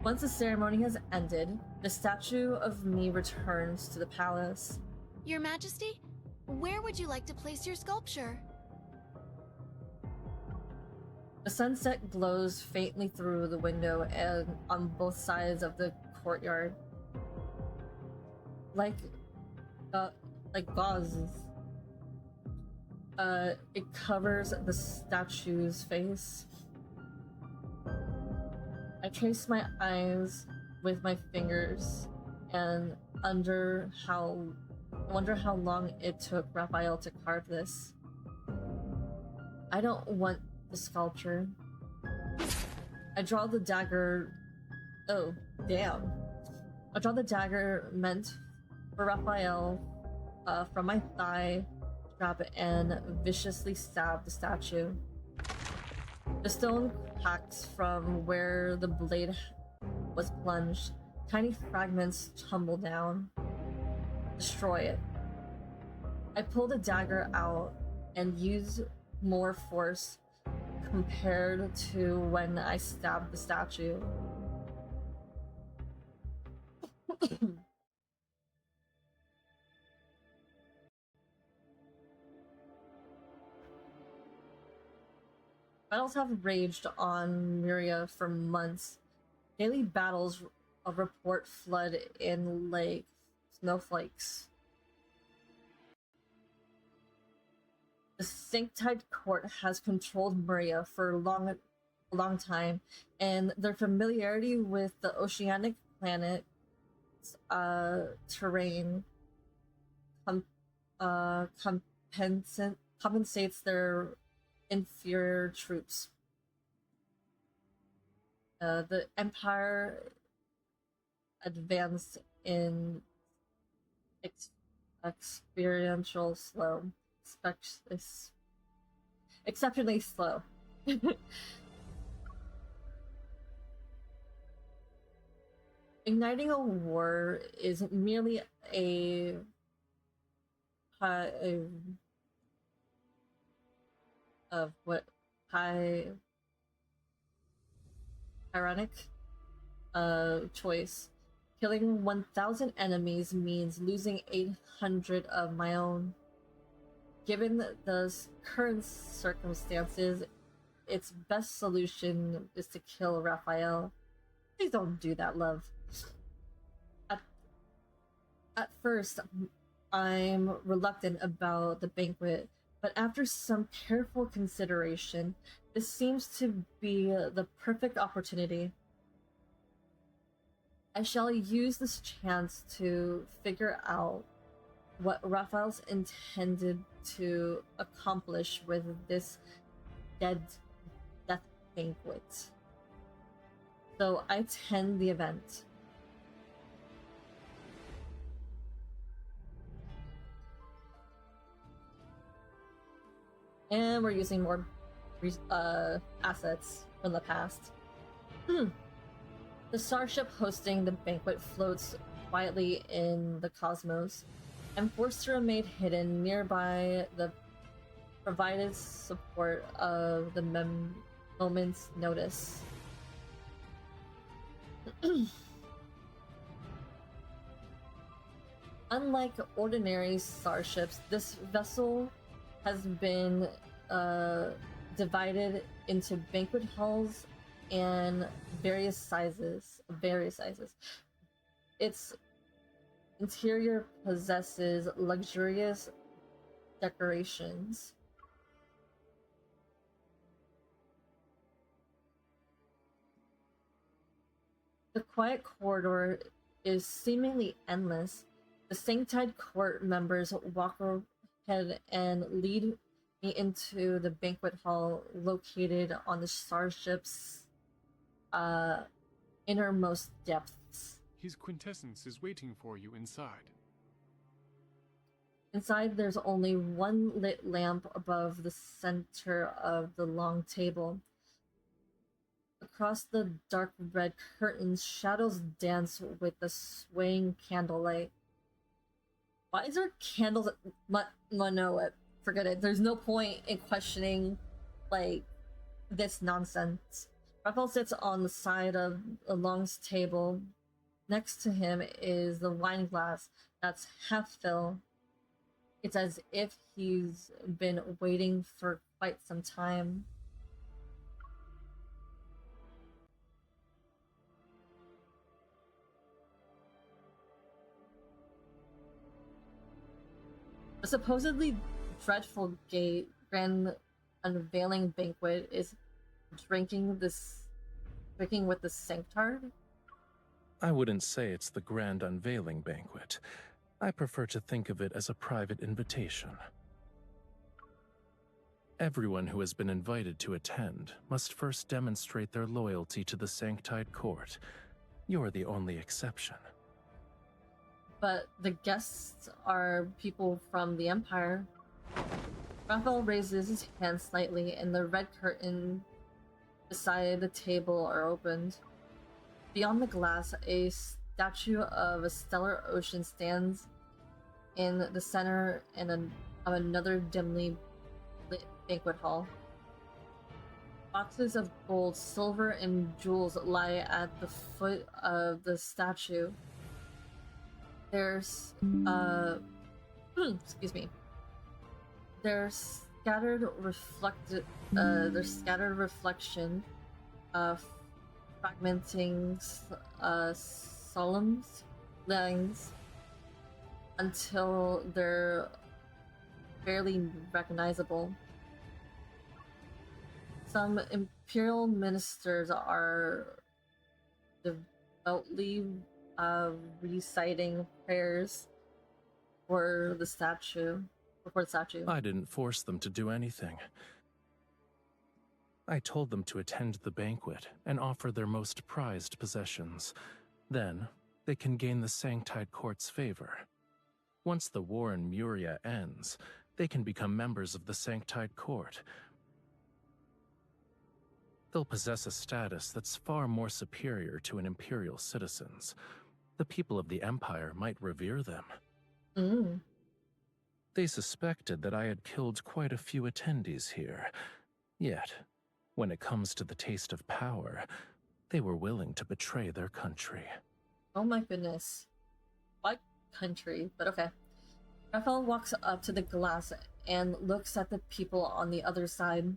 Once the ceremony has ended, the statue of me returns to the palace. Your Majesty, where would you like to place your sculpture? The sunset glows faintly through the window and on both sides of the courtyard. Like gauzes. It covers the statue's face. I trace my eyes with my fingers and wonder how long it took Raphael to carve this. I don't want the sculpture. I draw the dagger. Oh, damn. I draw the dagger meant for Raphael from my thigh strap and viciously stab the statue. The stone cracks from where the blade was plunged. Tiny fragments tumble down. Destroy it. I pull the dagger out and use more force compared to when I stabbed the statue. Battles have raged on Myria for months. Daily battles report flood in like snowflakes. The Sanctite Court has controlled Myria for a long time, and their familiarity with the oceanic planet's terrain compensates their inferior troops. The Empire advanced in experiential slow. Exceptionally slow. Igniting a war is merely a ironic choice. Killing 1,000 enemies means losing 800 of my own. Given the current circumstances, its best solution is to kill Raphael. Please don't do that, love. At first, I'm reluctant about the banquet, but after some careful consideration, this seems to be the perfect opportunity. I shall use this chance to figure out what Raphael's intended to accomplish with this death banquet. So I attend the event. And we're using more assets from the past. The starship hosting the banquet floats quietly in the cosmos, and forced to remain hidden nearby the provided support of the moment's notice. Unlike ordinary starships, this vessel has been divided into banquet halls and various sizes. Its interior possesses luxurious decorations. The quiet corridor is seemingly endless. The Sanctide Court members walk ahead and lead me into the banquet hall located on the starship's innermost depths. His quintessence is waiting for you inside. Inside, there's only one lit lamp above the center of the long table. Across the dark red curtains, shadows dance with the swaying candlelight. Why is there candles? No, forget it. There's no point in questioning, like, this nonsense. Raphael sits on the side of the long table. Next to him is the wine glass that's half filled. It's as if he's been waiting for quite some time. The supposedly dreadful grand unveiling banquet is drinking with the Sanctard? I wouldn't say it's the grand unveiling banquet. I prefer to think of it as a private invitation. Everyone who has been invited to attend must first demonstrate their loyalty to the Sanctide Court. You're the only exception. But the guests are people from the Empire. Raphael raises his hand slightly, and the red curtain beside the table are opened. Beyond the glass, a statue of a stellar ocean stands in the center of another dimly lit banquet hall. Boxes of gold, silver, and jewels lie at the foot of the statue. There's excuse me. There's scattered reflection of fragmenting solemn lines until they're barely recognizable. Some imperial ministers are devoutly reciting prayers for the statue. I didn't force them to do anything. I told them to attend the banquet and offer their most prized possessions. Then, they can gain the Sanctide Court's favor. Once the war in Muria ends, they can become members of the Sanctide Court. They'll possess a status that's far more superior to an imperial citizen's. The people of the Empire might revere them. They suspected that I had killed quite a few attendees here. Yet, when it comes to the taste of power, they were willing to betray their country. Oh my goodness. What country? But okay. Raphael walks up to the glass and looks at the people on the other side.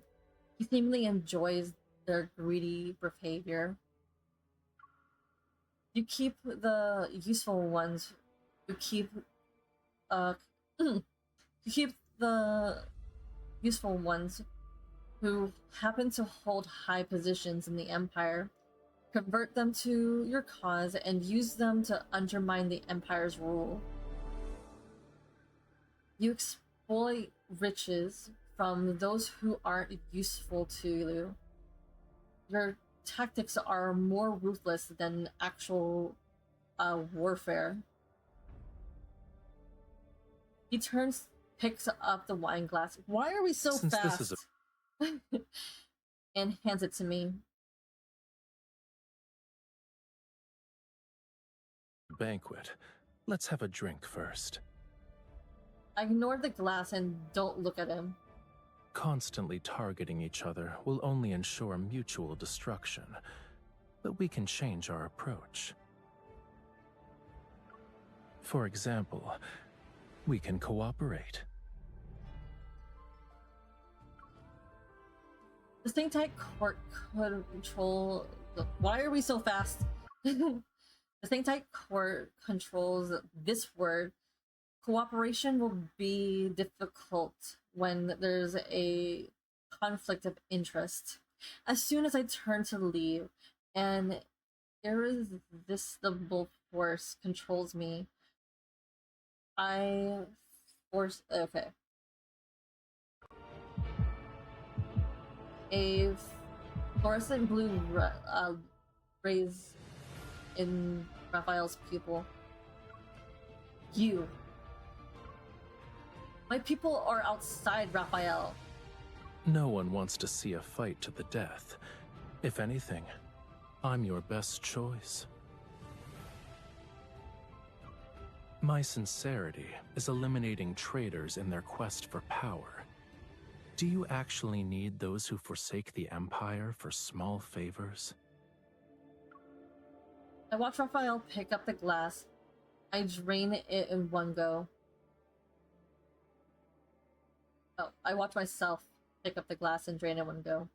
He seemingly enjoys their greedy behavior. You keep the useful ones. You keep the useful ones who happen to hold high positions in the Empire. Convert them to your cause and use them to undermine the Empire's rule. You exploit riches from those who aren't useful to you. Your tactics are more ruthless than actual warfare. He turns, picks up the wine glass. Why are we so Since fast? This is and hands it to me. Banquet. Let's have a drink first. I ignore the glass and don't look at him. Constantly targeting each other will only ensure mutual destruction, but we can change our approach. For example, we can cooperate. The Sanctite Court control. Why are we so fast? The Sanctite Court controls this word. Cooperation will be difficult when there's a conflict of interest. As soon as I turn to leave, an irresistible force controls me. Okay. A fluorescent blue rays in Raphael's pupil. You. My people are outside, Raphael. No one wants to see a fight to the death. If anything, I'm your best choice. My sincerity is eliminating traitors in their quest for power. Do you actually need those who forsake the Empire for small favors? I watch Raphael pick up the glass. I drain it in one go. Oh, I watch myself pick up the glass and drain it in one go.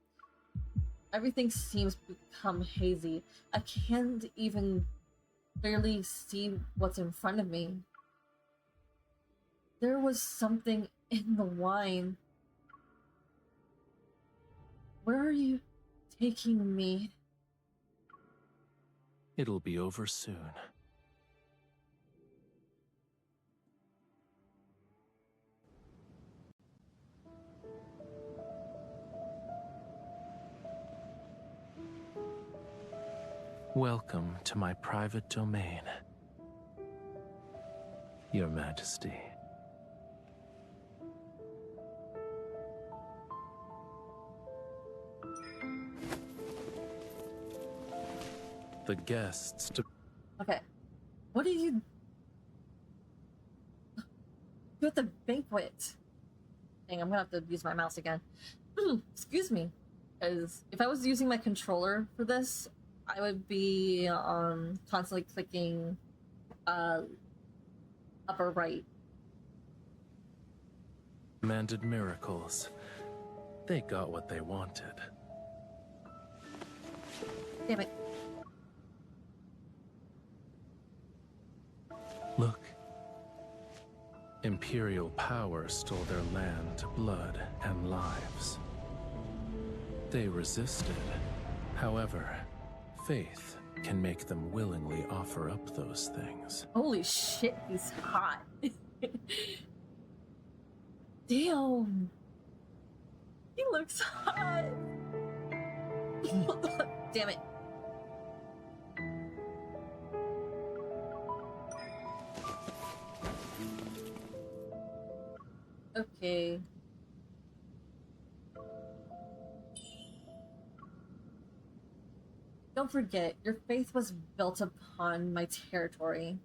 Everything seems to become hazy. I can't even clearly see what's in front of me. There was something in the wine. Where are you taking me? It'll be over soon. Welcome to my private domain, Your Majesty. The guests to... Okay. What did you do at the banquet? Dang, I'm gonna have to use my mouse again. Excuse me. Because if I was using my controller for this, I would be constantly clicking upper right. Commanded miracles. They got what they wanted. Damn it. Look. Imperial power stole their land, blood, and lives. They resisted. However, faith can make them willingly offer up those things. Holy shit, he's hot. Damn. He looks hot. Damn it. Okay. Don't forget, your faith was built upon my territory.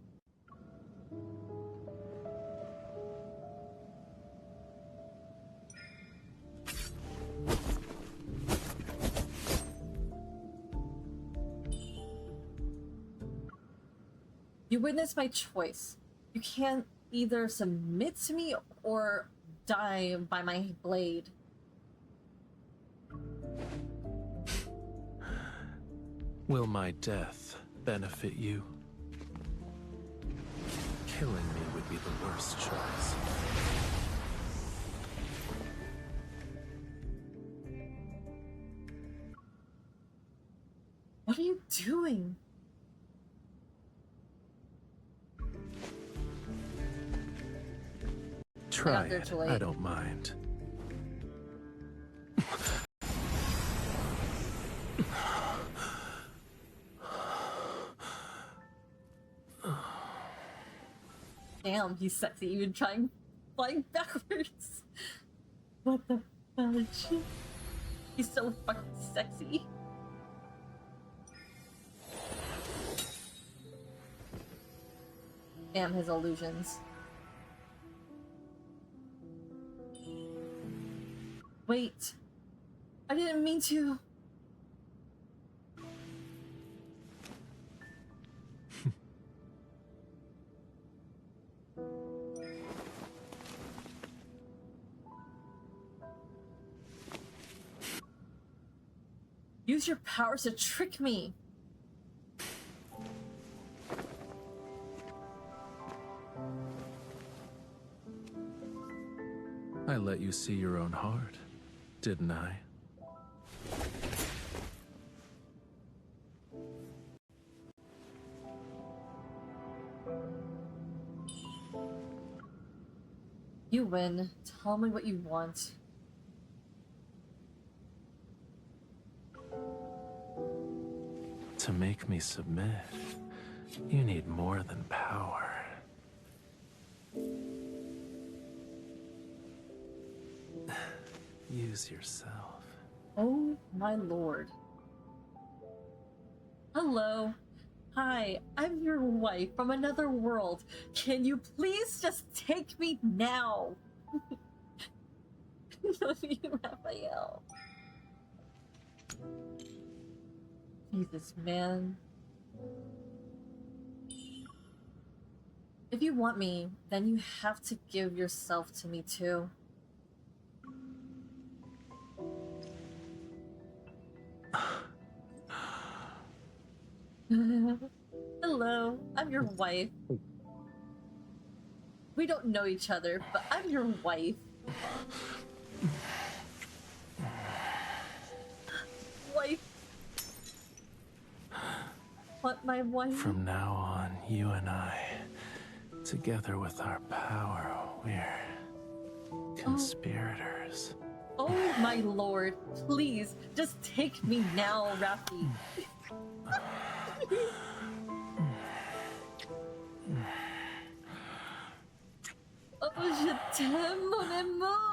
You witnessed my choice. You can't either submit to me or die by my blade. Will my death benefit you? Killing me would be the worst choice. What are you doing? Try it. I don't mind. Damn, he's sexy. Even trying flying backwards. What the fudge? He's so fucking sexy. Damn his illusions. Wait. I didn't mean to. Use your powers to trick me. I let you see your own heart, didn't I? You win. Tell me what you want. To make me submit, you need more than power. Use yourself. Oh my lord. Hello. Hi, I'm your wife from another world. Can you please just take me now? Love you, Rafayel. Jesus, man. If you want me, then you have to give yourself to me too. Hello, I'm your wife. We don't know each other, but I'm your wife. Wife. What, my wife? From now on, you and I, together with our power, we're conspirators. Oh my lord, please, just take me now, Rafi. Oh, je t'aime, mon amour.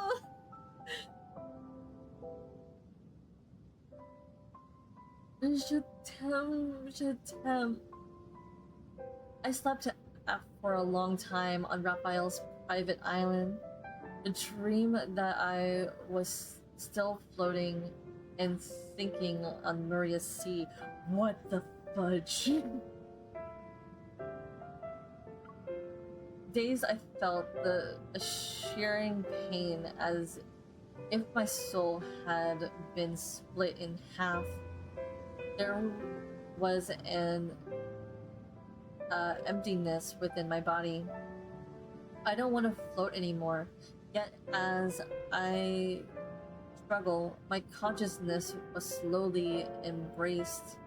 Je t'aime. I slept for a long time on Raphael's private island. The dream that I was still floating and sinking on Muria's sea. What the fudge? Days I felt a shearing pain as if my soul had been split in half. There was an emptiness within my body. I don't want to float anymore. Yet as I struggle, my consciousness was slowly embraced.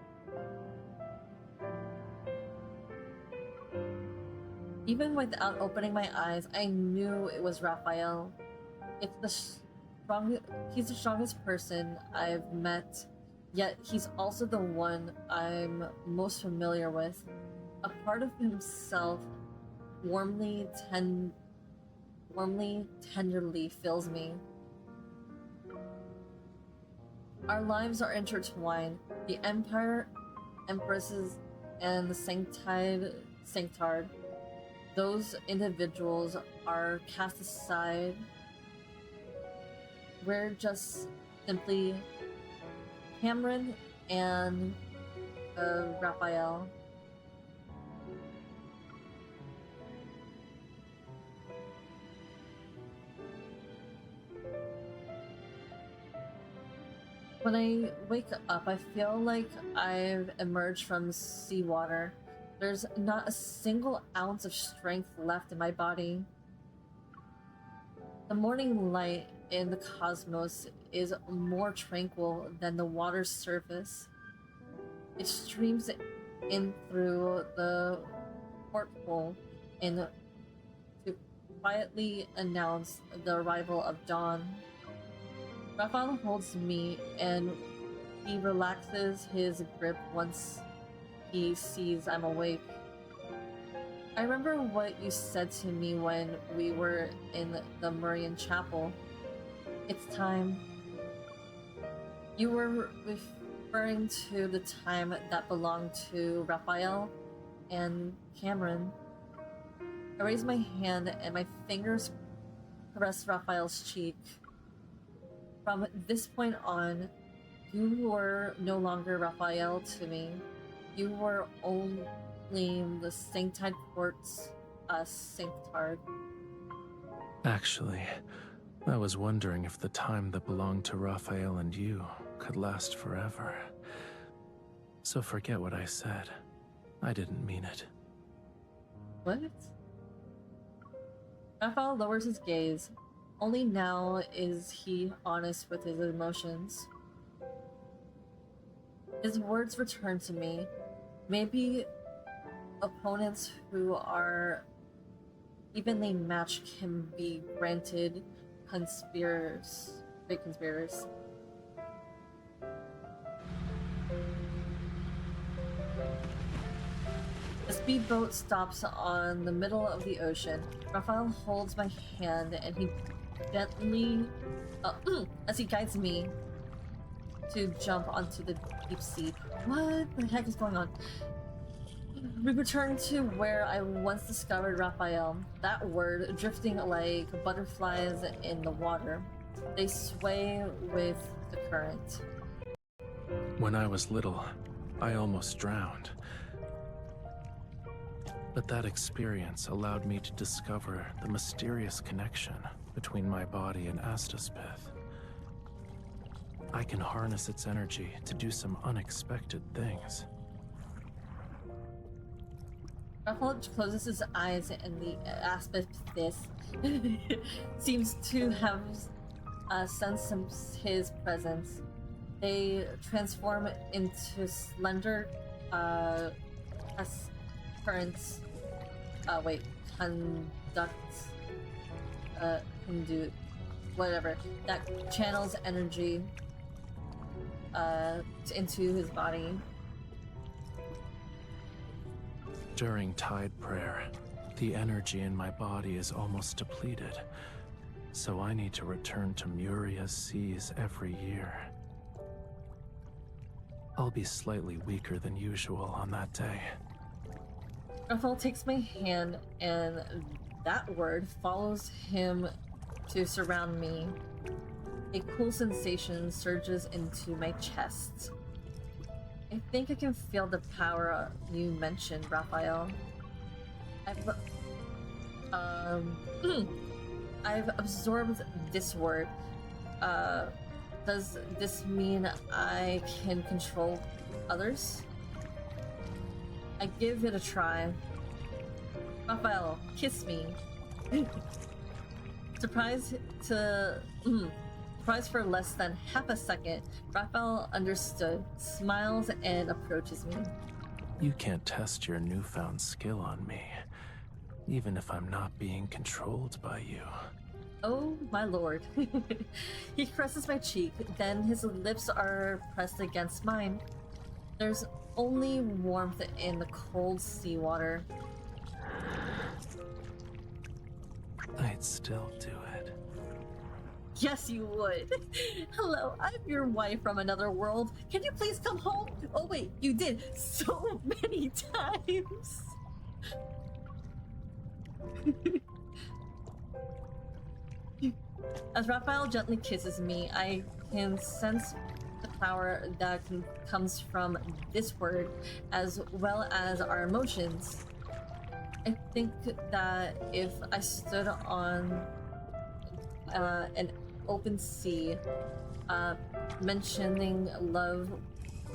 Even without opening my eyes, I knew it was Rafayel. He's the strongest person I've met, yet he's also the one I'm most familiar with. A part of himself warmly, tenderly fills me. Our lives are intertwined. The Empire, Empresses, and the Sanctard. Those individuals are cast aside. We're just simply Cameron and Raphael. When I wake up, I feel like I've emerged from seawater. There's not a single ounce of strength left in my body. The morning light in the cosmos is more tranquil than the water's surface. It streams in through the porthole and to quietly announce the arrival of dawn. Raphael holds me and he relaxes his grip once he sees I'm awake. I remember what you said to me when we were in the Murian chapel. It's time. You were referring to the time that belonged to Raphael and Cameron. I raise my hand and my fingers caress Raphael's cheek. From this point on, you were no longer Raphael to me. You were only the Sanctide Court's Sanctard. Actually, I was wondering if the time that belonged to Raphael and you could last forever. So forget what I said. I didn't mean it. What? Raphael lowers his gaze. Only now is he honest with his emotions. His words return to me. Maybe opponents who are evenly matched can be granted big conspirators. The speedboat stops on the middle of the ocean. Raphael holds my hand and he gently, as he guides me to jump onto the deep sea. What the heck is going on? We return to where I once discovered Raphael. That word, drifting like butterflies in the water. They sway with the current. When I was little, I almost drowned. But that experience allowed me to discover the mysterious connection between my body and Astaspith. I can harness its energy to do some unexpected things. Raphael closes his eyes and the Astaspith seems to have sensed his presence. They transform into slender currents. Conduit, whatever, that channels energy into his body. During tide prayer, the energy in my body is almost depleted, so I need to return to Muria's seas every year. I'll be slightly weaker than usual on that day. Raphael takes my hand and that word follows him to surround me. A cool sensation surges into my chest. I think I can feel the power you mentioned, Raphael. I've absorbed this word. Does this mean I can control others? I give it a try. Raphael, kiss me. Surprised for less than half a second, Raphael understood, smiles, and approaches me. You can't test your newfound skill on me, even if I'm not being controlled by you. Oh, my lord. He caresses my cheek, then his lips are pressed against mine. There's only warmth in the cold seawater. I'd still do it. Yes, you would. Hello, I'm your wife from another world. Can you please come home? Oh wait, you did so many times. As Raphael gently kisses me, I can sense the power that comes from this word, as well as our emotions. I think that if I stood on an open sea, mentioning love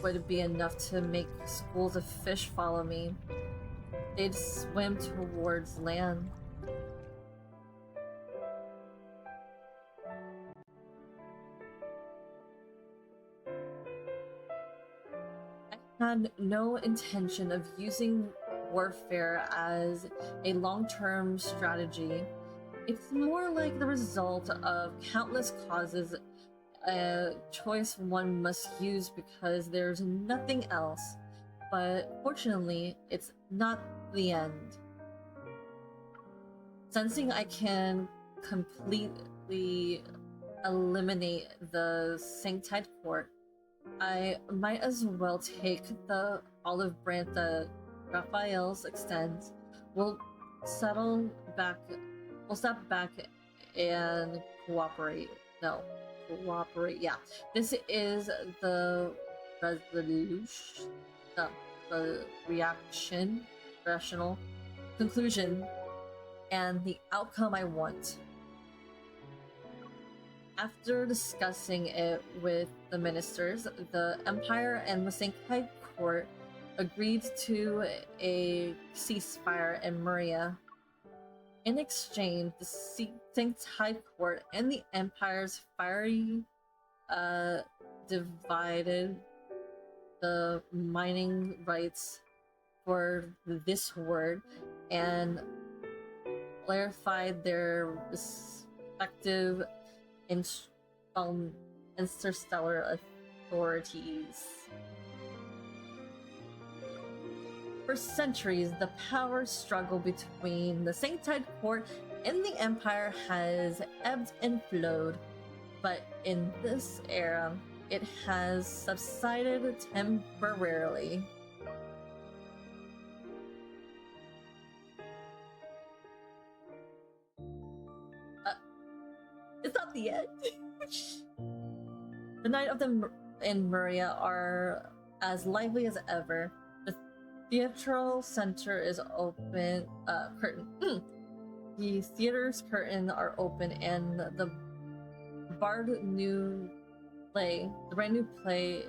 would be enough to make schools of fish follow me. They'd swim towards land. I had no intention of using warfare as a long-term strategy. It's more like the result of countless causes, a choice one must use because there's nothing else. But fortunately, it's not the end. Sensing I can completely eliminate the Sanctide Court, I might as well take the olive branch that Raphael's extends. We'll settle back. We'll step back and cooperate. No, cooperate. Yeah, this is the resolution. The reaction, rational conclusion, and the outcome I want. After discussing it with the ministers, the Empire and the Sanctified Court agreed to a ceasefire in Maria. In exchange, the Sanctified Court and the Empire's fiery divided the mining rights for this word and clarified their respective interstellar authorities. For centuries, the power struggle between the Sanctified Court and the Empire has ebbed and flowed, but in this era, it has subsided temporarily. It's not the end. The night of them in Maria are as lively as ever. The theatrical center is open. The theater's curtains are open, and the brand new play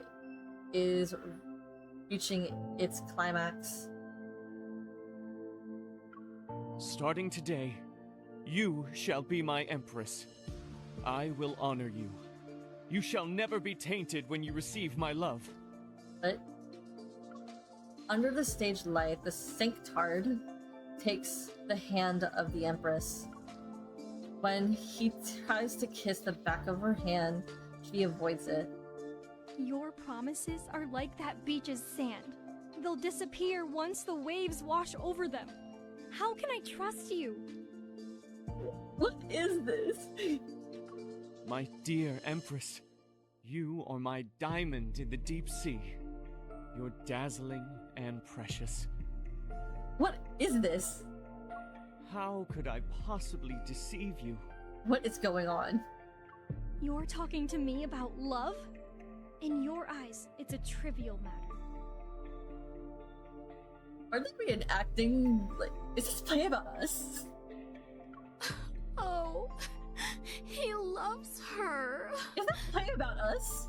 is reaching its climax. Starting today, you shall be my empress. I will honor you. You shall never be tainted when you receive my love. But under the stage light, the Sanctard takes the hand of the Empress. When he tries to kiss the back of her hand, she avoids it. Your promises are like that beach's sand. They'll disappear once the waves wash over them. How can I trust you? What is this? My dear Empress, you are my diamond in the deep sea. You're dazzling and precious. What is this? How could I possibly deceive you? What is going on? You're talking to me about love? In your eyes, it's a trivial matter. Are they reenacting? Like, is this play about us? Oh, he loves her. Is that play about us?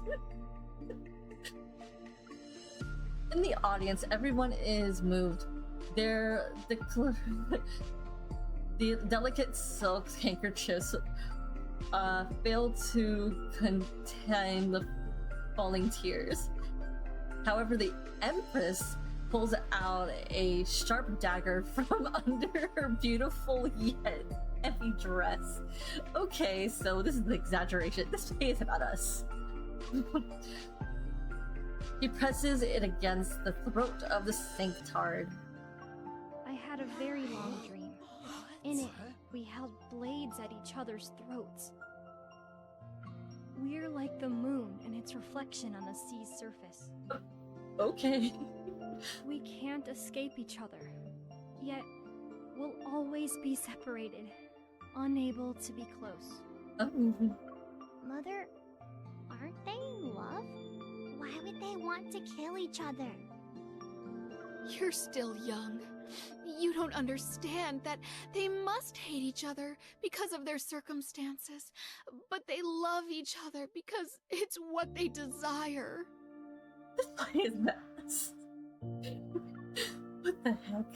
In the audience, everyone is moved. The delicate silk handkerchiefs fail to contain the falling tears. However, the Empress pulls out a sharp dagger from under her beautiful yet heavy dress. Okay, so this is an exaggeration. This play is about us. He presses it against the throat of the Sanctard. I had a very long dream. In it, we held blades at each other's throats. We're like the moon and its reflection on the sea's surface. Okay. We can't escape each other, yet we'll always be separated, unable to be close. Mother, aren't they in love? Why would they want to kill each other? You're still young. You don't understand that they must hate each other because of their circumstances, but they love each other because it's what they desire. Why is that? What the heck?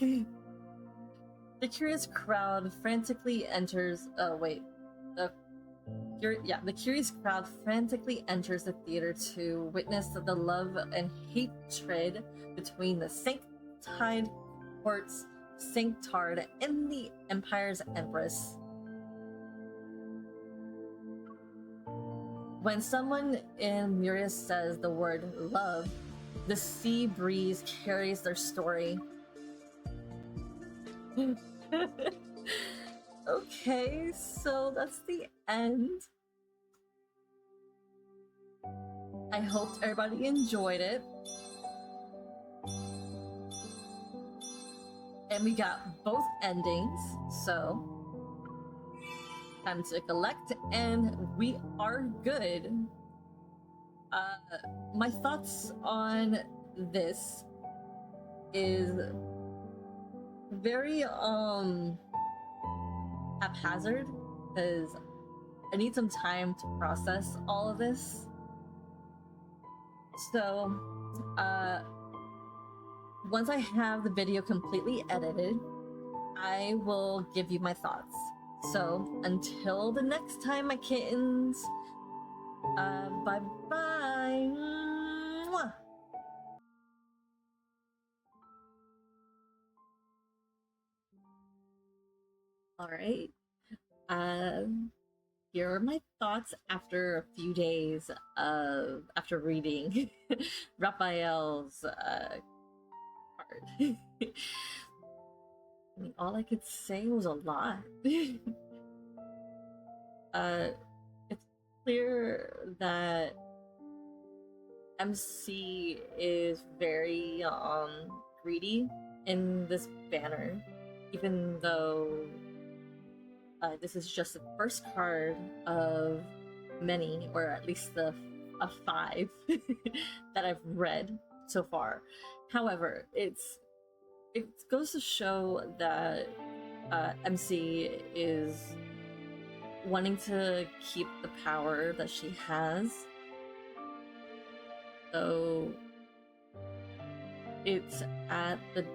The curious crowd frantically enters. The curious crowd frantically enters the theater to witness the love and hatred between the Sanctified Court's Sanctard and the Empire's Empress. When someone in Murius says the word love, the sea breeze carries their story. Okay, so that's the end. I hope everybody enjoyed it. And we got both endings, so time to collect, and we are good. My thoughts on this is very haphazard, because I need some time to process all of this. So once I have the video completely edited, I will give you my thoughts. So until the next time, my kittens, bye bye. Mwah. All right. Here are my thoughts after a few days of after reading Raphael's card. I mean, all I could say was a lot. It's clear that MC is very greedy in this banner, even though this is just the first card of many, or at least of 5 that I've read so far. However, it goes to show that MC is wanting to keep the power that she has. So it's at the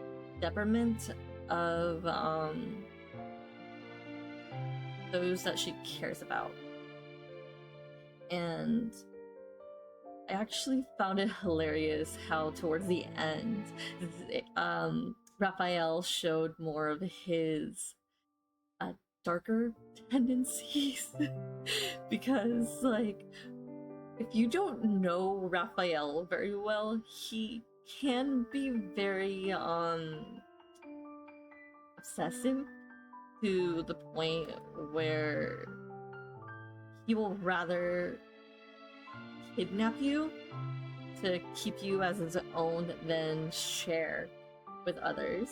detriment of those that she cares about. And I actually found it hilarious how towards the end, Raphael showed more of his darker tendencies. Because, like, if you don't know Raphael very well, he can be very obsessive, to the point where he will rather kidnap you to keep you as his own than share with others.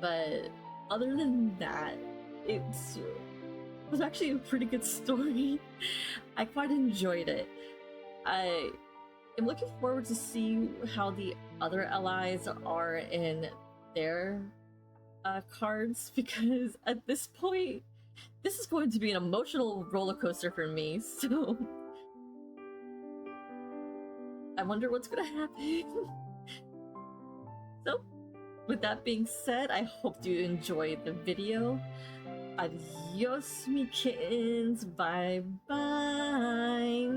But other than that, it was actually a pretty good story. I quite enjoyed it. I am looking forward to see how the other allies are in their cards, because at this point, this is going to be an emotional roller coaster for me, so I wonder what's gonna happen. So, with that being said, I hope you enjoyed the video. Adios, me kittens. Bye bye.